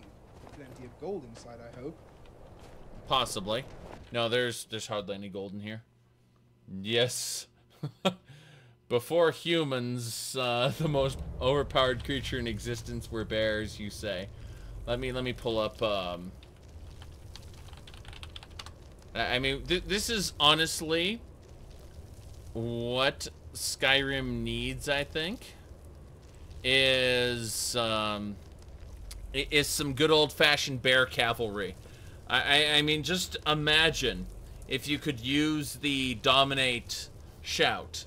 plenty of gold inside, I hope. Possibly. No, there's hardly any gold in here. Yes. Before humans, the most overpowered creature in existence were bears, you say. Let me pull up, I mean, this is honestly what Skyrim needs, I think, is some good old-fashioned bear cavalry. I mean, just imagine if you could use the Dominate shout,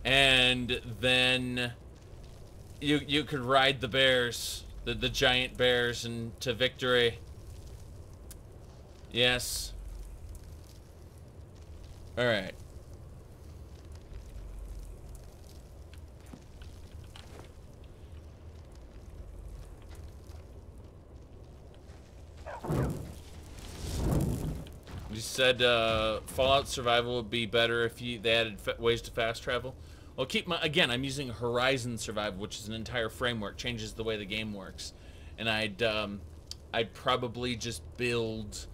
and then you could ride the bears, the giant bears, to victory. Yes. All right. You said Fallout Survival would be better if they added ways to fast travel. Well, again, I'm using Horizon Survival, which is an entire framework, changes the way the game works, and I'd probably just build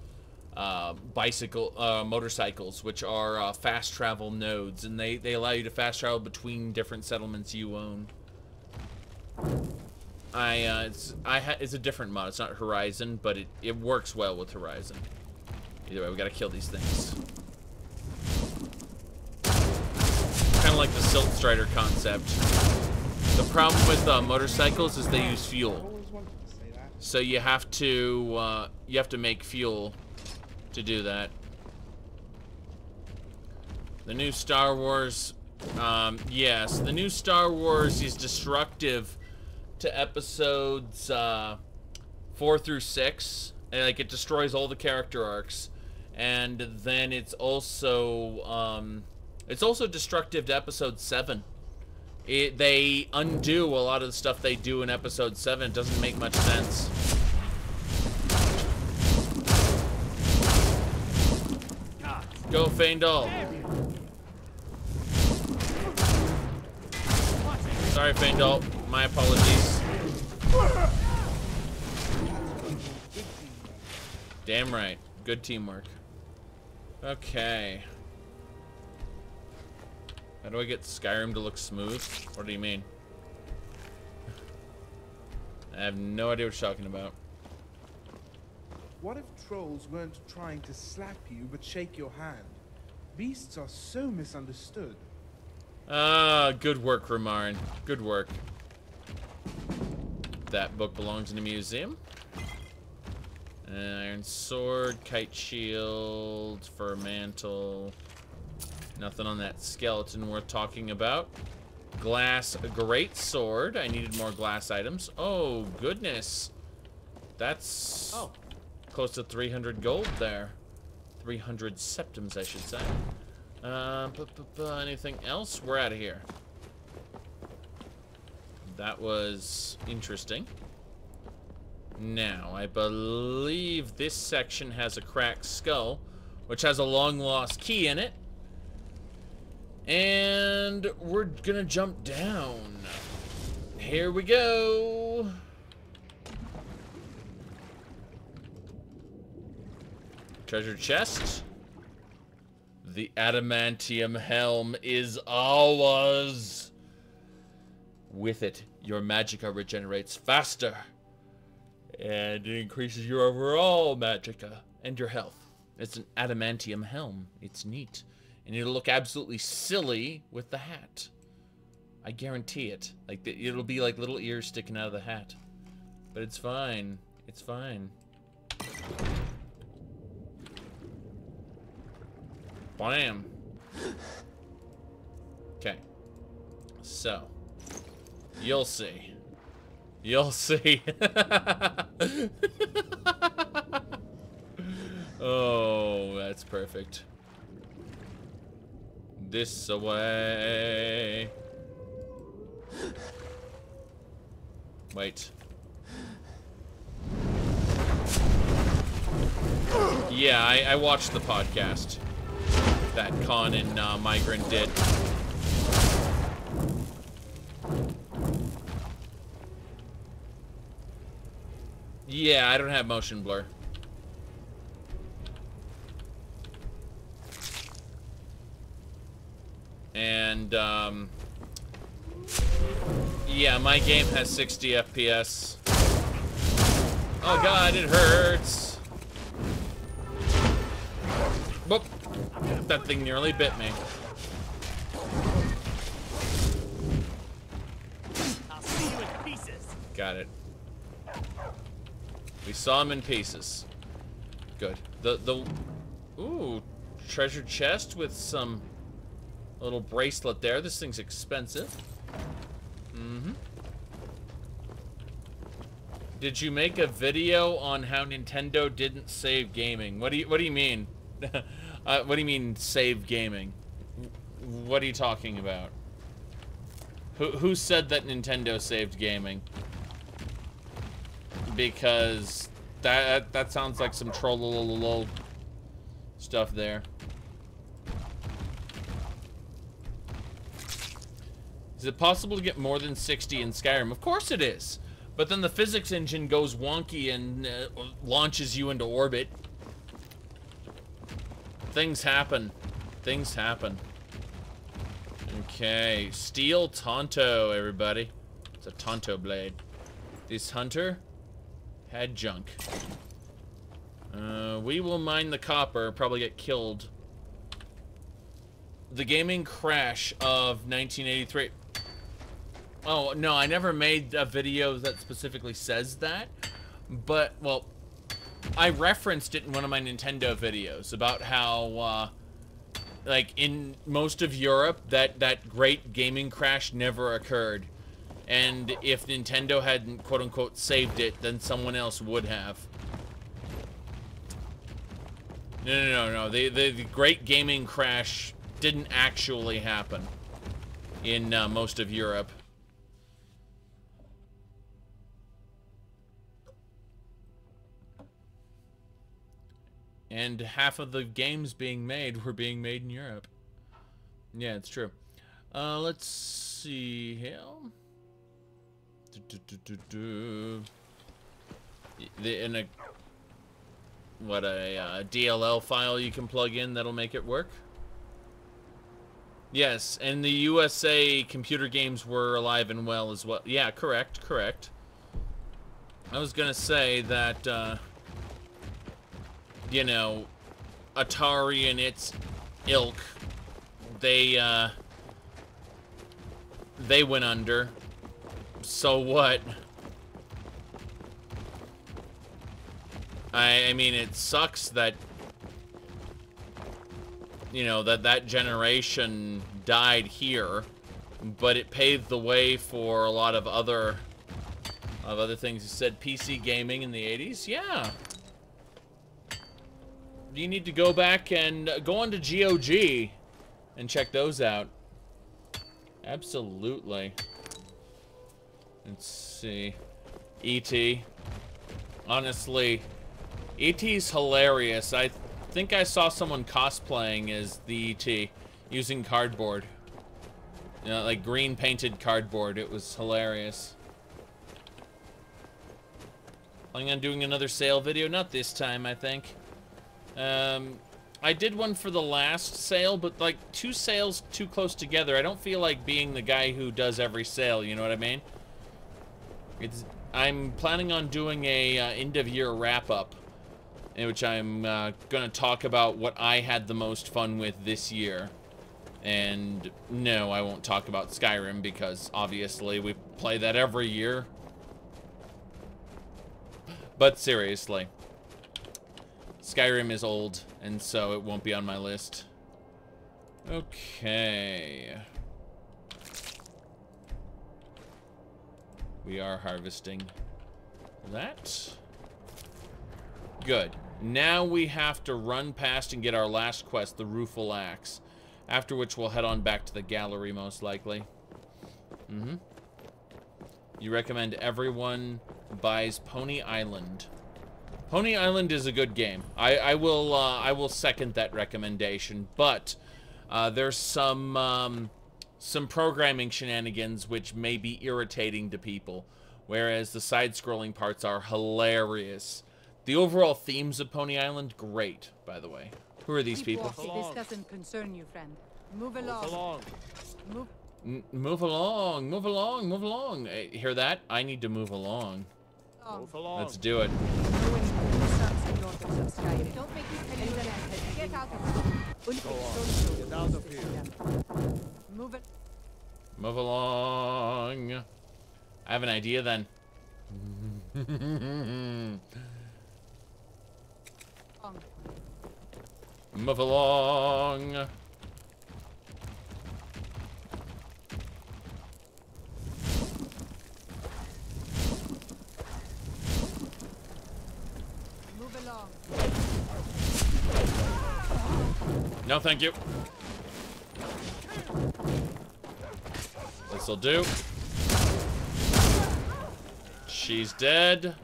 motorcycles, which are fast travel nodes, and they allow you to fast travel between different settlements you own. It's a different mod. It's not Horizon, but it works well with Horizon. Either way, we gotta kill these things. Kind of like the Silt Strider concept. The problem with motorcycles is they use fuel, so you have to make fuel to do that. The new Star Wars, yes, the new Star Wars is destructive to episodes 4 through 6, and like it destroys all the character arcs, and then it's also destructive to episode 7. They undo a lot of the stuff they do in episode 7. It doesn't make much sense. Go Feindal. Sorry Feindal, my apologies. Damn right. Good teamwork. Okay. How do I get Skyrim to look smooth? What do you mean? I have no idea what you're talking about. What if trolls weren't trying to slap you, but shake your hand? Beasts are so misunderstood. Ah, good work, Ramarn. Good work. That book belongs in a museum. Iron sword, kite shield, fur mantle. Nothing on that skeleton worth talking about. Glass great sword. I needed more glass items. Oh, goodness. That's close to 300 gold there. 300 septims, I should say. Anything else? We're out of here. That was interesting. Now, I believe this section has a cracked skull, which has a long-lost key in it. And we're gonna jump down. Here we go. Treasure chest. The Adamantium Helm is ours. With it, your magicka regenerates faster. And it increases your overall magicka and your health. It's an Adamantium Helm. It's neat. And it'll look absolutely silly with the hat. I guarantee it. Like, it'll be like little ears sticking out of the hat. But it's fine. It's fine. Bam. Okay. So. You'll see. You'll see. Oh, that's perfect. This away. Wait. Yeah, I watched the podcast that Con and Migrant did. Yeah, I don't have motion blur. And, yeah, my game has 60 FPS. Oh god, it hurts. Whoop. That thing nearly bit me. I'll see you in pieces. Got it. We saw him in pieces. Good. Ooh, treasure chest with some little bracelet there. This thing's expensive. Mm-hmm. Did you make a video on how Nintendo didn't save gaming? What do you mean? What do you mean save gaming? What are you talking about? Who said that Nintendo saved gaming? Because that sounds like some troll stuff there. Is it possible to get more than 60 in Skyrim? Of course it is. But then the physics engine goes wonky and launches you into orbit. Things happen. Things happen. Okay. Steel Tonto, everybody. It's a Tonto blade. This hunter had junk. We will mine the copper, probably get killed. The gaming crash of 1983. Oh, no, I never made a video that specifically says that. But, well, I referenced it in one of my Nintendo videos about how, like, in most of Europe, that great gaming crash never occurred. And if Nintendo hadn't, quote-unquote, saved it, then someone else would have. No. The great gaming crash didn't actually happen in most of Europe. And half of the games being made were being made in Europe. Yeah, it's true. Let's see here. In a DLL file you can plug in that'll make it work. Yes, and the USA computer games were alive and well as well. Yeah, correct. I was gonna say that you know, Atari and its ilk, they went under. So what? I mean, it sucks that, you know, that generation died here, but it paved the way for a lot of other things. You said PC gaming in the 80s? Yeah. You need to go back and go onto GOG and check those out. Absolutely. Let's see. E.T. Honestly, E.T.'s hilarious. I think I saw someone cosplaying as the E.T. using cardboard. You know, like green painted cardboard. It was hilarious. Planning on doing another sale video? Not this time, I think. I did one for the last sale, but like 2 sales too close together. I don't feel like being the guy who does every sale, you know what I mean? I'm planning on doing a end of year wrap up, in which I'm gonna talk about what I had the most fun with this year. And no, I won't talk about Skyrim because obviously we play that every year. But seriously, Skyrim is old, and so it won't be on my list. Okay. We are harvesting that. Good. Now we have to run past and get our last quest, the Rueful Axe. After which we'll head on back to the gallery, most likely. You recommend everyone buys Pony Island. Pony Island is a good game. I will second that recommendation, but there's some programming shenanigans which may be irritating to people, whereas the side-scrolling parts are hilarious. The overall themes of Pony Island, great, by the way. Who are these people? This doesn't concern you, friend. Move along. Move along, move along, move along. Hey, hear that? I need to move along. Move along. Let's do it. Don't make me get out of here. Go on. Get out of here. Move it. Move along. I have an idea then. Move along. Move along. No, thank you. This'll do. She's dead.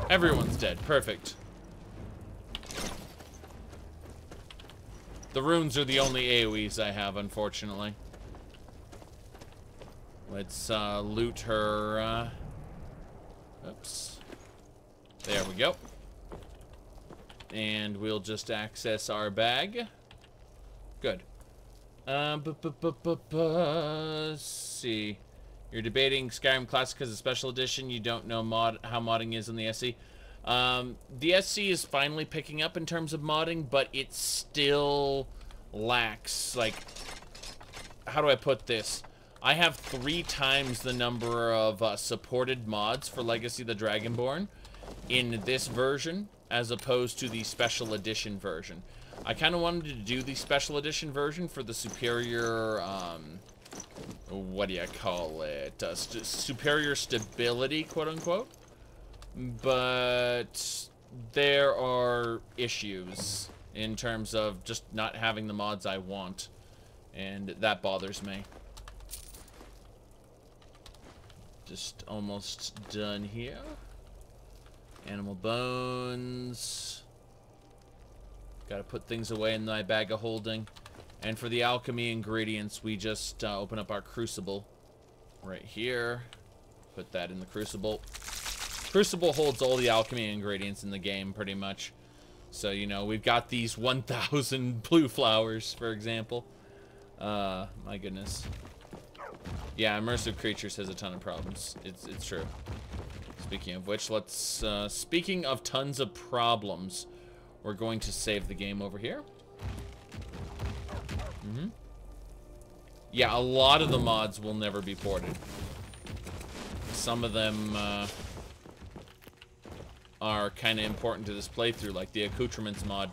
Everyone's dead. Perfect. The runes are the only AoEs I have, unfortunately. Let's loot her. Oops. There we go. And we'll just access our bag. Good. Let's see. You're debating Skyrim Classic as a special edition. You don't know how modding is in the SC. The SC is finally picking up in terms of modding, but it still lacks, like, how do I put this? I have 3 times the number of supported mods for Legacy of the Dragonborn in this version as opposed to the special edition version. I kind of wanted to do the special edition version for the superior, what do you call it? Superior stability, quote-unquote. But there are issues in terms of just not having the mods I want, and that bothers me. Just almost done here. Animal bones. Gotta put things away in my bag of holding. And for the alchemy ingredients, we just open up our crucible right here. Put that in the crucible. Crucible holds all the alchemy ingredients in the game, pretty much. So, you know, we've got these 1,000 blue flowers, for example. My goodness. Yeah, immersive creatures has a ton of problems. It's true. Speaking of which, let's, speaking of tons of problems, we're going to save the game over here. Yeah, a lot of the mods will never be ported. Some of them, are kind of important to this playthrough, like the accoutrements mod.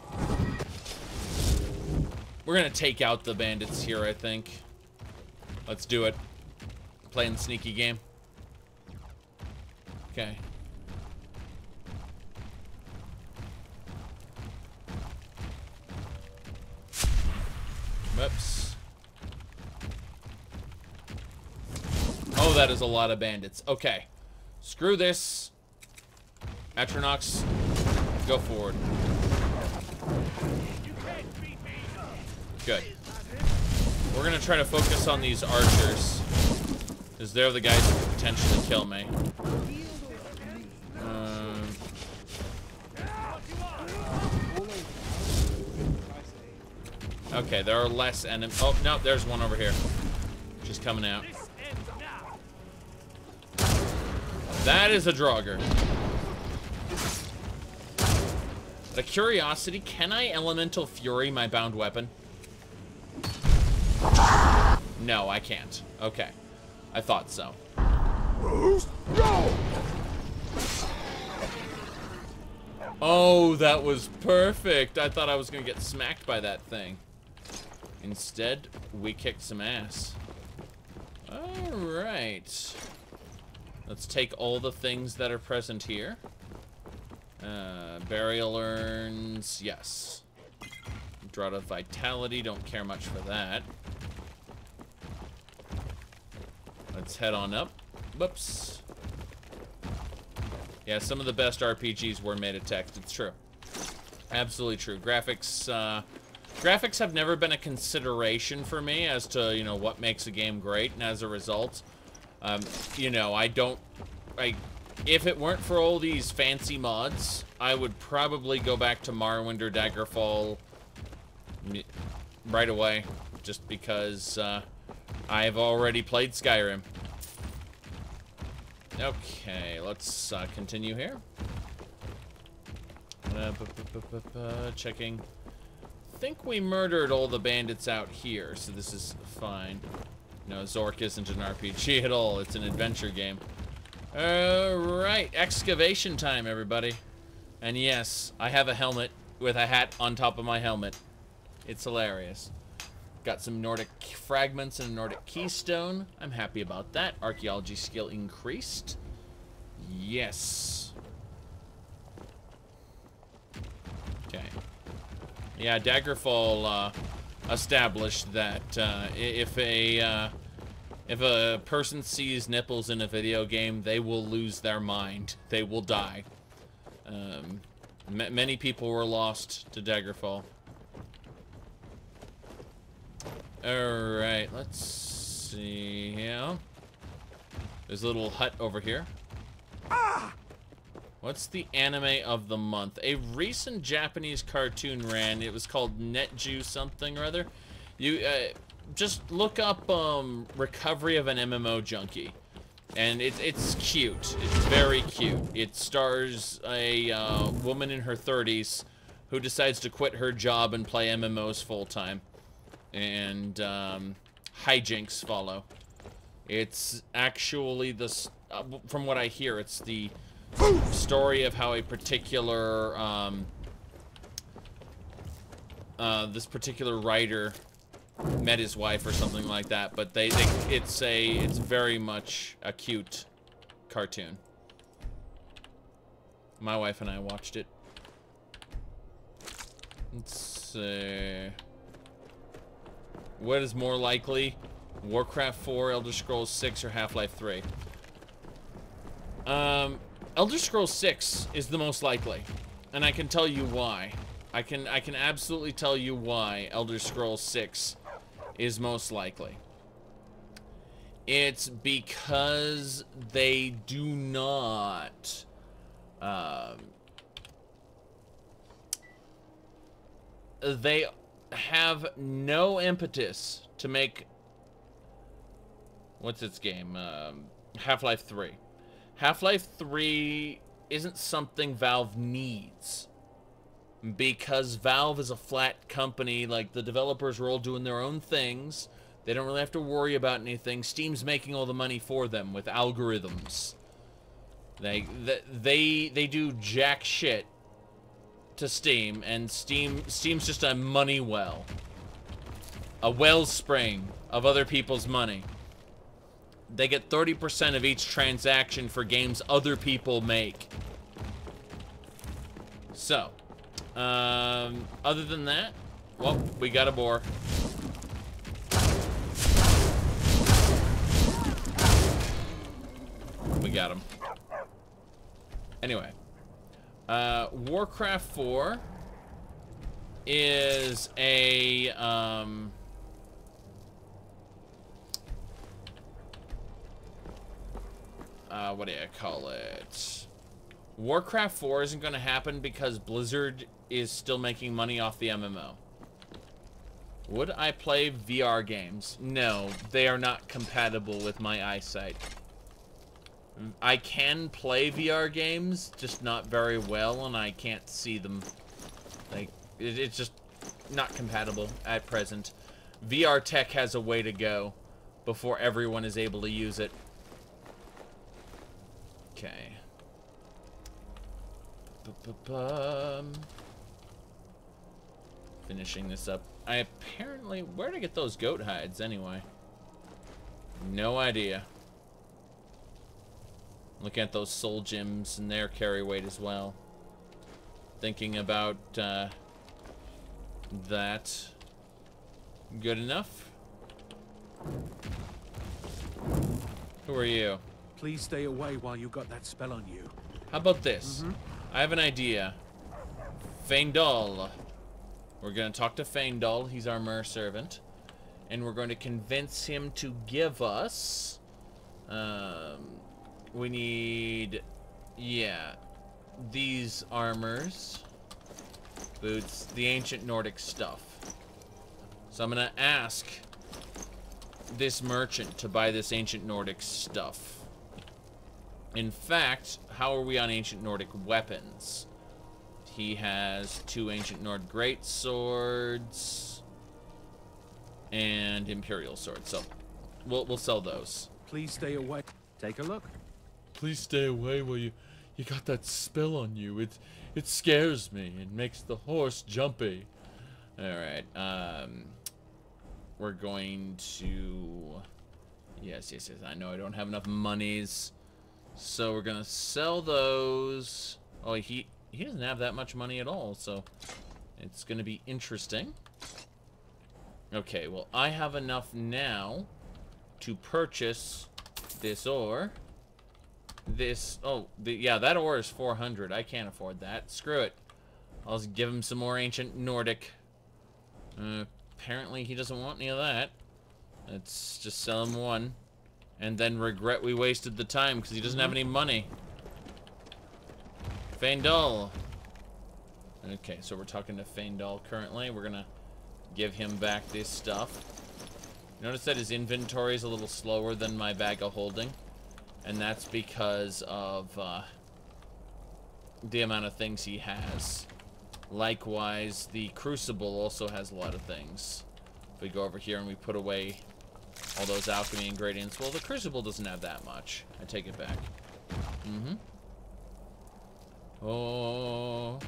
We're gonna take out the bandits here, I think. Let's do it. Playing the sneaky game. Okay. Whoops. Oh, that is a lot of bandits. Okay. Screw this. Atronox, go forward. Good. We're gonna try to focus on these archers, because they're the guys who could potentially kill me. Okay, there are less enemies. Oh, no, there's one over here. She's coming out. That is a Draugr. A curiosity, can I Elemental Fury my bound weapon? No, I can't. Okay. I thought so. Oh, that was perfect. I thought I was going to get smacked by that thing. Instead, we kicked some ass. Alright. Let's take all the things that are present here. Burial urns, yes. Draught of Vitality, don't care much for that. Let's head on up. Whoops. Yeah, some of the best RPGs were made of text, it's true. Absolutely true. Graphics, graphics have never been a consideration for me as to, you know, what makes a game great, and as a result, you know, if it weren't for all these fancy mods, I would probably go back to Morrowind or Daggerfall right away, just because I've already played Skyrim. Okay, let's continue here. Checking. I think we murdered all the bandits out here, so this is fine. No, Zork isn't an RPG at all. It's an adventure game. Alright, excavation time, everybody. And yes, I have a helmet with a hat on top of my helmet. It's hilarious. Got some Nordic fragments and a Nordic keystone. I'm happy about that. Archaeology skill increased. Yes. Okay. Yeah, Daggerfall established that if a person sees nipples in a video game, they will lose their mind. They will die. Many people were lost to Daggerfall. Alright, let's see here. There's a little hut over here. What's the anime of the month? A recent Japanese cartoon ran. It was called Netju something or other. You just look up Recovery of an MMO Junkie. And it's cute. It's very cute. It stars a woman in her 30s who decides to quit her job and play MMOs full-time. And hijinks follow. It's actually from what I hear, it's the story of how a particular this particular writer met his wife or something like that. But it's very much a cute cartoon. My wife and I watched it. Let's see. What is more likely? Warcraft 4, Elder Scrolls 6, or Half-Life 3? Elder Scrolls 6 is the most likely. And I can tell you why. I can absolutely tell you why Elder Scrolls 6 is most likely. It's because they do not they have no impetus to make what's its game? Half-Life 3. Half-Life 3 isn't something Valve needs. Because Valve is a flat company, like the developers are all doing their own things. They don't really have to worry about anything. Steam's making all the money for them with algorithms. They do jack shit to Steam, and Steam's just a money well. A wellspring of other people's money. They get 30% of each transaction for games other people make. So, other than that, well, we got a boar. We got him. Anyway, Warcraft 4 is a, what do you call it? Warcraft 4 isn't going to happen because Blizzard is still making money off the MMO. Would I play VR games? No, they are not compatible with my eyesight. I can play VR games, just not very well, and I can't see them. Like, it's just not compatible at present. VR tech has a way to go before everyone is able to use it. Okay. Finishing this up. I apparently... Where'd I get those goat hides, anyway? No idea. Looking at those soul gems and their carry weight as well. Thinking about that. Good enough? Who are you? Please stay away while you got that spell on you. How about this? I have an idea. Feindal. We're going to talk to Feindal. He's our mer servant. And we're going to convince him to give us... we need... Yeah. These armors. Boots. The ancient Nordic stuff. So I'm going to ask this merchant to buy this ancient Nordic stuff. In fact, how are we on ancient Nordic weapons? He has 2 ancient Nord great swords and imperial swords. So we'll sell those. Please stay away. Take a look. Please stay away while you got that spell on you. It scares me. It makes the horse jumpy. All right. We're going to... Yes. I know I don't have enough monies. So we're gonna sell those. Oh, he doesn't have that much money at all, so it's gonna be interesting. Okay, well, I have enough now to purchase this ore. Yeah, that ore is 400. I can't afford that. Screw it. I'll just give him some more ancient Nordic. Apparently he doesn't want any of that. Let's just sell him one. And then regret we wasted the time because he doesn't have any money. Feindal. Okay, so we're talking to Feindal currently. We're gonna give him back this stuff. Notice that his inventory is a little slower than my bag of holding. And that's because of the amount of things he has. Likewise, the Crucible also has a lot of things. If we go over here and we put away all those alchemy ingredients. Well, the Crucible doesn't have that much. I take it back. Oh.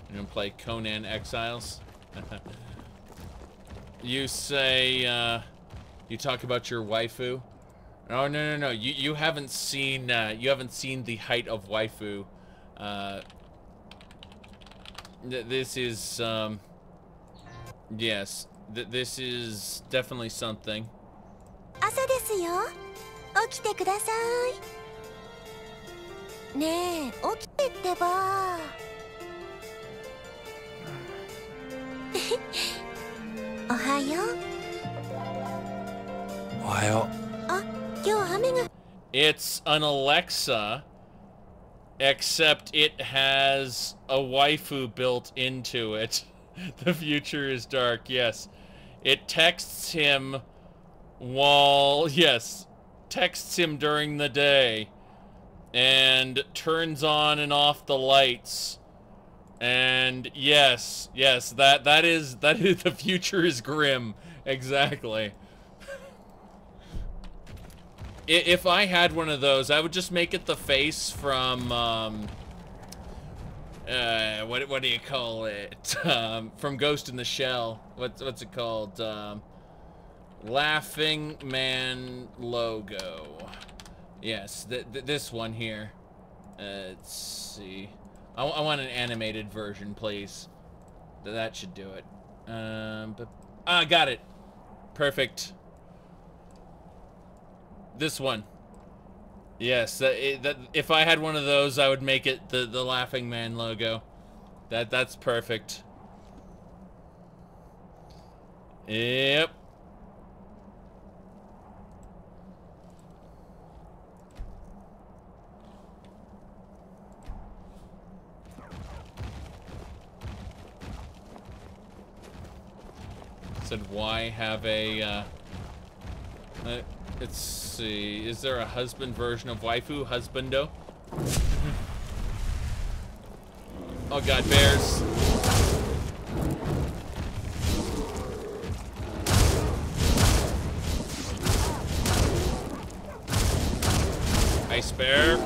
You gonna play Conan Exiles? You say, you talk about your waifu. Oh, no. You haven't seen the height of waifu. This is, yes. This is definitely something. 朝ですよ。起きてください。ねえ、起きてってば。おはよう。おはよう。あ、今日雨が。It's an Alexa, except it has a waifu built into it. The future is dark, yes. It texts him while, yes, texts him during the day and turns on and off the lights. And yes, that is the future is grim. Exactly. If I had one of those, I would just make it the face from, what do you call it? From Ghost in the Shell. What's it called? Laughing Man logo. Yes, this one here. Let's see. I want an animated version, please. That should do it. Got it. Perfect. This one. Yes, if I had one of those, I would make it the Laughing Man logo. That's perfect. Yep. Said why have a let's see, is there a husband version of waifu? Husbando? Oh god, bears. Ice bear.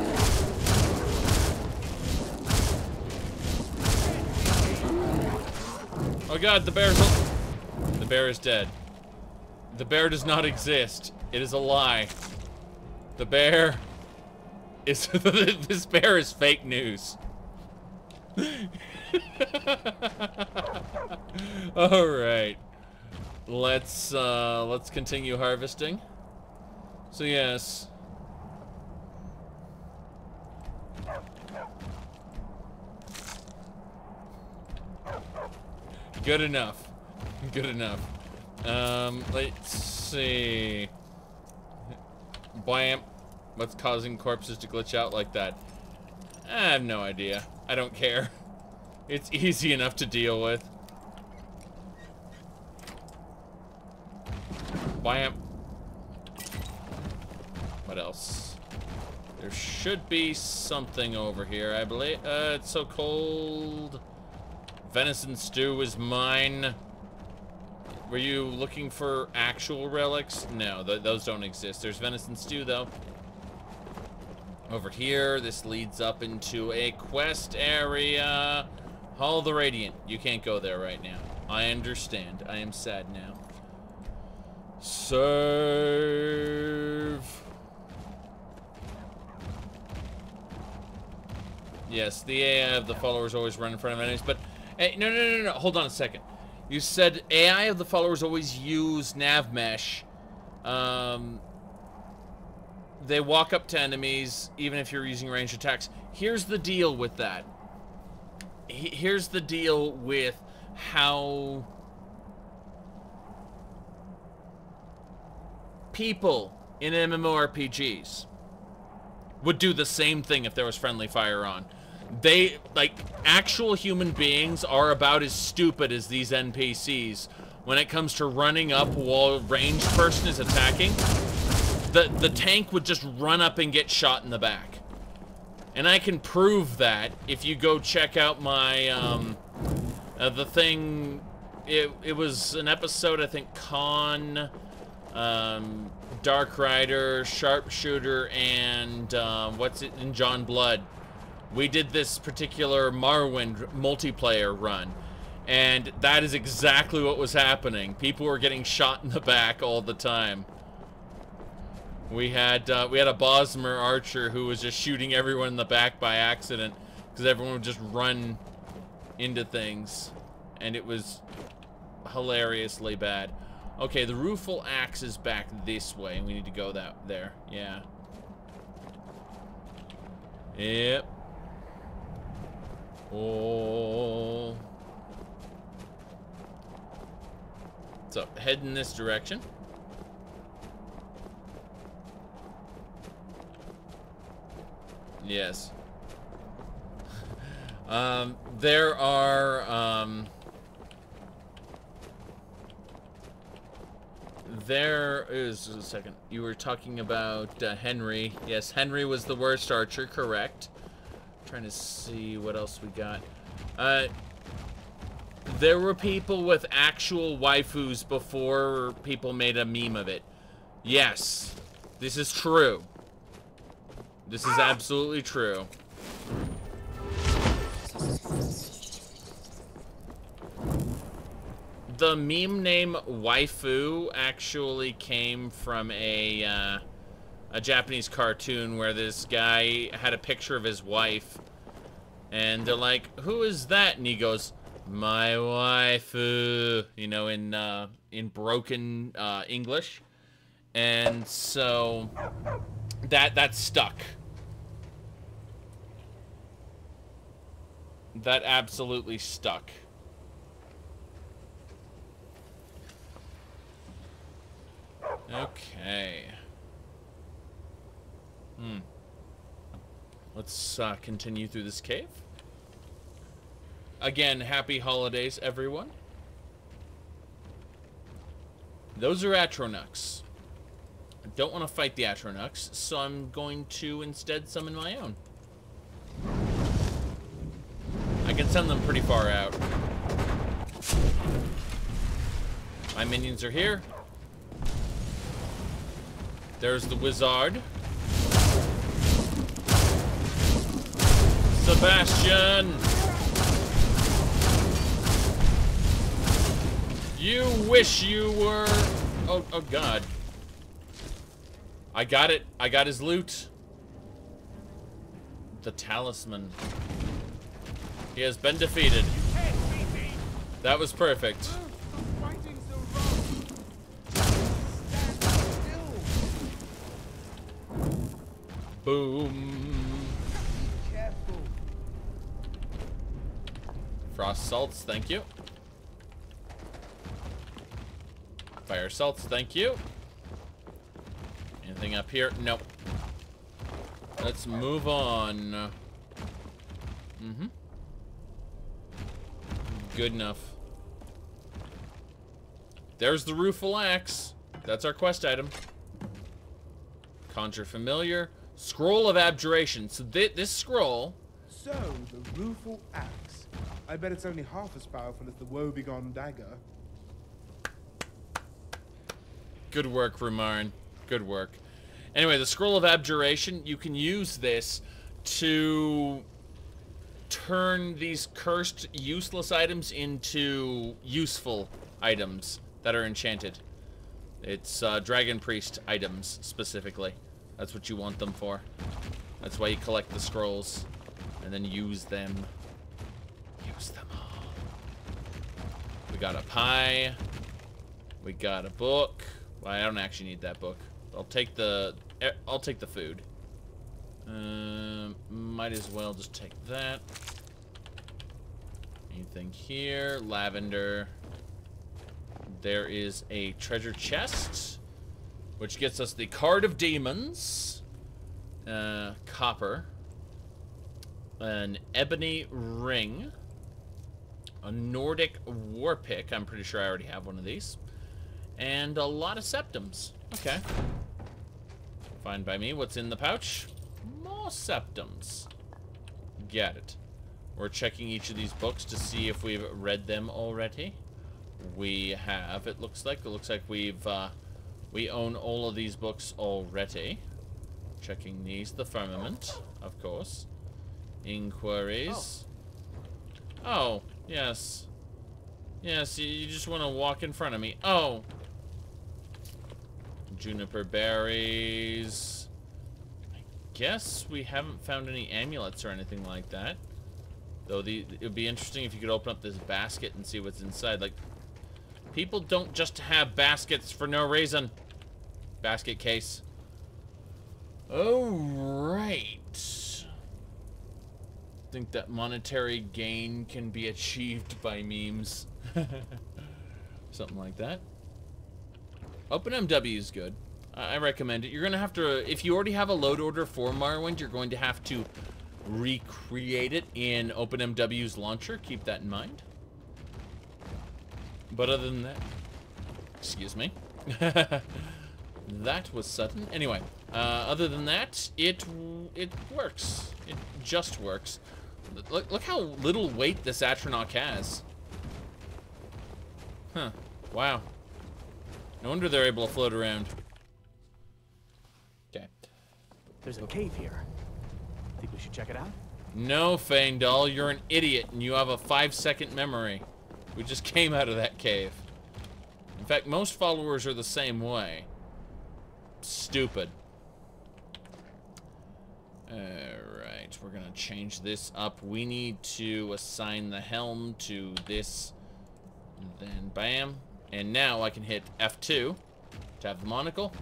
Oh god, the bear's... The bear is dead. The bear does not exist. It is a lie. The bear is... This bear is fake news. Alright. Let's continue harvesting. So yes. Good enough. Good enough. Let's see. Blam. What's causing corpses to glitch out like that? I have no idea. I don't care. It's easy enough to deal with. Blam. What else? There should be something over here, I believe. It's so cold. Venison stew is mine. Were you looking for actual relics? No, those don't exist. There's venison stew, though. Over here, this leads up into a quest area. Hall of the Radiant. You can't go there right now. I understand. I am sad now. Save. Yes, the AI of the followers always run in front of enemies, but... Hey, no. Hold on a second. You said AI of the followers always use nav mesh. They walk up to enemies, even if you're using ranged attacks. Here's the deal with that. Here's the deal with how people in MMORPGs would do the same thing if there was friendly fire on. They, like, actual human beings are about as stupid as these NPCs when it comes to running up while a ranged person is attacking. The tank would just run up and get shot in the back. And I can prove that if you go check out my, the thing, it was an episode, I think, Khan, Dark Rider, Sharpshooter, and, and John Blood. We did this particular Morrowind multiplayer run, and that is exactly what was happening. People were getting shot in the back all the time. We had a Bosmer archer who was just shooting everyone in the back by accident because everyone would just run into things, and it was hilariously bad. Okay, the rueful axe is back this way, and we need to go there. Yeah. Yep. Oh. So, head in this direction. Yes. There are, there is a second. You were talking about Henry. Yes, Henry was the worst archer, correct. Trying to see what else we got. There were people with actual waifus before people made a meme of it. Yes. This is true. This is absolutely true. The meme name waifu actually came from a Japanese cartoon where this guy had a picture of his wife, and they're like, "Who is that?" And he goes, "My waifu," you know, in broken English, and so that stuck. That absolutely stuck. Okay. Let's continue through this cave. Again, happy holidays, everyone. Those are Atronachs. I don't want to fight the Atronachs, so I'm going to instead summon my own. I can send them pretty far out. My minions are here. There's the wizard. Sebastian! You wish you were... Oh god. I got it. I got his loot. The talisman. He has been defeated. That was perfect. Boom. Frost salts, thank you. Fire salts, thank you. Anything up here? Nope. Let's move on. Good enough. There's the rueful axe. That's our quest item. Conjure familiar. Scroll of abjuration. So this scroll. So the rueful axe. I bet it's only half as powerful as the woebegone dagger. Good work, Ramarn. Good work. Anyway, the scroll of abjuration. You can use this to turn these cursed, useless items into useful items that are enchanted. It's Dragon Priest items, specifically. That's what you want them for. That's why you collect the scrolls. And then use them. Use them all. We got a pie. We got a book. Well, I don't actually need that book. I'll take the food. Might as well just take that. Anything here? Lavender. There is a treasure chest, which gets us the Card of Demons, copper, an ebony ring, a Nordic war pick. I'm pretty sure I already have one of these, and a lot of septums. Okay. Fine by me. What's in the pouch? More septums. Get it. We're checking each of these books to see if we've read them already. We have. It looks like we've we own all of these books already. Checking these. The Firmament, of course. Inquiries. Oh, yes. Yes, you just want to walk in front of me. Oh. Juniper berries. I guess we haven't found any amulets or anything like that. Though it would be interesting if you could open up this basket and see what's inside. Like, people don't just have baskets for no reason. Basket case. Oh, right. I think that monetary gain can be achieved by memes. Something like that. OpenMW is good. I recommend it. You're going to have to, if you already have a load order for Morrowind, you're going to have to recreate it in OpenMW's launcher. Keep that in mind. But other than that, excuse me. That was sudden. Anyway, other than that, it works. It just works. Look how little weight this Atronach has. Huh. Wow. No wonder they're able to float around. There's a cave here. Think we should check it out? No, Faendal, you're an idiot and you have a 5-second memory. We just came out of that cave. In fact, most followers are the same way. Stupid. Alright, we're gonna change this up. We need to assign the helm to this. And then bam. And now I can hit F2 to have the monocle.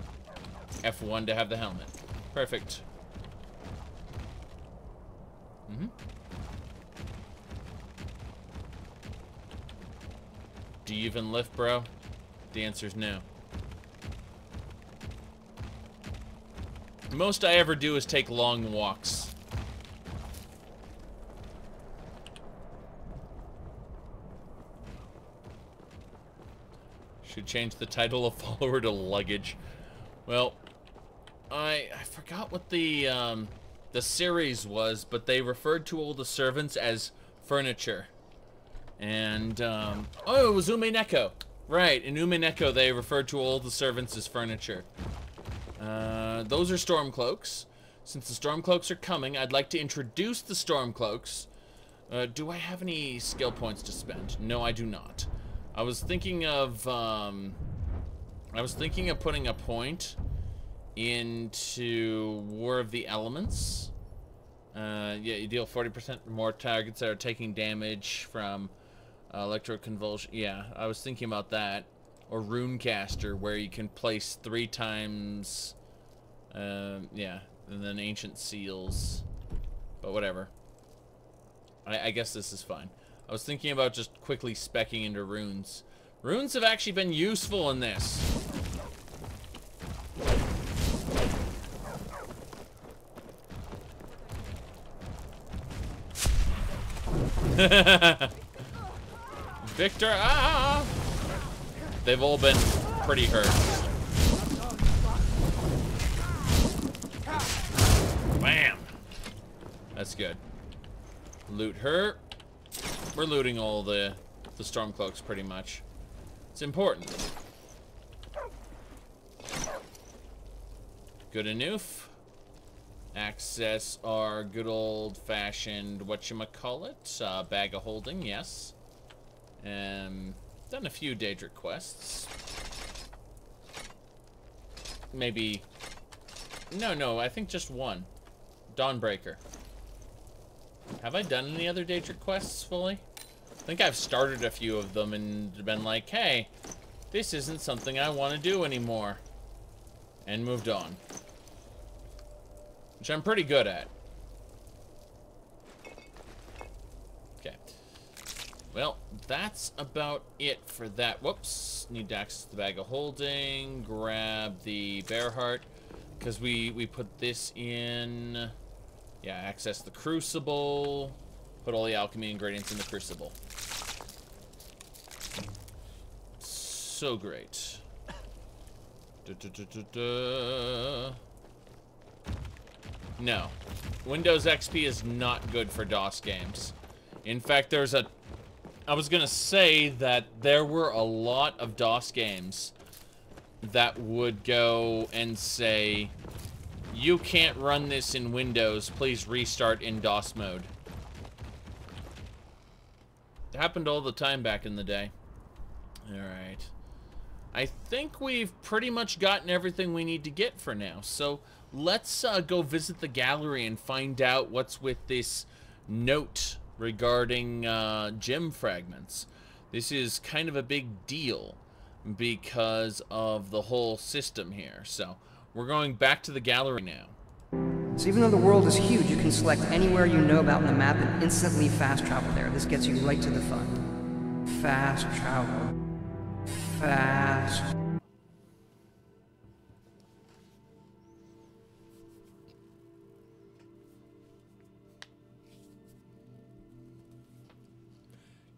F1 to have the helmet. Perfect. Do you even lift, bro? The answer's no. Most I ever do is take long walks. Should change the title of follower to luggage. Well, I forgot what the series was, but they referred to all the servants as furniture. And, oh, it was Umeneko. Right, in Umeneko they referred to all the servants as furniture. Those are Stormcloaks. Since the Stormcloaks are coming, I'd like to introduce the Stormcloaks. Do I have any skill points to spend? No, I do not. I was thinking of putting a point into War of the Elements. Yeah, you deal 40% more targets that are taking damage from electroconvulsion. Yeah, I was thinking about that. Or Runecaster, where you can place 3 times. Yeah, and then Ancient Seals. But whatever. I guess this is fine. I was thinking about just quickly speccing into runes. Runes have actually been useful in this. Victor, ah! They've all been pretty hurt. Bam! That's good. Loot her. We're looting all the Stormcloaks pretty much. It's important. Good enough. Access our good old-fashioned whatchamacallit, bag of holding, yes. Done a few Daedric quests. Maybe... No, I think just one. Dawnbreaker. Have I done any other Daedric quests fully? I think I've started a few of them and been like, hey, this isn't something I want to do anymore. And moved on. Which I'm pretty good at. Okay. Well, that's about it for that. Whoops. Need to access the bag of holding. Grab the bear heart. Because we put this in... Yeah, access the Crucible. Put all the alchemy ingredients in the Crucible. So great. No. Windows XP is not good for DOS games. In fact, I was gonna say that there were a lot of DOS games that would go and say, you can't run this in Windows, please restart in DOS mode. It happened all the time back in the day. Alright. I think we've pretty much gotten everything we need to get for now, so let's go visit the gallery and find out what's with this note regarding gem fragments. This is kind of a big deal because of the whole system here, so we're going back to the gallery now. So even though the world is huge, you can select anywhere you know about in the map and instantly fast travel there. This gets you right to the fun. Fast travel. Fast.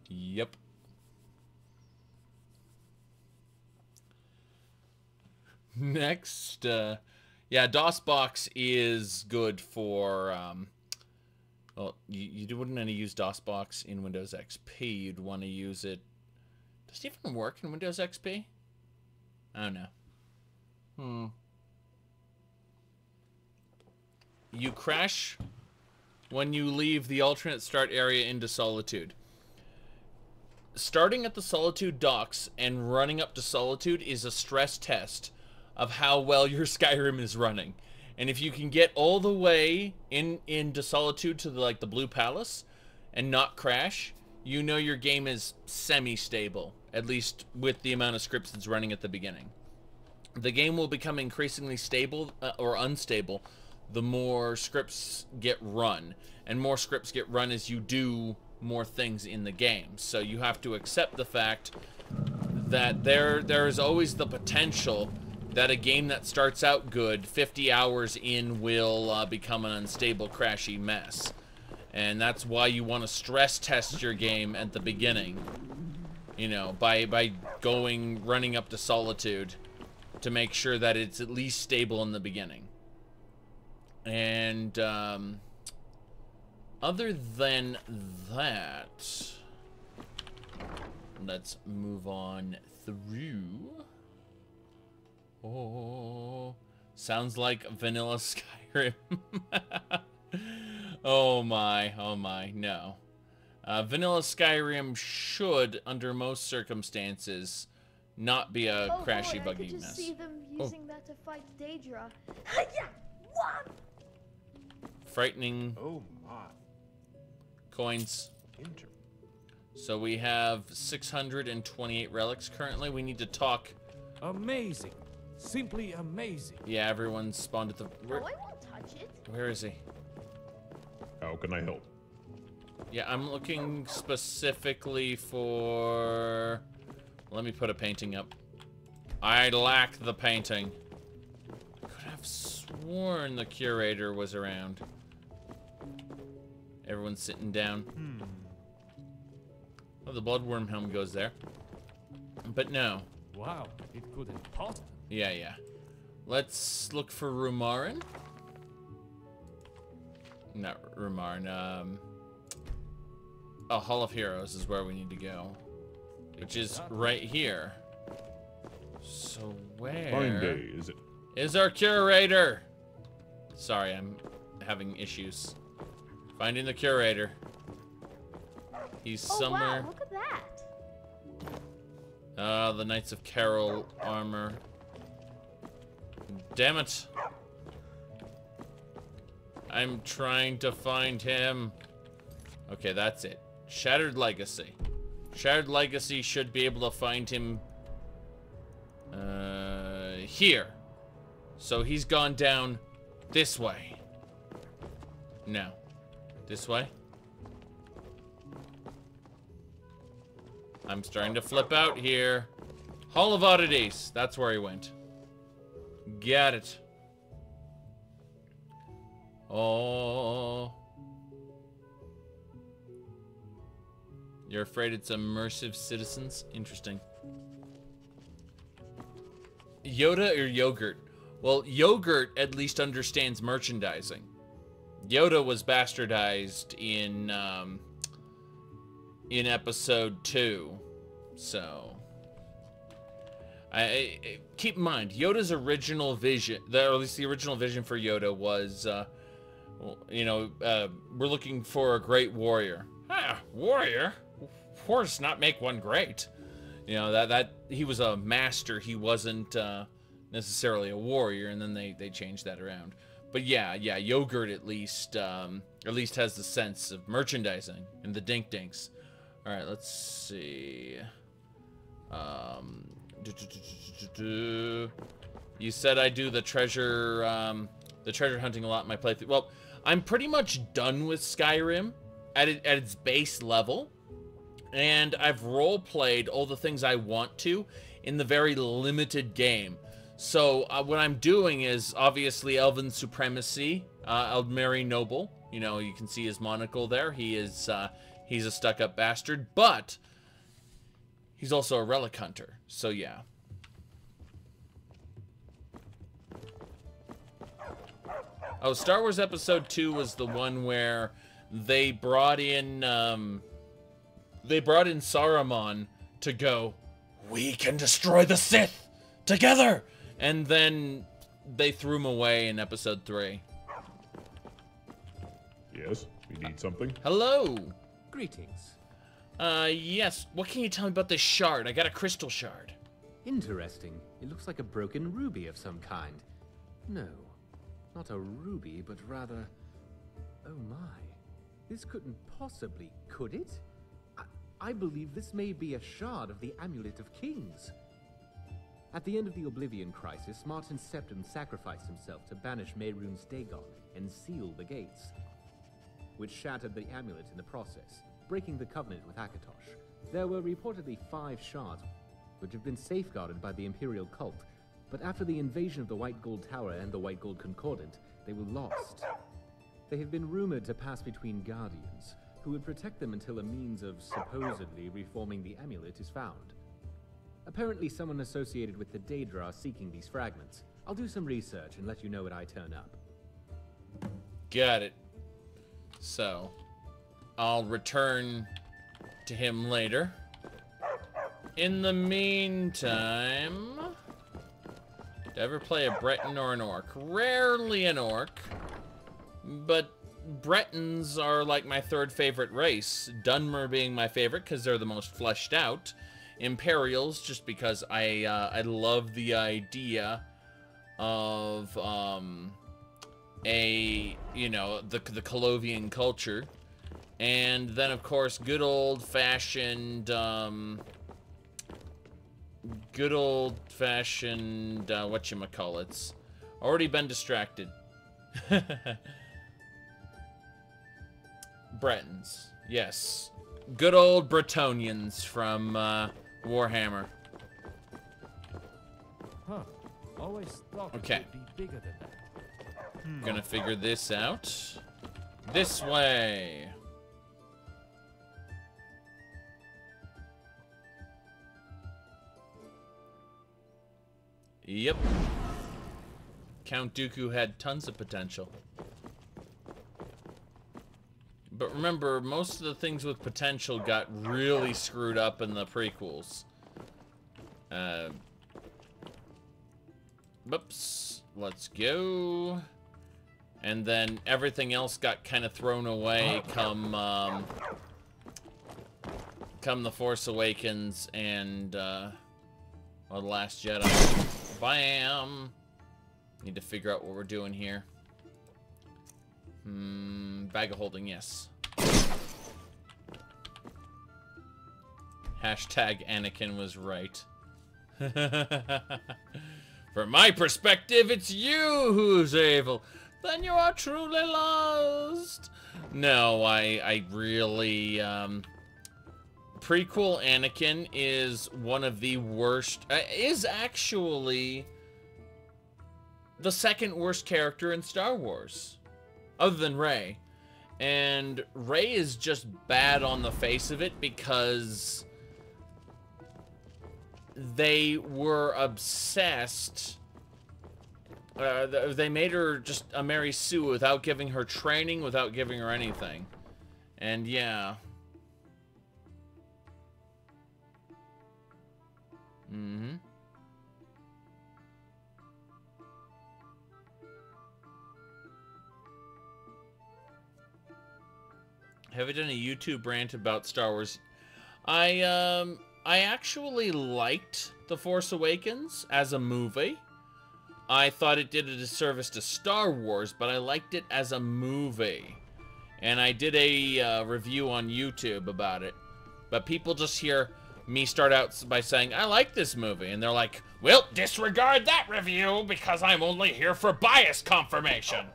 Yep. Next, yeah, DOSBox is good for, well, you wouldn't want to use DOSBox in Windows XP. You'd want to use it. Does it even work in Windows XP? I don't know. You crash when you leave the alternate start area into Solitude. Starting at the Solitude docks and running up to Solitude is a stress test of how well your Skyrim is running. And if you can get all the way into Solitude to the Blue Palace and not crash, you know your game is semi-stable, at least with the amount of scripts that's running at the beginning. The game will become increasingly stable or unstable the more scripts get run, and more scripts get run as you do more things in the game. So you have to accept the fact that there is always the potential that a game that starts out good 50 hours in will become an unstable, crashy mess. And that's why you want to stress test your game at the beginning, you know, by running up to Solitude to make sure that it's at least stable in the beginning. And other than that, let's move on through. Oh, sounds like vanilla Skyrim. Oh my, no. Vanilla Skyrim should, under most circumstances, not be a crashy, buggy I could just mess. see them using that to fight Daedra. Yeah, what? Frightening. Oh my. Coins. So we have 628 relics currently. We need to talk. Amazing. Simply amazing. Yeah, everyone's spawned at the... No, I won't touch it. Where is he? How can I help? Yeah, I'm looking specifically for... Let me put a painting up. I lack the painting. I could have sworn the curator was around. Everyone's sitting down. Oh, the Bloodworm Helm goes there. But no. Wow, it couldn't possibly. Yeah. Let's look for Ramarn. Not Ramarn, oh, Hall of Heroes is where we need to go. Which is right here. So where... Fine day, is it? Is our curator? Sorry, I'm having issues finding the curator. He's somewhere... Wow, look at that. The Knights of Carol armor. Damn it. I'm trying to find him. Okay, that's it. Shattered Legacy. Shattered Legacy should be able to find him here. So he's gone down this way. No. This way? I'm starting to flip out here. Hall of Oddities. That's where he went. Got it. Oh. You're afraid it's immersive citizens? Interesting. Yoda or Yogurt? Well, Yogurt at least understands merchandising. Yoda was bastardized in episode 2. So I keep in mind Yoda's original vision, or at least the original vision for Yoda was we're looking for a great warrior. Warrior? Of course not, make one great. You know, that he was a master, he wasn't necessarily a warrior, and then they changed that around. But yeah, Yogurt at least has the sense of merchandising and the dink dinks. All right, let's see. You said I do the treasure hunting a lot in my playthrough. Well, I'm pretty much done with Skyrim at its base level, and I've role-played all the things I want to in the very limited game. So what I'm doing is obviously Elven Supremacy, Aldmeri Noble. You know, you can see his monocle there. He's a stuck-up bastard, but he's also a relic hunter. So yeah. Oh, Star Wars Episode 2 was the one where they brought in Saruman to go, we can destroy the Sith together, and then they threw him away in Episode 3. Yes, we need something. Hello. Greetings. Yes. What can you tell me about this shard? I got a crystal shard. Interesting. It looks like a broken ruby of some kind. No, not a ruby, but rather... Oh my. This couldn't possibly, could it? I believe this may be a shard of the Amulet of Kings. At the end of the Oblivion Crisis, Martin Septim sacrificed himself to banish Mehrunes Dagon and seal the gates, which shattered the amulet in the process, breaking the covenant with Akatosh. There were reportedly 5 shards, which have been safeguarded by the Imperial cult, but after the invasion of the White Gold Tower and the White Gold Concordant, they were lost. They have been rumored to pass between Guardians, who would protect them until a means of supposedly reforming the amulet is found. Apparently someone associated with the Daedra are seeking these fragments. I'll do some research and let you know when I turn up. Got it. So, I'll return to him later. In the meantime... Did I ever play a Breton or an Orc? Rarely an Orc. But Bretons are like my third favorite race. Dunmer being my favorite because they're the most fleshed out. Imperials, just because I love the idea of the Colovian culture, and then of course good old-fashioned whatchamacallits. Already been distracted. Bretons, yes, good old Bretonians from Warhammer. Huh. Always thought Okay. it would be bigger than that. Gonna figure this out. This way. Yep. Count Dooku had tons of potential. But remember, most of the things with potential got really screwed up in the prequels. Whoops. Let's go. And then everything else got kind of thrown away come The Force Awakens and The Last Jedi. Bam! Need to figure out what we're doing here. Bag of holding, yes. Hashtag Anakin was right. From my perspective, it's you who's evil. Then you are truly lost. No, I really, prequel Anakin is one of the worst, is actually the second worst character in Star Wars. Other than Rey. And Rey is just bad on the face of it because they were obsessed. They made her just a Mary Sue without giving her training, without giving her anything. And yeah. Have I done a YouTube rant about Star Wars? I actually liked The Force Awakens as a movie. I thought it did a disservice to Star Wars, but I liked it as a movie. And I did a review on YouTube about it. But people just hear me start out by saying, I like this movie. And they're like, well, disregard that review because I'm only here for bias confirmation.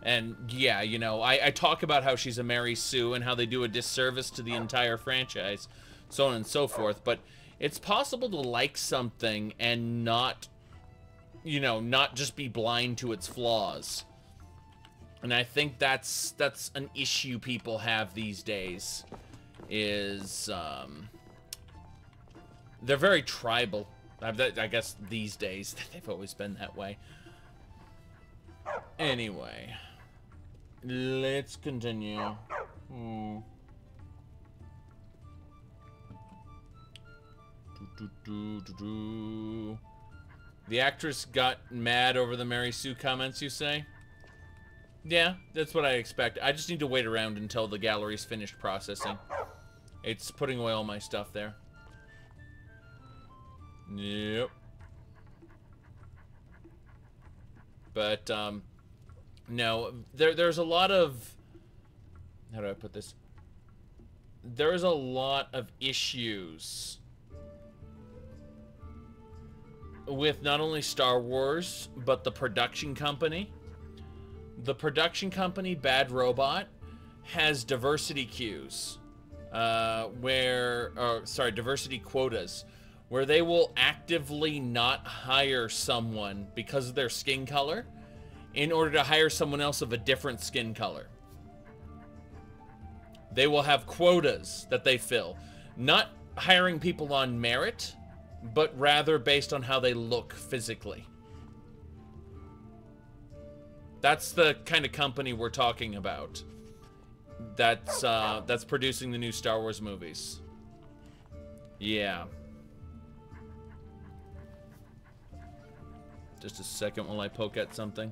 And yeah, you know, I talk about how she's a Mary Sue and how they do a disservice to the entire franchise, so on and so forth. But it's possible to like something and not, you know, not just be blind to its flaws. And I think that's an issue people have these days, is they're very tribal. I guess these days, they've always been that way. Anyway, let's continue. The actress got mad over the Mary Sue comments, you say? Yeah, that's what I expect. I just need to wait around until the gallery's finished processing. It's putting away all my stuff there. Yep. But, no, there's a lot of... How do I put this? There's a lot of issues with not only Star Wars, but the production company. The production company, Bad Robot, has diversity queues, diversity quotas, where they will actively not hire someone because of their skin color in order to hire someone else of a different skin color. They will have quotas that they fill, not hiring people on merit, but rather based on how they look physically. That's the kind of company we're talking about. That's producing the new Star Wars movies. Yeah. Just a second while I poke at something.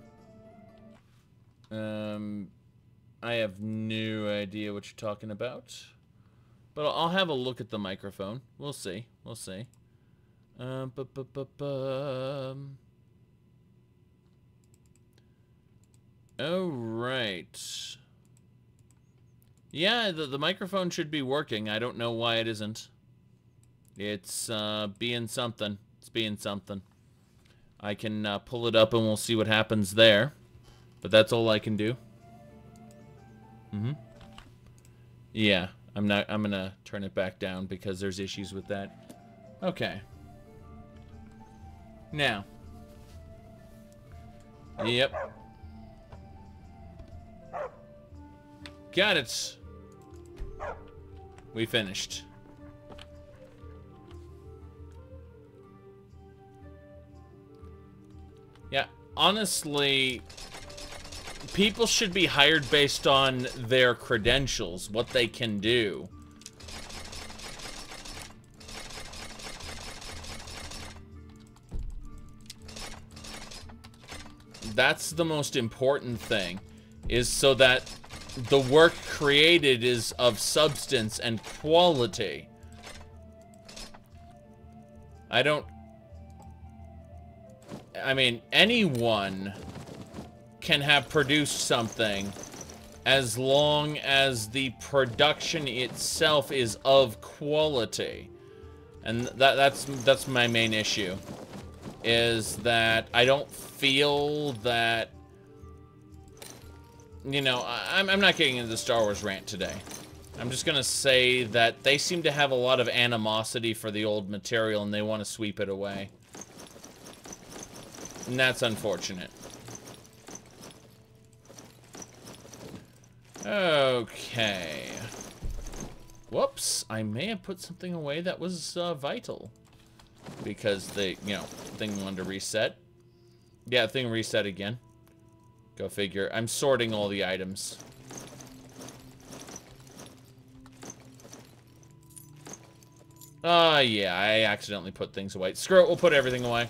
I have no idea what you're talking about. But I'll have a look at the microphone. We'll see. We'll see. Oh, right. Yeah, the microphone should be working. I don't know why it isn't. It's being something. It's being something. I can pull it up and we'll see what happens there. But that's all I can do. Yeah, I'm gonna turn it back down because there's issues with that. Okay. Now. Yep. Got it. We finished. Yeah, honestly, people should be hired based on their credentials, what they can do. That's the most important thing, is so that the work created is of substance and quality. I mean, anyone can have produced something as long as the production itself is of quality. And that's my main issue, is that I don't feel that, you know, I'm not getting into the Star Wars rant today. I'm just gonna say that they seem to have a lot of animosity for the old material and they want to sweep it away. And that's unfortunate. Okay. Whoops, I may have put something away that was vital. Because the, you know, thing wanted to reset. Yeah, thing reset again. Go figure. I'm sorting all the items. Yeah, I accidentally put things away. Screw it, we'll put everything away.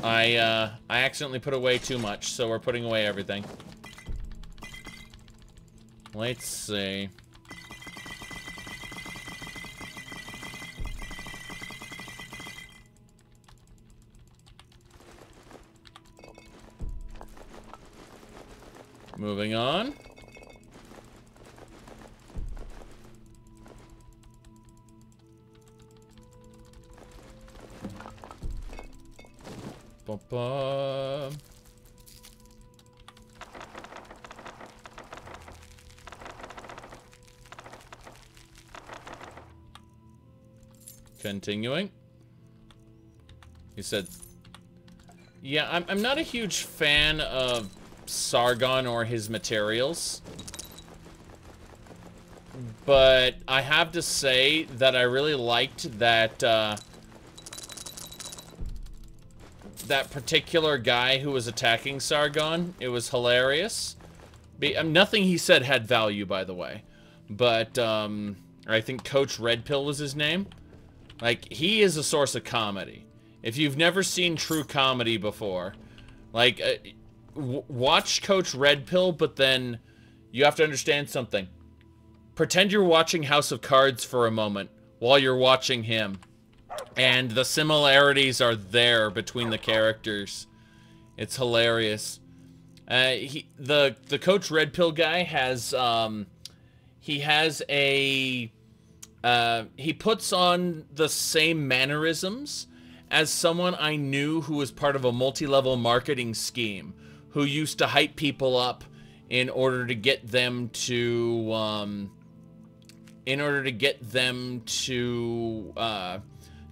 I accidentally put away too much, so we're putting away everything. Let's see. Moving on. Ba-ba. Continuing. He said, yeah, I'm not a huge fan of Sargon or his materials, but I have to say that I really liked that that particular guy who was attacking Sargon. It was hilarious. Nothing he said had value, by the way, but I think Coach Red Pill was his name. Like, he is a source of comedy. If you've never seen true comedy before, Like, watch Coach Red Pill, but then you have to understand something. Pretend you're watching House of Cards for a moment while you're watching him. And the similarities are there between the characters. It's hilarious. The Coach Red Pill guy has, he has a, he puts on the same mannerisms as someone I knew who was part of a multi-level marketing scheme, who used to hype people up in order to get them to,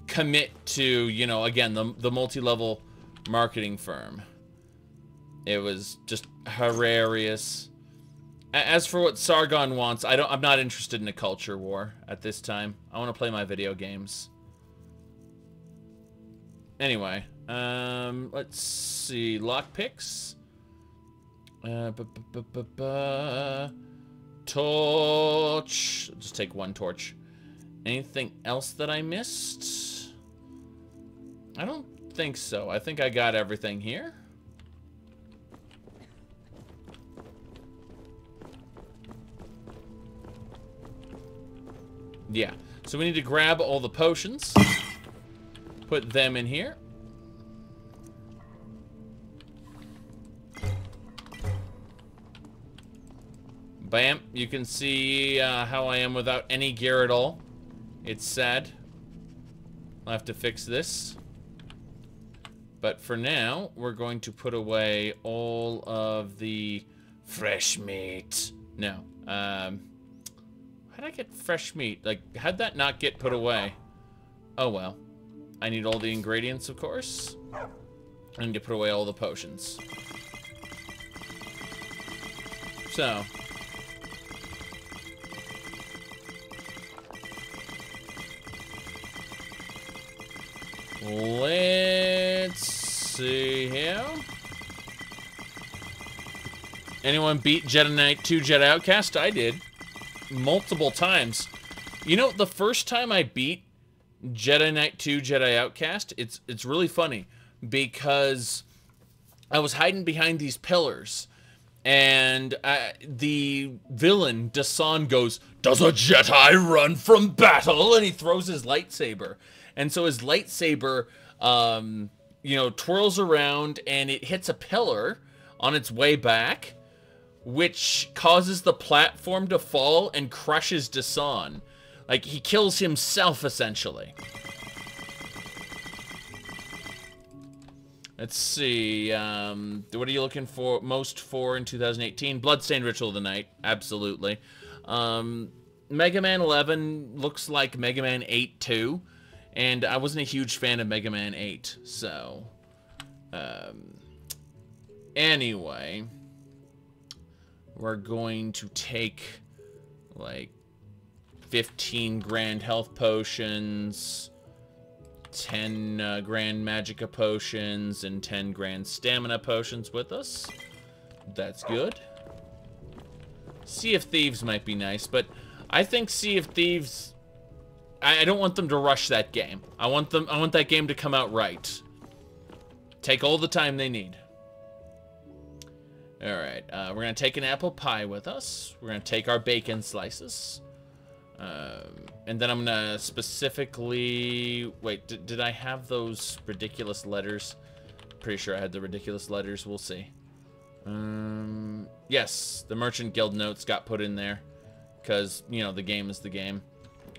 commit to, you know, again, the multi-level marketing firm. It was just hilarious. As for what Sargon wants, I'm not interested in a culture war at this time. I want to play my video games. Anyway, let's see. Lockpicks. Torch. I'll just take one torch. Anything else that I missed? I don't think so. I think I got everything here. Yeah. So we need to grab all the potions. Put them in here. Bam. You can see how I am without any gear at all. It's sad. I'll have to fix this. But for now, we're going to put away all of the fresh meat. No. How'd I get fresh meat? Like, how'd that not get put away? Oh, well. I need all the ingredients, of course. I need to put away all the potions. So. Let's see here. Anyone beat Jedi Knight 2 Jedi Outcast? I did. Multiple times. You know, the first time I beat Jedi Knight 2 Jedi Outcast, it's really funny because I was hiding behind these pillars and the villain, Dasan, goes, "Does a Jedi run from battle?" And he throws his lightsaber. And so his lightsaber, you know, twirls around and it hits a pillar on its way back, which causes the platform to fall and crushes Dasan. Like, he kills himself, essentially. Let's see. What are you looking for most for in 2018? Bloodstained Ritual of the Night. Absolutely. Mega Man 11 looks like Mega Man 8 too. And I wasn't a huge fan of Mega Man 8. So, anyway. We're going to take, like, 15 grand health potions, 10 grand magicka potions, and 10 grand stamina potions with us. That's good. Sea of Thieves might be nice, but I think Sea of Thieves, I don't want them to rush that game. I want that game to come out right. Take all the time they need. Alright, we're going to take an apple pie with us. We're going to take our bacon slices. And then I'm going to specifically... Wait, did I have those ridiculous letters? Pretty sure I had the ridiculous letters. We'll see. Yes, the Merchant Guild notes got put in there. Because, you know, the game is the game.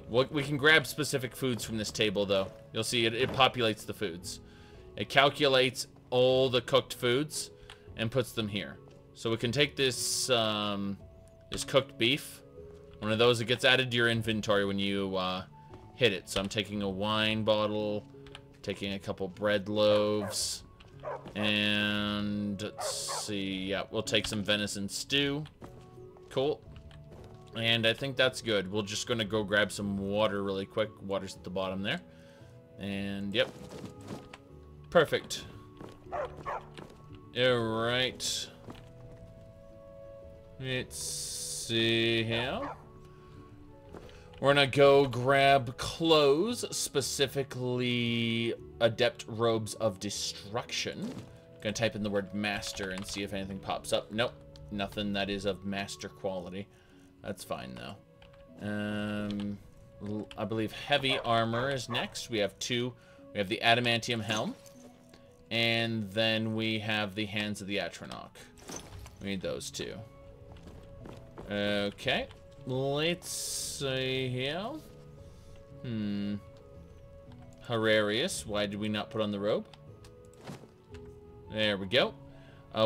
We can grab specific foods from this table, though. You'll see it populates the foods. It calculates all the cooked foods and puts them here. So we can take this this cooked beef. One of those that gets added to your inventory when you hit it. So I'm taking a wine bottle, taking a couple bread loaves, and let's see. Yeah, we'll take some venison stew. Cool. And I think that's good. We're just going to go grab some water really quick. Water's at the bottom there. And, yep. Perfect. Alright. Let's see here. We're going to go grab clothes, specifically Adept Robes of Destruction. Gonna type in the word master and see if anything pops up. Nope, nothing that is of master quality. That's fine though. I believe heavy armor is next. We have two. We have the Adamantium Helm, and then we have the Hands of the Atronach. We need those two. Okay, let's see here. Hilarious. Why did we not put on the robe? There we go.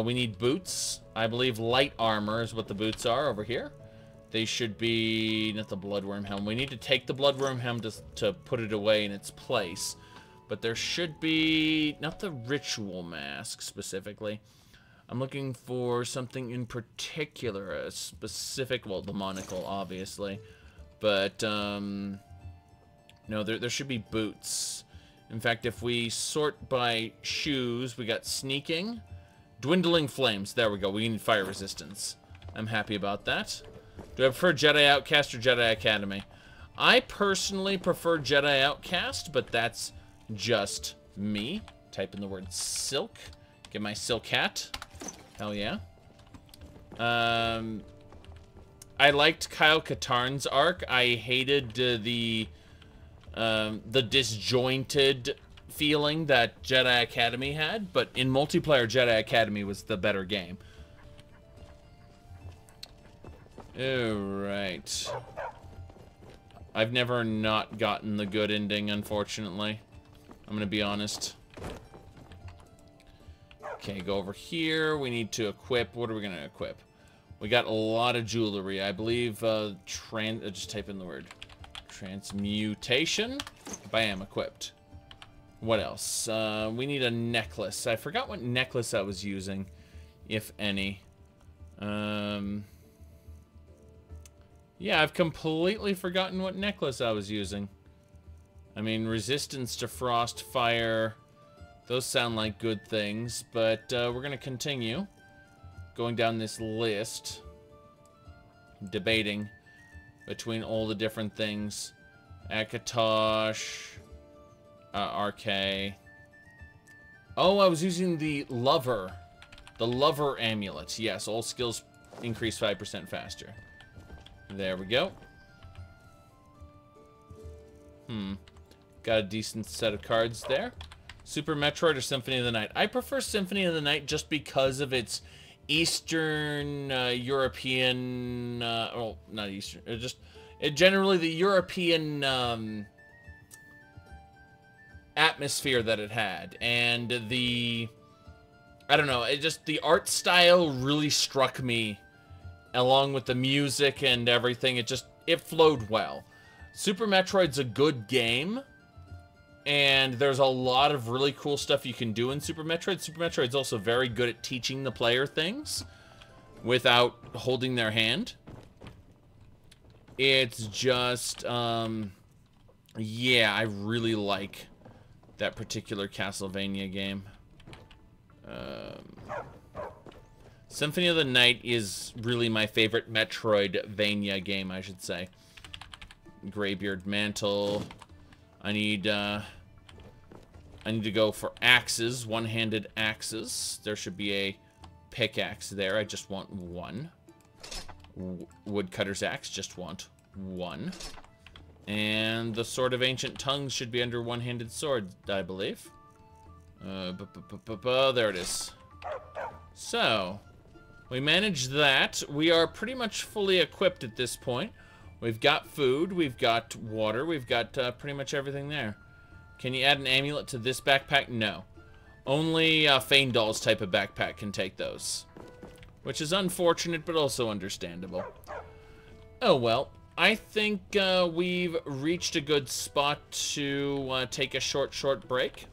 We need boots. I believe light armor is what the boots are over here. They should be... not the Bloodworm Helm. We need to take the Bloodworm Helm to put it away in its place. But there should be... not the Ritual Mask, specifically. I'm looking for something in particular. A specific... well, the monocle, obviously. But, no, there should be boots. In fact, if we sort by shoes, we got Sneaking. Dwindling Flames. There we go. We need Fire Resistance. I'm happy about that. Do I prefer Jedi Outcast or Jedi Academy? I personally prefer Jedi Outcast, but that's just me. Type in the word silk. Get my silk hat. Hell yeah. I liked Kyle Katarn's arc. I hated the disjointed feeling that Jedi Academy had, but in multiplayer, Jedi Academy was the better game. Alright. I've never not gotten the good ending, unfortunately. I'm gonna be honest. Okay, go over here. We need to equip. What are we gonna equip? We got a lot of jewelry. I believe, just type in the word. Transmutation. Bam, equipped. What else? We need a necklace. I forgot what necklace I was using, if any. Yeah, I've completely forgotten what necklace I was using. I mean, resistance to frost, fire, those sound like good things, but we're going to continue going down this list, debating between all the different things. Akatosh, RK. Oh, I was using the Lover Amulet. Yes, all skills increase 5% faster. There we go. Got a decent set of cards there. Super Metroid or Symphony of the Night? I prefer Symphony of the Night just because of its Eastern European... well, not Eastern. Generally the European atmosphere that it had. And the... I don't know. The art style really struck me. Along with the music and everything, it flowed well. Super Metroid's a good game, and there's a lot of really cool stuff you can do in Super Metroid. Super Metroid's also very good at teaching the player things without holding their hand. It's just, yeah, I really like that particular Castlevania game. Symphony of the Night is really my favorite Metroidvania game, I should say. Graybeard Mantle. I need to go for axes, one-handed axes. There should be a pickaxe there. I just want one. Woodcutter's axe, just want one. And the Sword of Ancient Tongues should be under one-handed sword, I believe. There it is. So... we managed that. We are pretty much fully equipped at this point. We've got food, we've got water, we've got pretty much everything there. Can you add an amulet to this backpack? No. Only Feindal's type of backpack can take those. Which is unfortunate, but also understandable. Oh well. I think we've reached a good spot to take a short break.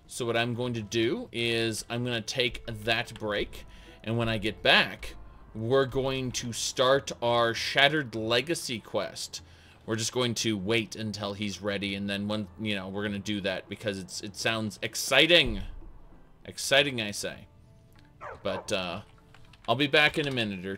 So what I'm going to do is I'm going to take that break. And when I get back, we're going to start our Shattered Legacy quest. We're just going to wait until he's ready, and then when, you know, we're going to do that because it sounds exciting. Exciting, I say. But I'll be back in a minute or